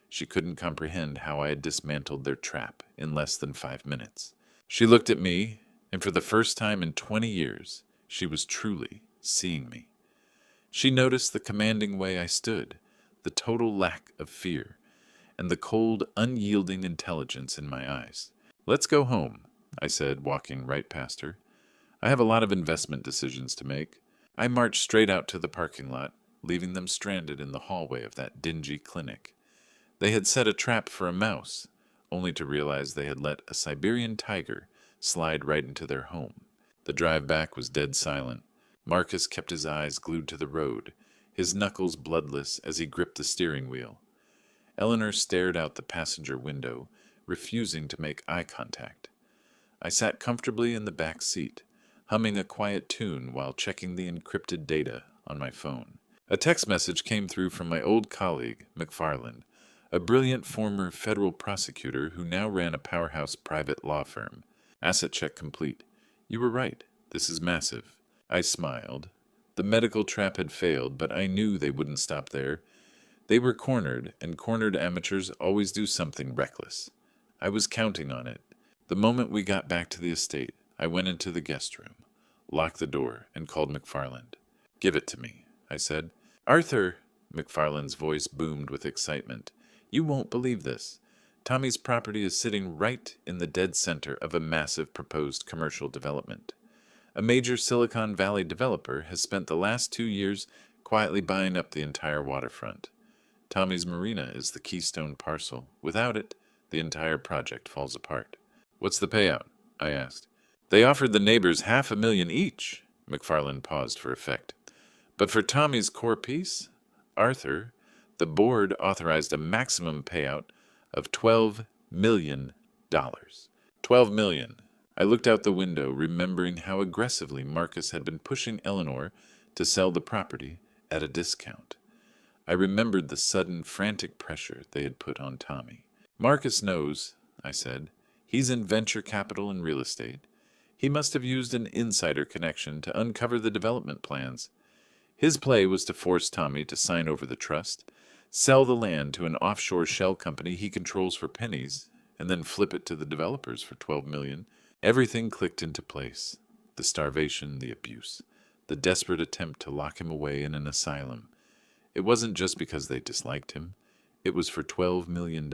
She couldn't comprehend how I had dismantled their trap in less than 5 minutes. She looked at me, and for the first time in 20 years, she was truly seeing me. She noticed the commanding way I stood, the total lack of fear, and the cold, unyielding intelligence in my eyes. "Let's go home," I said, walking right past her. "I have a lot of investment decisions to make." I marched straight out to the parking lot, leaving them stranded in the hallway of that dingy clinic. They had set a trap for a mouse, only to realize they had let a Siberian tiger slide right into their home. The drive back was dead silent. Marcus kept his eyes glued to the road, his knuckles bloodless as he gripped the steering wheel. Eleanor stared out the passenger window, refusing to make eye contact. I sat comfortably in the back seat, humming a quiet tune while checking the encrypted data on my phone. A text message came through from my old colleague, McFarland, a brilliant former federal prosecutor who now ran a powerhouse private law firm. "Asset check complete. You were right. This is massive." I smiled. The medical trap had failed, but I knew they wouldn't stop there. They were cornered, and cornered amateurs always do something reckless. I was counting on it. The moment we got back to the estate, I went into the guest room, locked the door, and called McFarland. "Give it to me," I said. "Arthur!" McFarland's voice boomed with excitement. "You won't believe this. Tommy's property is sitting right in the dead center of a massive proposed commercial development. A major Silicon Valley developer has spent the last 2 years quietly buying up the entire waterfront. Tommy's marina is the keystone parcel. Without it, the entire project falls apart." "What's the payout?" I asked. "They offered the neighbors $500,000 each." McFarland paused for effect. "But for Tommy's core piece, Arthur, the board authorized a maximum payout of $12 million. $12 million. I looked out the window, remembering how aggressively Marcus had been pushing Eleanor to sell the property at a discount. I remembered the sudden, frantic pressure they had put on Tommy. Marcus knows, I said. He's in venture capital and real estate. He must have used an insider connection to uncover the development plans. His play was to force Tommy to sign over the trust, sell the land to an offshore shell company he controls for pennies, and then flip it to the developers for $12 million. Everything clicked into place. The starvation, the abuse, the desperate attempt to lock him away in an asylum. It wasn't just because they disliked him. It was for $12 million.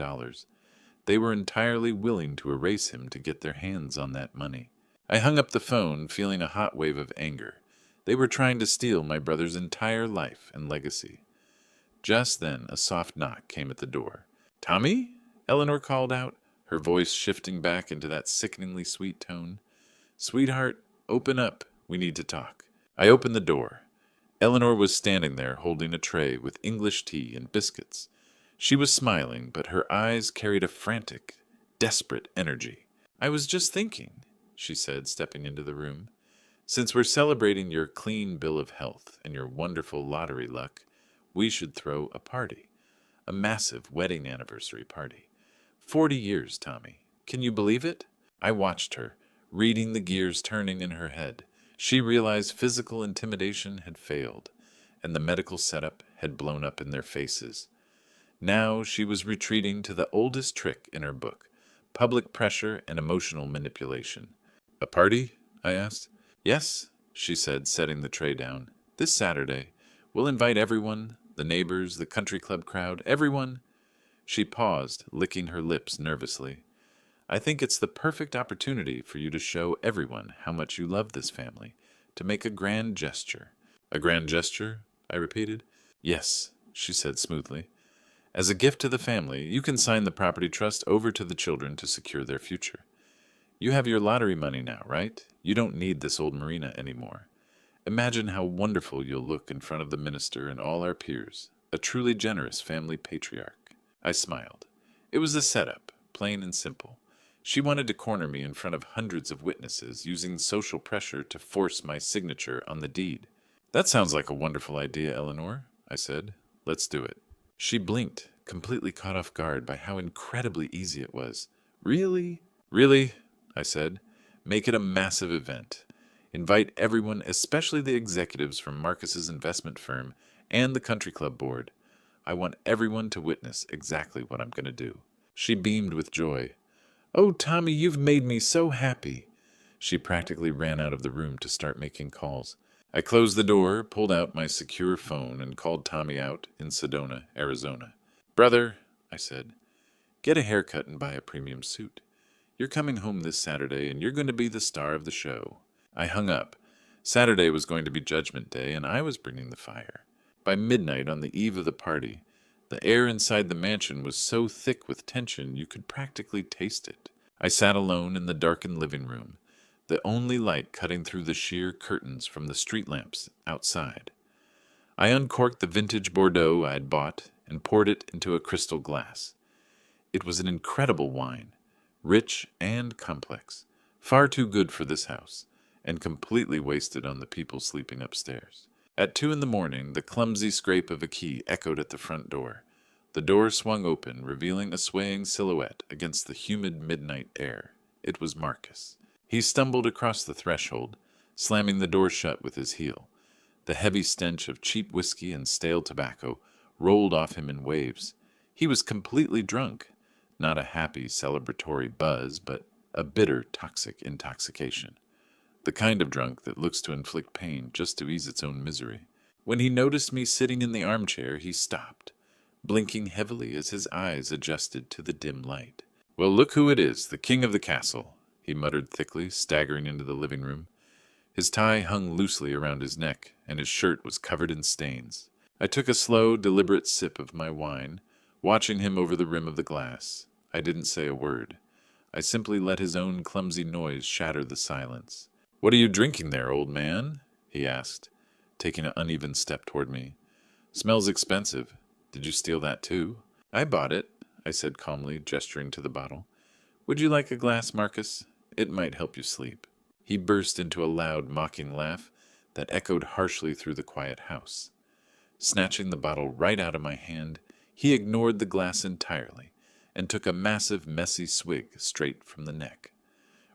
They were entirely willing to erase him to get their hands on that money. I hung up the phone, feeling a hot wave of anger. They were trying to steal my brother's entire life and legacy. Just then, a soft knock came at the door. "Tommy?" Eleanor called out, her voice shifting back into that sickeningly sweet tone. "Sweetheart, open up. We need to talk." I opened the door. Eleanor was standing there holding a tray with English tea and biscuits. She was smiling, but her eyes carried a frantic, desperate energy. "I was just thinking," she said, stepping into the room. "Since we're celebrating your clean bill of health and your wonderful lottery luck, we should throw a party. A massive wedding anniversary party. 40 years, Tommy. Can you believe it?" I watched her, reading the gears turning in her head. She realized physical intimidation had failed, and the medical setup had blown up in their faces. Now she was retreating to the oldest trick in her book, public pressure and emotional manipulation. "A party?" I asked. "Yes," she said, setting the tray down. "This Saturday. We'll invite everyone, the neighbors, the country club crowd, everyone." She paused, licking her lips nervously. "I think it's the perfect opportunity for you to show everyone how much you love this family, to make a grand gesture." "A grand gesture?" I repeated. "Yes," she said smoothly. "As a gift to the family, you can sign the property trust over to the children to secure their future. You have your lottery money now, right? You don't need this old marina anymore. Imagine how wonderful you'll look in front of the minister and all our peers, a truly generous family patriarch." I smiled. It was a setup, plain and simple. She wanted to corner me in front of hundreds of witnesses, using social pressure to force my signature on the deed. "That sounds like a wonderful idea, Eleanor," I said. "Let's do it." She blinked, completely caught off guard by how incredibly easy it was. "Really?" "Really," I said. "Make it a massive event. Invite everyone, especially the executives from Marcus's investment firm and the country club board. I want everyone to witness exactly what I'm going to do." She beamed with joy. "Oh, Tommy, you've made me so happy." She practically ran out of the room to start making calls. I closed the door, pulled out my secure phone, and called Tommy out in Sedona, Arizona. "Brother," I said, "get a haircut and buy a premium suit. You're coming home this Saturday, and you're going to be the star of the show." I hung up. Saturday was going to be Judgment Day, and I was bringing the fire. By midnight on the eve of the party, the air inside the mansion was so thick with tension you could practically taste it. I sat alone in the darkened living room, the only light cutting through the sheer curtains from the street lamps outside. I uncorked the vintage Bordeaux I had bought and poured it into a crystal glass. It was an incredible wine, rich and complex, far too good for this house, and completely wasted on the people sleeping upstairs. At 2 a.m, the clumsy scrape of a key echoed at the front door. The door swung open, revealing a swaying silhouette against the humid midnight air. It was Marcus. He stumbled across the threshold, slamming the door shut with his heel. The heavy stench of cheap whiskey and stale tobacco rolled off him in waves. He was completely drunk. Not a happy, celebratory buzz, but a bitter, toxic intoxication. The kind of drunk that looks to inflict pain just to ease its own misery. When he noticed me sitting in the armchair, he stopped, blinking heavily as his eyes adjusted to the dim light. "Well, look who it is, the king of the castle," he muttered thickly, staggering into the living room. His tie hung loosely around his neck, and his shirt was covered in stains. I took a slow, deliberate sip of my wine, watching him over the rim of the glass. I didn't say a word. I simply let his own clumsy noise shatter the silence. "What are you drinking there, old man?" he asked, taking an uneven step toward me. "Smells expensive. Did you steal that too?" "I bought it," I said calmly, gesturing to the bottle. "Would you like a glass, Marcus? It might help you sleep." He burst into a loud, mocking laugh that echoed harshly through the quiet house. Snatching the bottle right out of my hand, he ignored the glass entirely and took a massive, messy swig straight from the neck.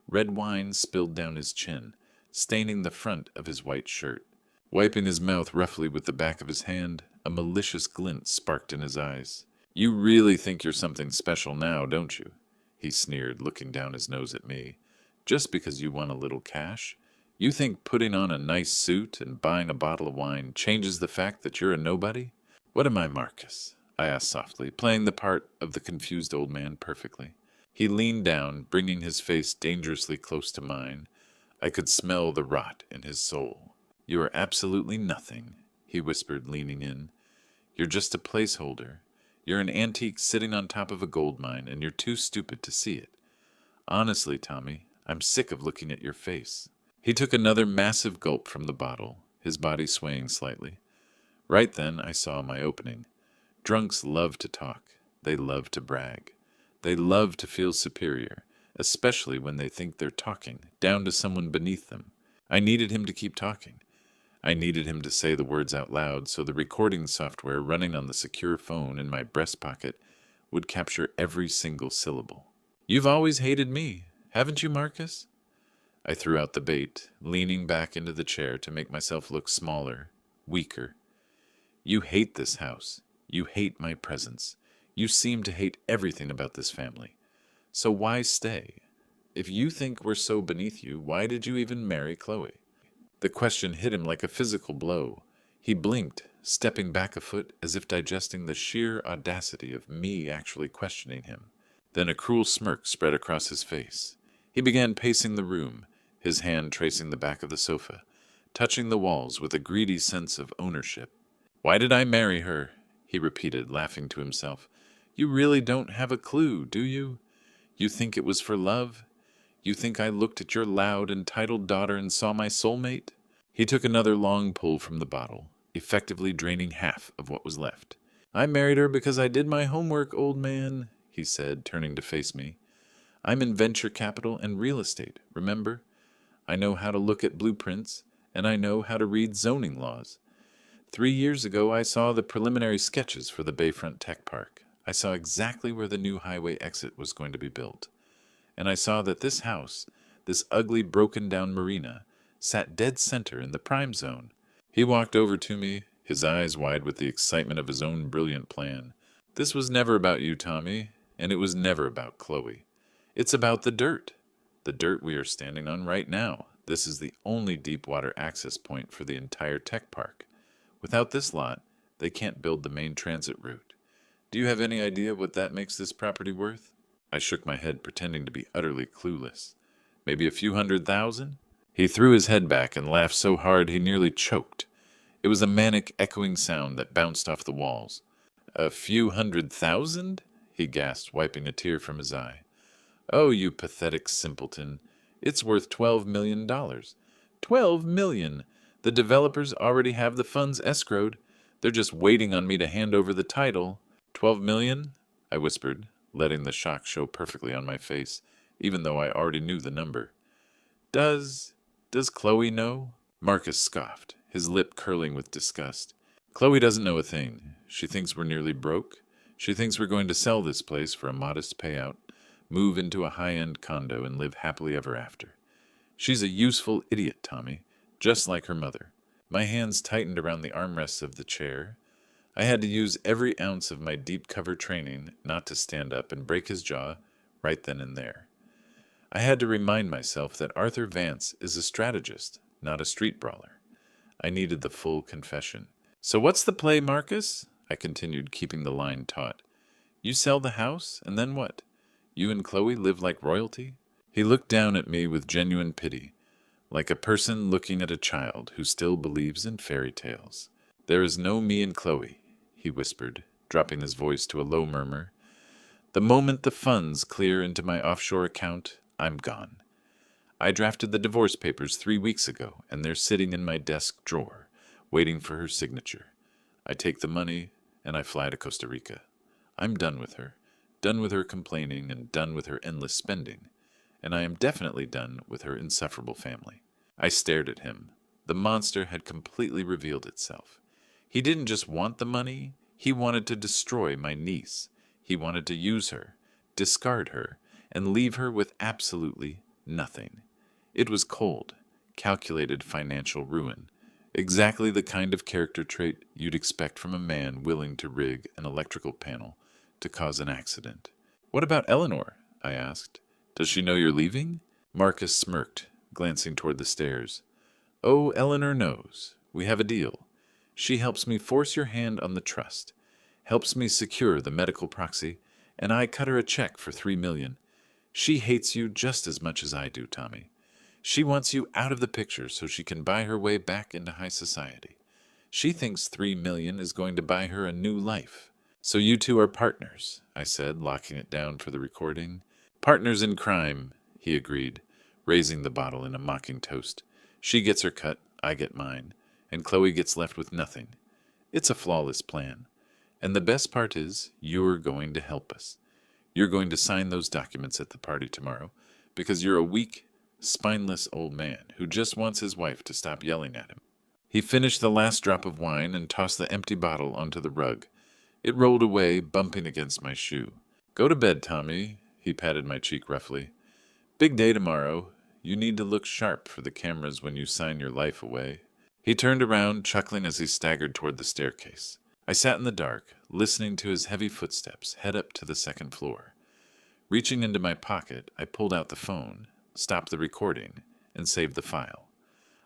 Red wine spilled down his chin, staining the front of his white shirt. Wiping his mouth roughly with the back of his hand, a malicious glint sparked in his eyes. "You really think you're something special now, don't you?" he sneered, looking down his nose at me. "Just because you won a little cash? You think putting on a nice suit and buying a bottle of wine changes the fact that you're a nobody?" "What am I, Marcus?" I asked softly, playing the part of the confused old man perfectly. He leaned down, bringing his face dangerously close to mine. I could smell the rot in his soul. "You are absolutely nothing," he whispered, leaning in. "You're just a placeholder. You're an antique sitting on top of a gold mine, and you're too stupid to see it. Honestly, Tommy, I'm sick of looking at your face." He took another massive gulp from the bottle, his body swaying slightly. Right then, I saw my opening. Drunks love to talk. They love to brag. They love to feel superior, especially when they think they're talking down to someone beneath them. I needed him to keep talking. I needed him to say the words out loud so the recording software running on the secure phone in my breast pocket would capture every single syllable. "You've always hated me, haven't you, Marcus?" I threw out the bait, leaning back into the chair to make myself look smaller, weaker. "You hate this house. You hate my presence. You seem to hate everything about this family. So why stay? If you think we're so beneath you, why did you even marry Chloe?" The question hit him like a physical blow. He blinked, stepping back a foot as if digesting the sheer audacity of me actually questioning him. Then a cruel smirk spread across his face. He began pacing the room, his hand tracing the back of the sofa, touching the walls with a greedy sense of ownership. "Why did I marry her?" he repeated, laughing to himself. "You really don't have a clue, do you? You think it was for love? You think I looked at your loud, entitled daughter and saw my soulmate?" He took another long pull from the bottle, effectively draining half of what was left. "I married her because I did my homework, old man," he said, turning to face me. "I'm in venture capital and real estate, remember? I know how to look at blueprints, and I know how to read zoning laws. 3 years ago, I saw the preliminary sketches for the Bayfront Tech Park. I saw exactly where the new highway exit was going to be built. And I saw that this house, this ugly broken-down marina, sat dead center in the prime zone." He walked over to me, his eyes wide with the excitement of his own brilliant plan. "This was never about you, Tommy, and it was never about Chloe. It's about the dirt we are standing on right now. This is the only deep water access point for the entire tech park. Without this lot, they can't build the main transit route. Do you have any idea what that makes this property worth?" I shook my head, pretending to be utterly clueless. "Maybe a few 100,000? He threw his head back and laughed so hard he nearly choked. It was a manic, echoing sound that bounced off the walls. "A few 100,000? He gasped, wiping a tear from his eye. "Oh, you pathetic simpleton. It's worth $12 million. $12 million! The developers already have the funds escrowed. They're just waiting on me to hand over the title." "$12 million?" I whispered, letting the shock show perfectly on my face, even though I already knew the number. Does Chloe know?" Marcus scoffed, his lip curling with disgust. "Chloe doesn't know a thing. She thinks we're nearly broke. She thinks we're going to sell this place for a modest payout, move into a high-end condo, and live happily ever after. She's a useful idiot, Tommy, just like her mother." My hands tightened around the armrests of the chair. I had to use every ounce of my deep cover training not to stand up and break his jaw right then and there. I had to remind myself that Arthur Vance is a strategist, not a street brawler. I needed the full confession. "So what's the play, Marcus?" I continued, keeping the line taut. "You sell the house, and then what? You and Chloe live like royalty?" He looked down at me with genuine pity, like a person looking at a child who still believes in fairy tales. "There is no me and Chloe," he whispered, dropping his voice to a low murmur. "The moment the funds clear into my offshore account, I'm gone. I drafted the divorce papers 3 weeks ago, and they're sitting in my desk drawer, waiting for her signature. I take the money, and I fly to Costa Rica. I'm done with her complaining, and done with her endless spending, and I am definitely done with her insufferable family." I stared at him, The monster had completely revealed itself. He didn't just want the money, he wanted to destroy my niece. He wanted to use her, discard her, and leave her with absolutely nothing. It was cold, calculated financial ruin. Exactly the kind of character trait you'd expect from a man willing to rig an electrical panel to cause an accident. "What about Eleanor?" I asked. "Does she know you're leaving?" Marcus smirked, glancing toward the stairs. "Oh, Eleanor knows. We have a deal. She helps me force your hand on the trust, helps me secure the medical proxy, and I cut her a check for $3 million. She hates you just as much as I do, Tommy. She wants you out of the picture so she can buy her way back into high society. She thinks $3 million is going to buy her a new life. So you two are partners," I said, locking it down for the recording. "Partners in crime," he agreed, raising the bottle in a mocking toast. "She gets her cut, I get mine, and Chloe gets left with nothing. It's a flawless plan. And the best part is, you're going to help us. You're going to sign those documents at the party tomorrow, because you're a weak, spineless old man who just wants his wife to stop yelling at him." He finished the last drop of wine and tossed the empty bottle onto the rug. It rolled away, bumping against my shoe. "Go to bed, Tommy," he patted my cheek roughly. "Big day tomorrow. You need to look sharp for the cameras when you sign your life away." He turned around, chuckling as he staggered toward the staircase. I sat in the dark, listening to his heavy footsteps head up to the second floor. Reaching into my pocket, I pulled out the phone, stopped the recording, and saved the file.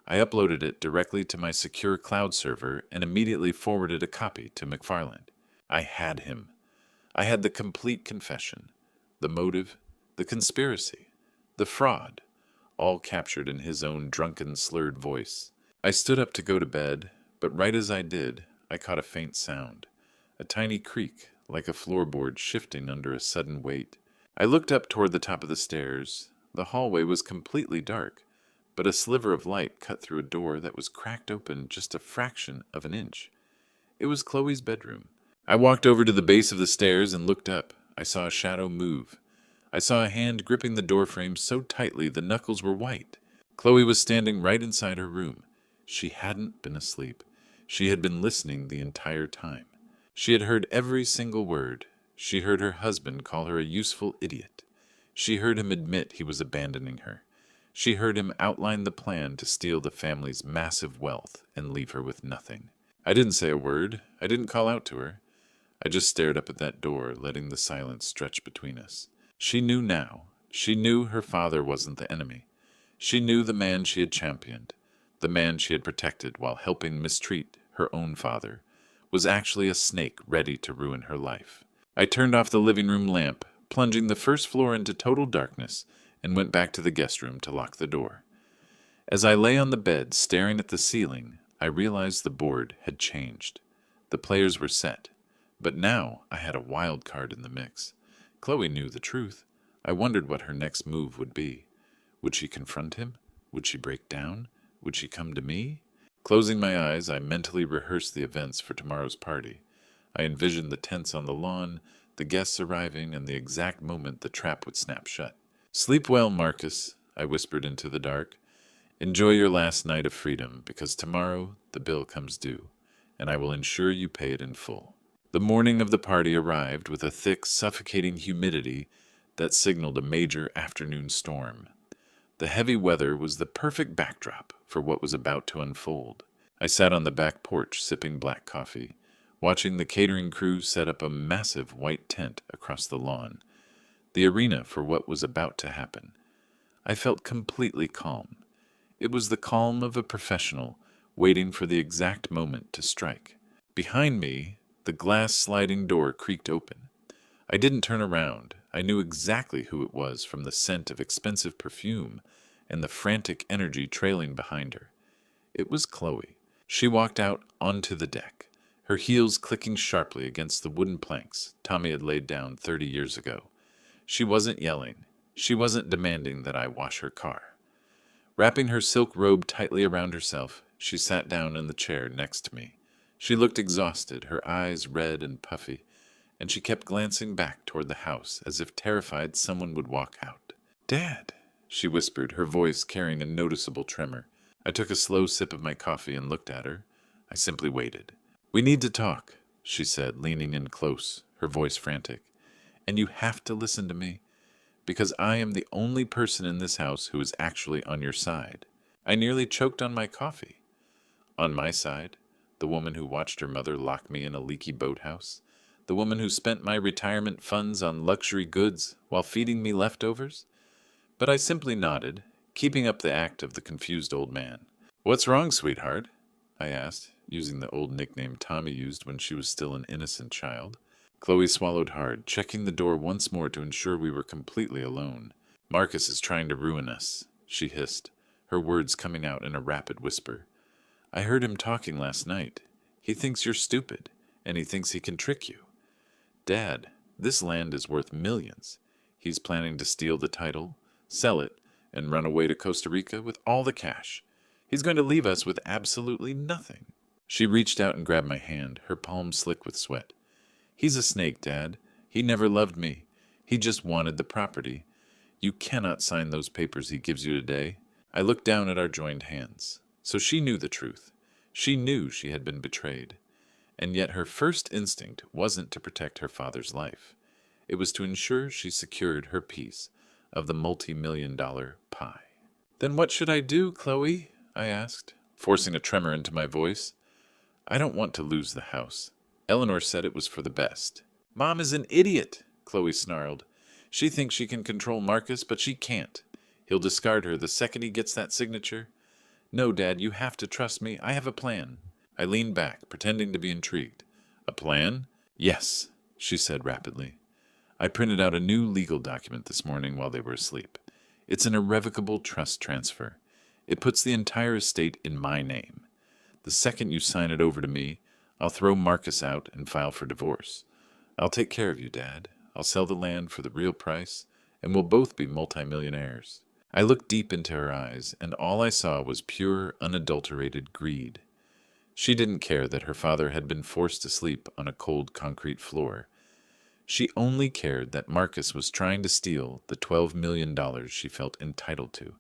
I uploaded it directly to my secure cloud server and immediately forwarded a copy to McFarland. I had him. I had the complete confession, the motive, the conspiracy, the fraud, all captured in his own drunken, slurred voice. I stood up to go to bed, but right as I did, I caught a faint sound, a tiny creak, like a floorboard shifting under a sudden weight. I looked up toward the top of the stairs. The hallway was completely dark, but a sliver of light cut through a door that was cracked open just a fraction of an inch. It was Chloe's bedroom. I walked over to the base of the stairs and looked up. I saw a shadow move. I saw a hand gripping the doorframe so tightly the knuckles were white. Chloe was standing right inside her room. She hadn't been asleep. She had been listening the entire time. She had heard every single word. She heard her husband call her a useful idiot. She heard him admit he was abandoning her. She heard him outline the plan to steal the family's massive wealth and leave her with nothing. I didn't say a word. I didn't call out to her. I just stared up at that door, letting the silence stretch between us. She knew now. She knew her father wasn't the enemy. She knew the man she had championed, the man she had protected while helping mistreat her own father, was actually a snake ready to ruin her life. I turned off the living room lamp, plunging the first floor into total darkness, and went back to the guest room to lock the door. As I lay on the bed staring at the ceiling, I realized the board had changed. The players were set, but now I had a wild card in the mix. Chloe knew the truth. I wondered what her next move would be. Would she confront him? Would she break down? Would she come to me? Closing my eyes, I mentally rehearsed the events for tomorrow's party. I envisioned the tents on the lawn, the guests arriving, and the exact moment the trap would snap shut. "Sleep well, Marcus," I whispered into the dark. "Enjoy your last night of freedom, because tomorrow the bill comes due, and I will ensure you pay it in full." The morning of the party arrived with a thick, suffocating humidity that signaled a major afternoon storm. The heavy weather was the perfect backdrop for what was about to unfold. I sat on the back porch sipping black coffee, watching the catering crew set up a massive white tent across the lawn, the arena for what was about to happen. I felt completely calm. It was the calm of a professional waiting for the exact moment to strike. Behind me, the glass sliding door creaked open. I didn't turn around. I knew exactly who it was from the scent of expensive perfume and the frantic energy trailing behind her. It was Chloe. She walked out onto the deck, her heels clicking sharply against the wooden planks Tommy had laid down 30 years ago. She wasn't yelling. She wasn't demanding that I wash her car. Wrapping her silk robe tightly around herself, she sat down in the chair next to me. She looked exhausted, her eyes red and puffy, and she kept glancing back toward the house as if terrified someone would walk out. "Dad," she whispered, her voice carrying a noticeable tremor. I took a slow sip of my coffee and looked at her. I simply waited. "We need to talk," she said, leaning in close, her voice frantic. "And you have to listen to me, because I am the only person in this house who is actually on your side." I nearly choked on my coffee. On my side, the woman who watched her mother lock me in a leaky boathouse, the woman who spent my retirement funds on luxury goods while feeding me leftovers. But I simply nodded, keeping up the act of the confused old man. "What's wrong, sweetheart?" I asked, using the old nickname Tommy used when she was still an innocent child. Chloe swallowed hard, checking the door once more to ensure we were completely alone. "Marcus is trying to ruin us," she hissed, her words coming out in a rapid whisper. "I heard him talking last night. He thinks you're stupid, and he thinks he can trick you. Dad, this land is worth millions. He's planning to steal the title, sell it, and run away to Costa Rica with all the cash. He's going to leave us with absolutely nothing." She reached out and grabbed my hand, her palm slick with sweat. "He's a snake, Dad. He never loved me. He just wanted the property. You cannot sign those papers he gives you today." I looked down at our joined hands. So she knew the truth. She knew she had been betrayed. And yet her first instinct wasn't to protect her father's life. It was to ensure she secured her piece of the multi-million-dollar pie. "Then what should I do, Chloe?" I asked, forcing a tremor into my voice. "I don't want to lose the house. Eleanor said it was for the best." "Mom is an idiot," Chloe snarled. "She thinks she can control Marcus, but she can't. He'll discard her the second he gets that signature. No, Dad, you have to trust me. I have a plan." I leaned back, pretending to be intrigued. "A plan?" "Yes," she said rapidly. "I printed out a new legal document this morning while they were asleep. It's an irrevocable trust transfer. It puts the entire estate in my name. The second you sign it over to me, I'll throw Marcus out and file for divorce. I'll take care of you, Dad. I'll sell the land for the real price, and we'll both be multimillionaires." I looked deep into her eyes, and all I saw was pure, unadulterated greed. She didn't care that her father had been forced to sleep on a cold concrete floor. She only cared that Marcus was trying to steal the $12 million she felt entitled to.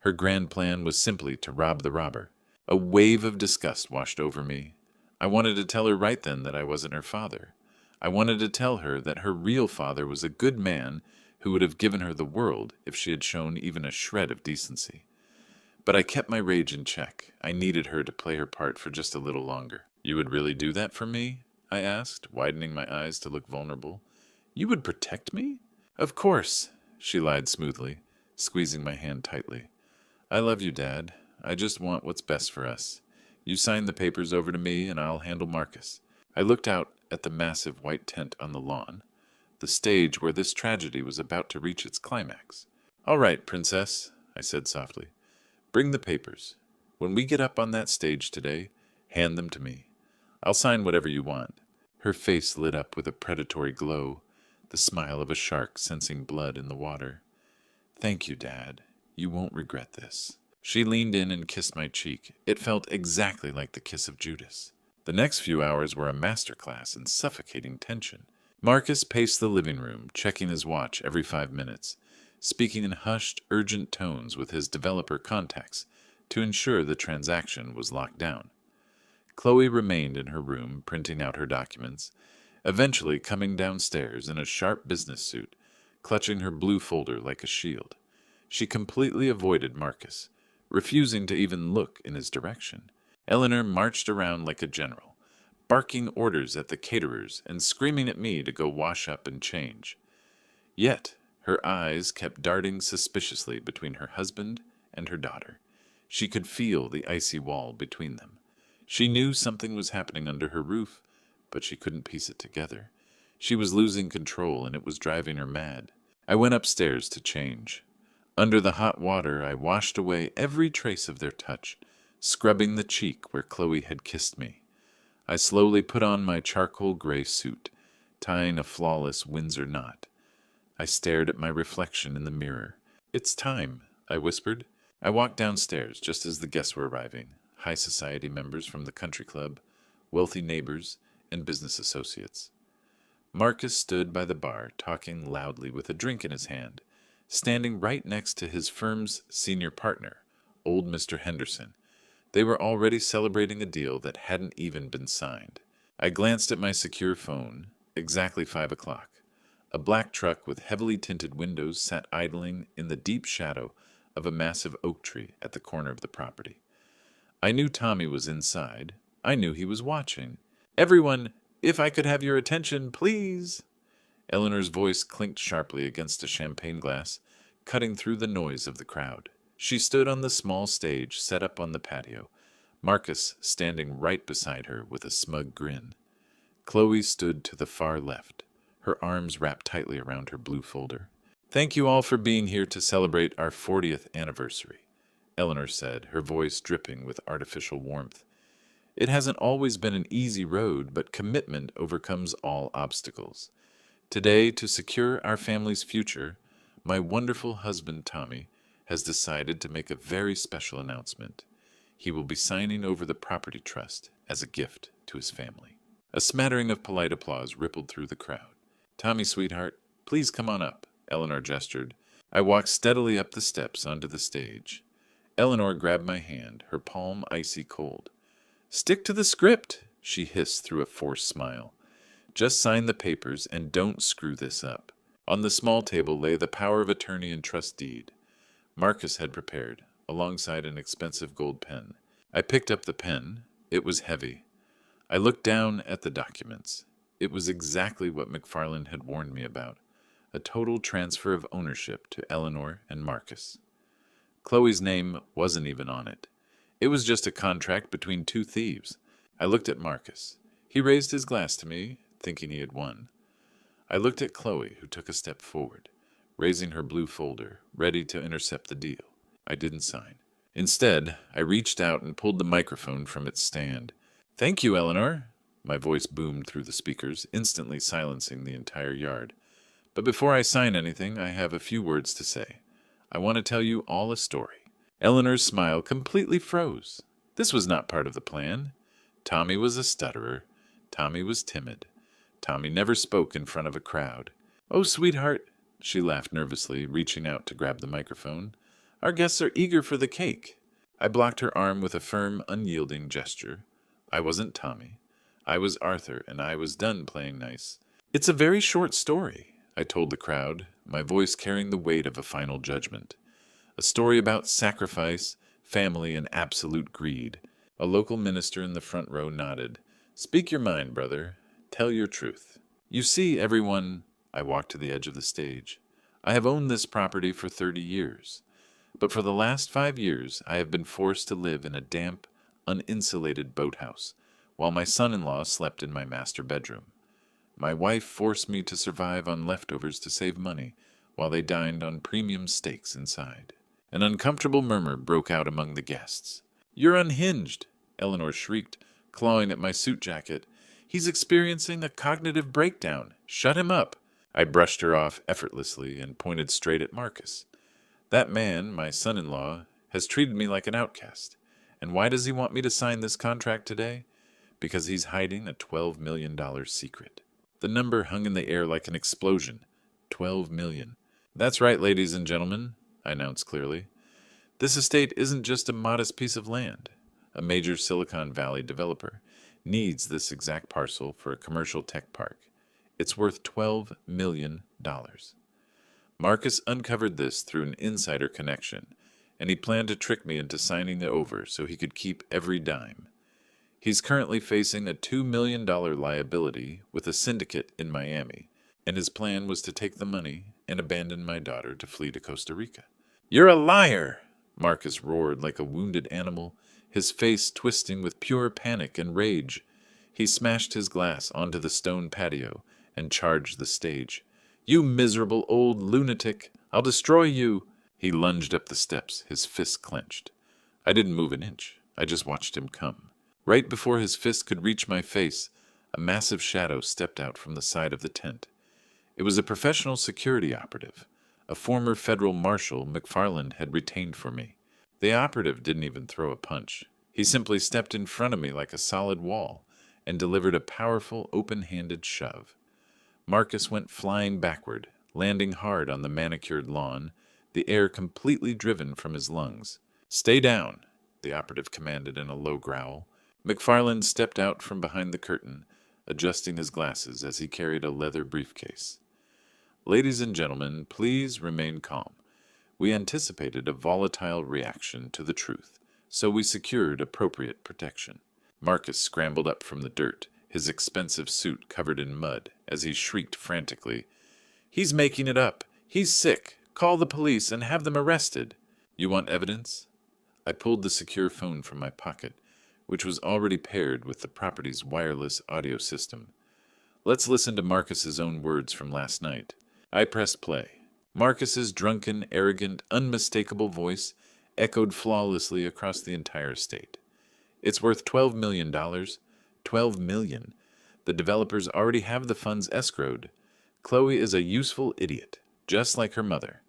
Her grand plan was simply to rob the robber. A wave of disgust washed over me. I wanted to tell her right then that I wasn't her father. I wanted to tell her that her real father was a good man who would have given her the world if she had shown even a shred of decency. But I kept my rage in check. I needed her to play her part for just a little longer. "You would really do that for me?" I asked, widening my eyes to look vulnerable. "You would protect me?" "Of course," she lied smoothly, squeezing my hand tightly. "I love you, Dad. I just want what's best for us. You sign the papers over to me, and I'll handle Marcus." I looked out at the massive white tent on the lawn, the stage where this tragedy was about to reach its climax. "All right, Princess," I said softly. "Bring the papers. When we get up on that stage today, hand them to me. I'll sign whatever you want." Her face lit up with a predatory glow, the smile of a shark sensing blood in the water. "Thank you, Dad. You won't regret this." She leaned in and kissed my cheek. It felt exactly like the kiss of Judas. The next few hours were a masterclass in suffocating tension. Marcus paced the living room, checking his watch every 5 minutes, speaking in hushed, urgent tones with his developer contacts to ensure the transaction was locked down. Chloe remained in her room, printing out her documents, eventually coming downstairs in a sharp business suit, clutching her blue folder like a shield. She completely avoided Marcus, refusing to even look in his direction. Eleanor marched around like a general, barking orders at the caterers and screaming at me to go wash up and change. Yet, her eyes kept darting suspiciously between her husband and her daughter. She could feel the icy wall between them. She knew something was happening under her roof, but she couldn't piece it together. She was losing control, and it was driving her mad. I went upstairs to change. Under the hot water, I washed away every trace of their touch, scrubbing the cheek where Chloe had kissed me. I slowly put on my charcoal gray suit, tying a flawless Windsor knot. I stared at my reflection in the mirror. "It's time," I whispered. I walked downstairs just as the guests were arriving, high society members from the country club, wealthy neighbors, and business associates. Marcus stood by the bar, talking loudly with a drink in his hand, standing right next to his firm's senior partner, old Mr. Henderson. They were already celebrating a deal that hadn't even been signed. I glanced at my secure phone. Exactly 5 o'clock. A black truck with heavily tinted windows sat idling in the deep shadow of a massive oak tree at the corner of the property. I knew Tommy was inside. I knew he was watching. "Everyone, if I could have your attention, please." Eleanor's voice clinked sharply against a champagne glass, cutting through the noise of the crowd. She stood on the small stage set up on the patio, Marcus standing right beside her with a smug grin. Chloe stood to the far left, her arms wrapped tightly around her blue folder. "Thank you all for being here to celebrate our 40th anniversary," Eleanor said, her voice dripping with artificial warmth. "It hasn't always been an easy road, but commitment overcomes all obstacles. Today, to secure our family's future, my wonderful husband Tommy has decided to make a very special announcement. He will be signing over the property trust as a gift to his family." A smattering of polite applause rippled through the crowd. "Tommy, sweetheart, please come on up," Eleanor gestured. I walked steadily up the steps onto the stage. Eleanor grabbed my hand, her palm icy cold. "Stick to the script," she hissed through a forced smile. "Just sign the papers and don't screw this up." On the small table lay the power of attorney and trust deed. Marcus had prepared, alongside an expensive gold pen. I picked up the pen. It was heavy. I looked down at the documents. It was exactly what McFarland had warned me about, a total transfer of ownership to Eleanor and Marcus. Chloe's name wasn't even on it. It was just a contract between two thieves. I looked at Marcus. He raised his glass to me, thinking he had won. I looked at Chloe, who took a step forward, raising her blue folder, ready to intercept the deal. I didn't sign. Instead, I reached out and pulled the microphone from its stand. "Thank you, Eleanor." My voice boomed through the speakers, instantly silencing the entire yard. "But before I sign anything, I have a few words to say. I want to tell you all a story." Eleanor's smile completely froze. This was not part of the plan. Tommy was a stutterer. Tommy was timid. Tommy never spoke in front of a crowd. "Oh, sweetheart," she laughed nervously, reaching out to grab the microphone. "Our guests are eager for the cake." I blocked her arm with a firm, unyielding gesture. I wasn't Tommy. I was Arthur, and I was done playing nice. "It's a very short story," I told the crowd, my voice carrying the weight of a final judgment. "A story about sacrifice, family, and absolute greed." A local minister in the front row nodded. "Speak your mind, brother. Tell your truth." "You see, everyone," I walked to the edge of the stage. "I have owned this property for 30 years. But for the last 5 years, I have been forced to live in a damp, uninsulated boathouse, while my son-in-law slept in my master bedroom. My wife forced me to survive on leftovers to save money, while they dined on premium steaks inside." An uncomfortable murmur broke out among the guests. "You're unhinged," Eleanor shrieked, clawing at my suit jacket. "He's experiencing a cognitive breakdown. Shut him up." I brushed her off effortlessly and pointed straight at Marcus. "That man, my son-in-law, has treated me like an outcast. And why does he want me to sign this contract today? Because he's hiding a $12 million secret." The number hung in the air like an explosion. 12 million. "That's right, ladies and gentlemen," I announced clearly. "This estate isn't just a modest piece of land. A major Silicon Valley developer needs this exact parcel for a commercial tech park. It's worth $12 million. Marcus uncovered this through an insider connection, and he planned to trick me into signing it over so he could keep every dime. He's currently facing a $2 million liability with a syndicate in Miami, and his plan was to take the money and abandon my daughter to flee to Costa Rica." "You're a liar!" Marcus roared like a wounded animal, his face twisting with pure panic and rage. He smashed his glass onto the stone patio and charged the stage. "You miserable old lunatic! I'll destroy you!" He lunged up the steps, his fists clenched. I didn't move an inch. I just watched him come. Right before his fist could reach my face, a massive shadow stepped out from the side of the tent. It was a professional security operative, a former federal marshal McFarland had retained for me. The operative didn't even throw a punch. He simply stepped in front of me like a solid wall and delivered a powerful, open-handed shove. Marcus went flying backward, landing hard on the manicured lawn, the air completely driven from his lungs. "Stay down," the operative commanded in a low growl. McFarland stepped out from behind the curtain, adjusting his glasses as he carried a leather briefcase. "Ladies and gentlemen, please remain calm. We anticipated a volatile reaction to the truth, so we secured appropriate protection." Marcus scrambled up from the dirt, his expensive suit covered in mud, as he shrieked frantically, "He's making it up! He's sick! Call the police and have them arrested!" "You want evidence?" I pulled the secure phone from my pocket, which was already paired with the property's wireless audio system. "Let's listen to Marcus's own words from last night." I pressed play. Marcus's drunken, arrogant, unmistakable voice echoed flawlessly across the entire estate. "It's worth $12 million. $12 million. The developers already have the funds escrowed. Chloe is a useful idiot, just like her mother.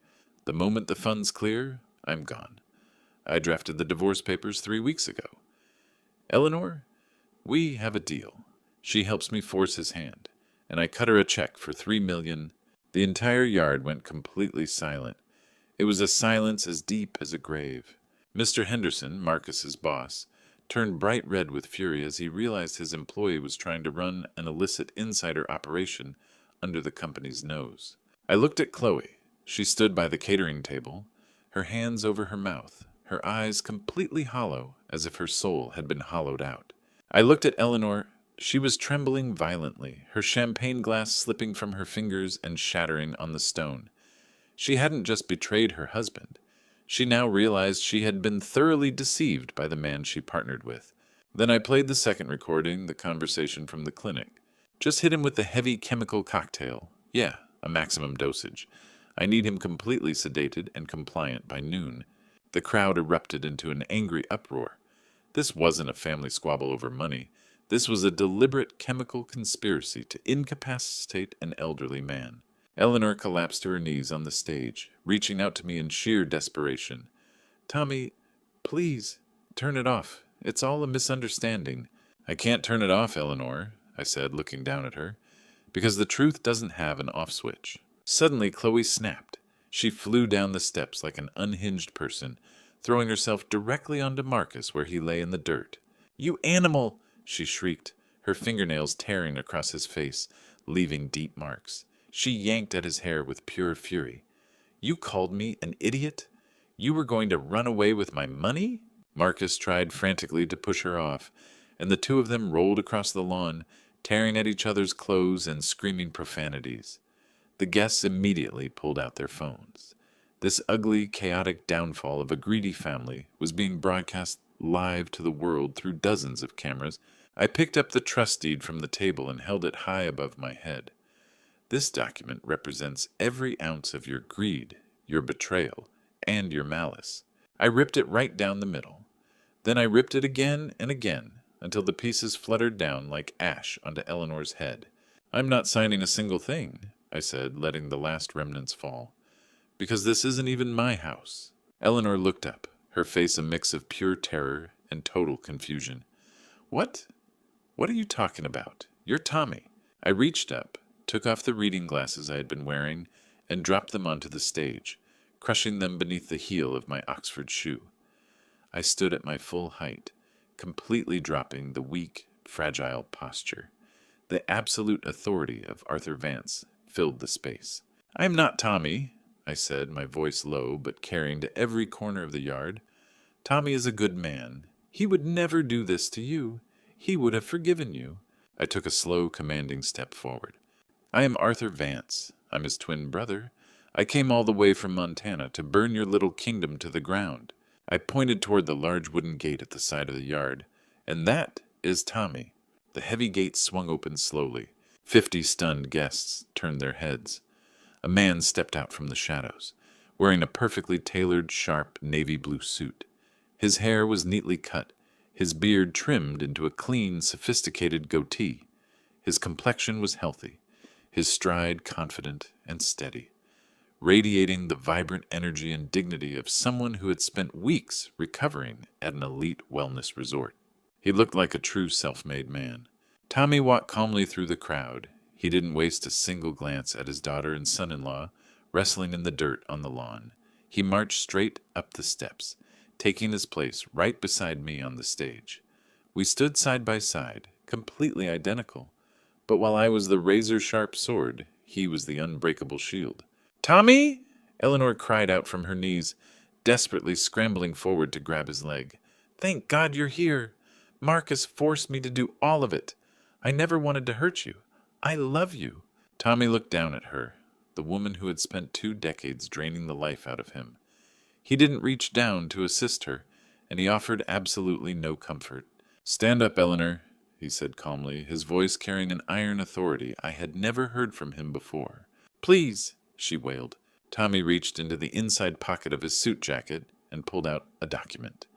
The moment the funds clear, I'm gone. I drafted the divorce papers 3 weeks ago. Eleanor, we have a deal. She helps me force his hand, and I cut her a check for $3 million. The entire yard went completely silent. It was a silence as deep as a grave. Mr. Henderson, Marcus's boss, turned bright red with fury as he realized his employee was trying to run an illicit insider operation under the company's nose. I looked at Chloe. She stood by the catering table, her hands over her mouth, her eyes completely hollow, as if her soul had been hollowed out. I looked at Eleanor. She was trembling violently, her champagne glass slipping from her fingers and shattering on the stone. She hadn't just betrayed her husband. She now realized she had been thoroughly deceived by the man she partnered with. Then I played the second recording, the conversation from the clinic. "Just hit him with the heavy chemical cocktail. Yeah, a maximum dosage. I need him completely sedated and compliant by noon." The crowd erupted into an angry uproar. This wasn't a family squabble over money. This was a deliberate chemical conspiracy to incapacitate an elderly man. Eleanor collapsed to her knees on the stage, reaching out to me in sheer desperation. "Tommy, please, turn it off. It's all a misunderstanding." "I can't turn it off, Eleanor," I said, looking down at her, "because the truth doesn't have an off switch." Suddenly, Chloe snapped. She flew down the steps like an unhinged person, throwing herself directly onto Marcus where he lay in the dirt. "You animal!" she shrieked, her fingernails tearing across his face, leaving deep marks. She yanked at his hair with pure fury. "You called me an idiot? You were going to run away with my money?" Marcus tried frantically to push her off, and the two of them rolled across the lawn, tearing at each other's clothes and screaming profanities. The guests immediately pulled out their phones. This ugly, chaotic downfall of a greedy family was being broadcast live to the world through dozens of cameras. I picked up the trust deed from the table and held it high above my head. "This document represents every ounce of your greed, your betrayal, and your malice." I ripped it right down the middle. Then I ripped it again and again, until the pieces fluttered down like ash onto Eleanor's head. "I'm not signing a single thing," I said, letting the last remnants fall, "because this isn't even my house." Eleanor looked up, her face a mix of pure terror and total confusion. What? What are you talking about? You're Tommy." I reached up, took off the reading glasses I had been wearing, and dropped them onto the stage, crushing them beneath the heel of my Oxford shoe. I stood at my full height, completely dropping the weak, fragile posture. The absolute authority of Arthur Vance filled the space. "I am not Tommy," I said, my voice low but carrying to every corner of the yard. "Tommy is a good man. He would never do this to you. He would have forgiven you." I took a slow, commanding step forward. "I am Arthur Vance. I'm his twin brother. I came all the way from Montana to burn your little kingdom to the ground." I pointed toward the large wooden gate at the side of the yard. "And that is Tommy." The heavy gate swung open slowly. 50 stunned guests turned their heads. A man stepped out from the shadows, wearing a perfectly tailored, sharp navy blue suit. His hair was neatly cut, his beard trimmed into a clean, sophisticated goatee. His complexion was healthy, his stride confident and steady, radiating the vibrant energy and dignity of someone who had spent weeks recovering at an elite wellness resort. He looked like a true self-made man. Tommy walked calmly through the crowd. He didn't waste a single glance at his daughter and son-in-law wrestling in the dirt on the lawn. He marched straight up the steps, taking his place right beside me on the stage. We stood side by side, completely identical, but while I was the razor-sharp sword, he was the unbreakable shield. "Tommy!" Eleanor cried out from her knees, desperately scrambling forward to grab his leg. "Thank God you're here. Marcus forced me to do all of it. I never wanted to hurt you. I love you." Tommy looked down at her, the woman who had spent 2 decades draining the life out of him. He didn't reach down to assist her, and he offered absolutely no comfort. "Stand up, Eleanor," he said calmly, his voice carrying an iron authority I had never heard from him before. "Please," she wailed. Tommy reached into the inside pocket of his suit jacket and pulled out a document.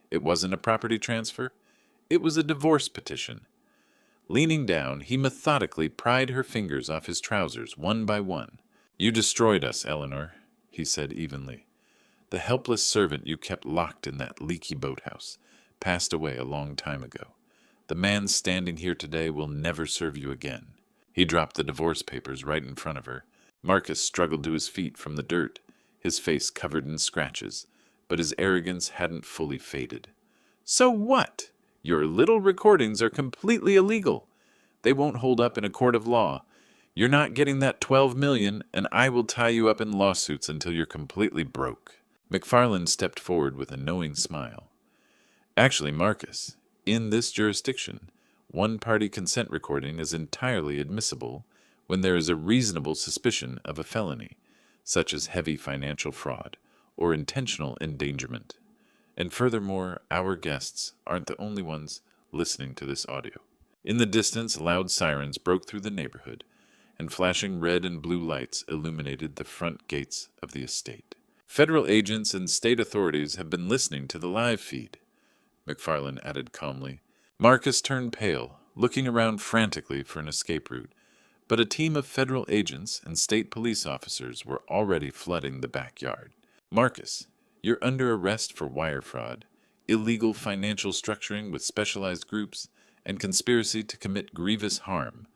It wasn't a property transfer. It was a divorce petition. Leaning down, he methodically pried her fingers off his trousers one by one. "You destroyed us, Eleanor," he said evenly. "The helpless servant you kept locked in that leaky boathouse passed away a long time ago. The man standing here today will never serve you again." He dropped the divorce papers right in front of her. Marcus struggled to his feet from the dirt, his face covered in scratches, but his arrogance hadn't fully faded. "So what? Your little recordings are completely illegal. They won't hold up in a court of law. You're not getting that $12 million, and I will tie you up in lawsuits until you're completely broke." McFarland stepped forward with a knowing smile. "Actually, Marcus, in this jurisdiction, one-party consent recording is entirely admissible when there is a reasonable suspicion of a felony, such as heavy financial fraud or intentional endangerment. And furthermore, our guests aren't the only ones listening to this audio." In the distance, loud sirens broke through the neighborhood, and flashing red and blue lights illuminated the front gates of the estate. "Federal agents and state authorities have been listening to the live feed," McFarland added calmly. Marcus turned pale, looking around frantically for an escape route, but a team of federal agents and state police officers were already flooding the backyard. "Marcus, you're under arrest for wire fraud, illegal financial structuring with specialized groups, and conspiracy to commit grievous harm,"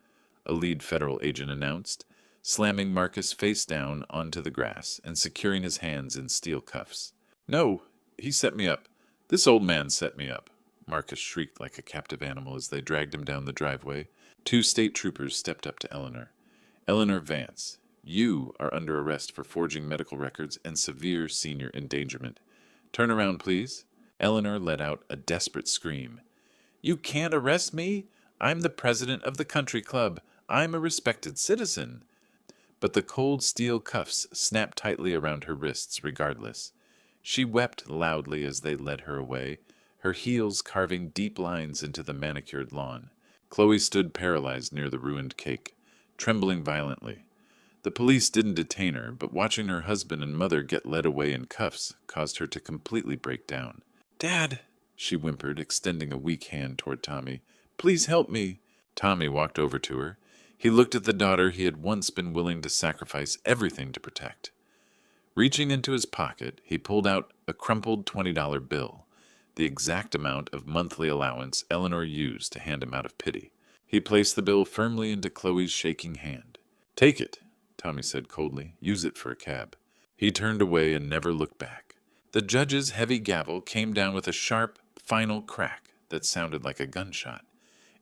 a lead federal agent announced, slamming Marcus face down onto the grass and securing his hands in steel cuffs. "No, he set me up. This old man set me up," Marcus shrieked like a captive animal as they dragged him down the driveway. 2 state troopers stepped up to Eleanor. "Eleanor Vance, you are under arrest for forging medical records and severe senior endangerment. Turn around, please." Eleanor let out a desperate scream. "You can't arrest me. I'm the president of the country club. I'm a respected citizen." But the cold steel cuffs snapped tightly around her wrists regardless. She wept loudly as they led her away, her heels carving deep lines into the manicured lawn. Chloe stood paralyzed near the ruined cake, trembling violently. The police didn't detain her, but watching her husband and mother get led away in cuffs caused her to completely break down. "Dad," she whimpered, extending a weak hand toward Tommy. "Please help me." Tommy walked over to her. He looked at the daughter he had once been willing to sacrifice everything to protect. Reaching into his pocket, he pulled out a crumpled $20 bill, the exact amount of monthly allowance Eleanor used to hand him out of pity. He placed the bill firmly into Chloe's shaking hand. "Take it," Tommy said coldly. "Use it for a cab." He turned away and never looked back. The judge's heavy gavel came down with a sharp, final crack that sounded like a gunshot.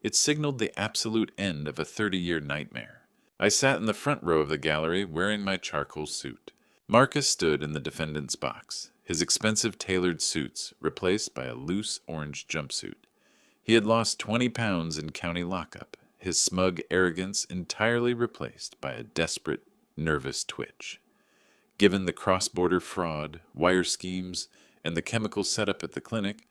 It signaled the absolute end of a 30-year nightmare. I sat in the front row of the gallery wearing my charcoal suit. Marcus stood in the defendant's box, his expensive tailored suits replaced by a loose orange jumpsuit. He had lost 20 pounds in county lockup, his smug arrogance entirely replaced by a desperate, nervous twitch. Given the cross-border fraud, wire schemes, and the chemical setup at the clinic,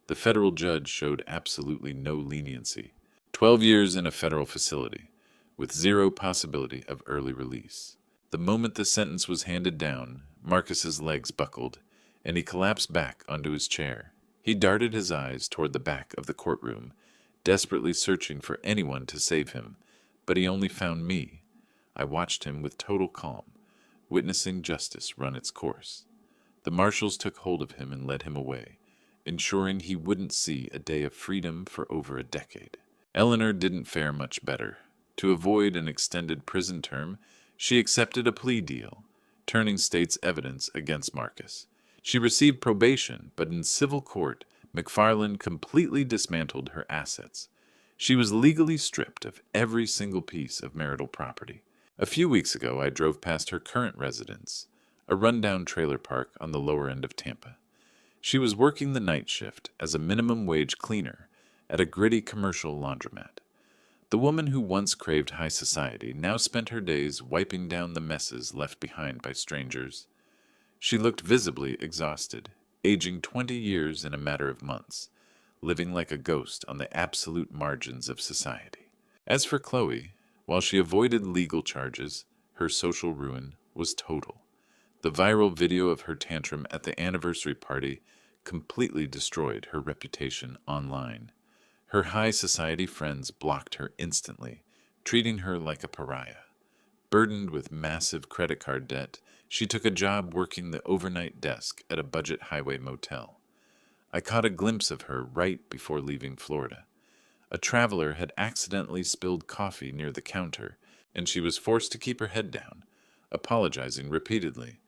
the federal judge showed absolutely no leniency. 12 years in a federal facility, with zero possibility of early release. The moment the sentence was handed down, Marcus's legs buckled, and he collapsed back onto his chair. He darted his eyes toward the back of the courtroom, desperately searching for anyone to save him, but he only found me. I watched him with total calm, witnessing justice run its course. The marshals took hold of him and led him away, ensuring he wouldn't see a day of freedom for over a decade. Eleanor didn't fare much better. To avoid an extended prison term, she accepted a plea deal, turning state's evidence against Marcus. She received probation, but in civil court, McFarland completely dismantled her assets. She was legally stripped of every single piece of marital property. A few weeks ago, I drove past her current residence, a rundown trailer park on the lower end of Tampa. She was working the night shift as a minimum wage cleaner at a gritty commercial laundromat. The woman who once craved high society now spent her days wiping down the messes left behind by strangers. She looked visibly exhausted, aging 20 years in a matter of months, living like a ghost on the absolute margins of society. As for Chloe, while she avoided legal charges, her social ruin was total. The viral video of her tantrum at the anniversary party completely destroyed her reputation online. Her high society friends blocked her instantly, treating her like a pariah. Burdened with massive credit card debt, she took a job working the overnight desk at a budget highway motel. I caught a glimpse of her right before leaving Florida. A traveler had accidentally spilled coffee near the counter, and she was forced to keep her head down, apologizing repeatedly.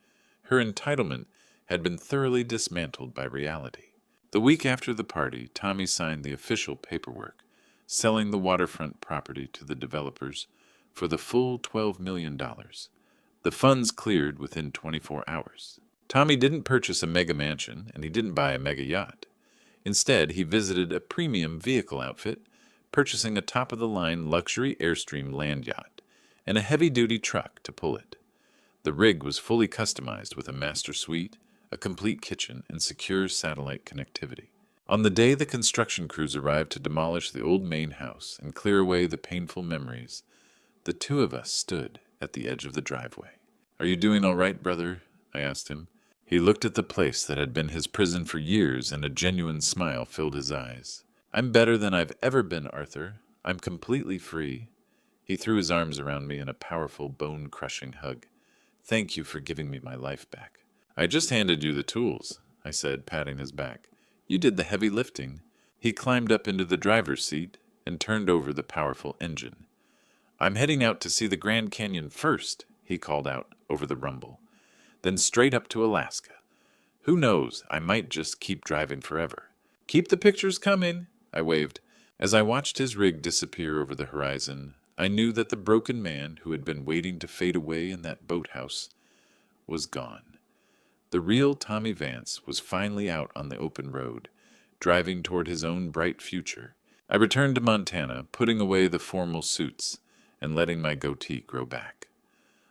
Her entitlement had been thoroughly dismantled by reality. The week after the party, Tommy signed the official paperwork, selling the waterfront property to the developers for the full $12 million. The funds cleared within 24 hours. Tommy didn't purchase a mega mansion, and he didn't buy a mega yacht. Instead, he visited a premium vehicle outfit, purchasing a top-of-the-line luxury Airstream land yacht and a heavy-duty truck to pull it. The rig was fully customized with a master suite, a complete kitchen, and secure satellite connectivity. On the day the construction crews arrived to demolish the old main house and clear away the painful memories, the two of us stood at the edge of the driveway. "Are you doing all right, brother?" I asked him. He looked at the place that had been his prison for years, and a genuine smile filled his eyes. "I'm better than I've ever been, Arthur. I'm completely free." He threw his arms around me in a powerful, bone-crushing hug. "Thank you for giving me my life back." "I just handed you the tools," I said, patting his back. "You did the heavy lifting." He climbed up into the driver's seat and turned over the powerful engine. "I'm heading out to see the Grand Canyon first," he called out over the rumble. "Then straight up to Alaska. Who knows, I might just keep driving forever." "Keep the pictures coming," I waved. As I watched his rig disappear over the horizon, I knew that the broken man who had been waiting to fade away in that boathouse was gone. The real Tommy Vance was finally out on the open road, driving toward his own bright future. I returned to Montana, putting away the formal suits and letting my goatee grow back.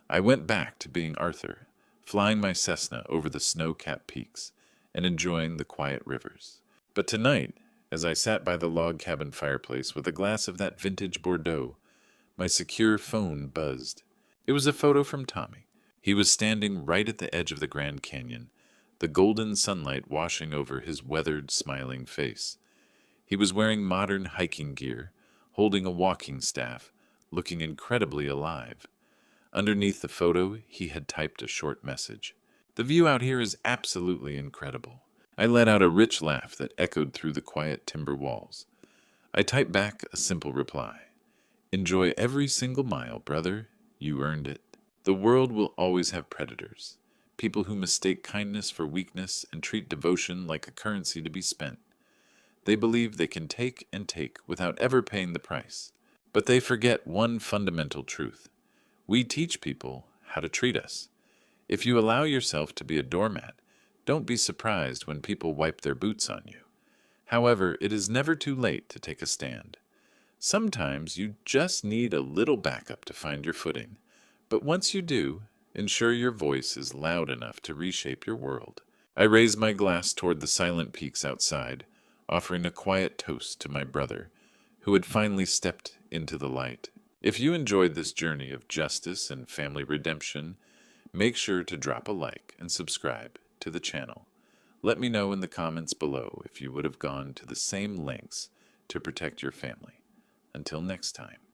I went back to being Arthur, flying my Cessna over the snow-capped peaks and enjoying the quiet rivers. But tonight, as I sat by the log cabin fireplace with a glass of that vintage Bordeaux, my secure phone buzzed. It was a photo from Tommy. He was standing right at the edge of the Grand Canyon, the golden sunlight washing over his weathered, smiling face. He was wearing modern hiking gear, holding a walking staff, looking incredibly alive. Underneath the photo, he had typed a short message. "The view out here is absolutely incredible." I let out a rich laugh that echoed through the quiet timber walls. I typed back a simple reply. "Enjoy every single mile, brother. You earned it." The world will always have predators, people who mistake kindness for weakness and treat devotion like a currency to be spent. They believe they can take and take without ever paying the price. But they forget one fundamental truth. We teach people how to treat us. If you allow yourself to be a doormat, don't be surprised when people wipe their boots on you. However, it is never too late to take a stand. Sometimes you just need a little backup to find your footing. But once you do, ensure your voice is loud enough to reshape your world. I raised my glass toward the silent peaks outside, offering a quiet toast to my brother, who had finally stepped into the light. If you enjoyed this journey of justice and family redemption, make sure to drop a like and subscribe to the channel. Let me know in the comments below if you would have gone to the same lengths to protect your family. Until next time.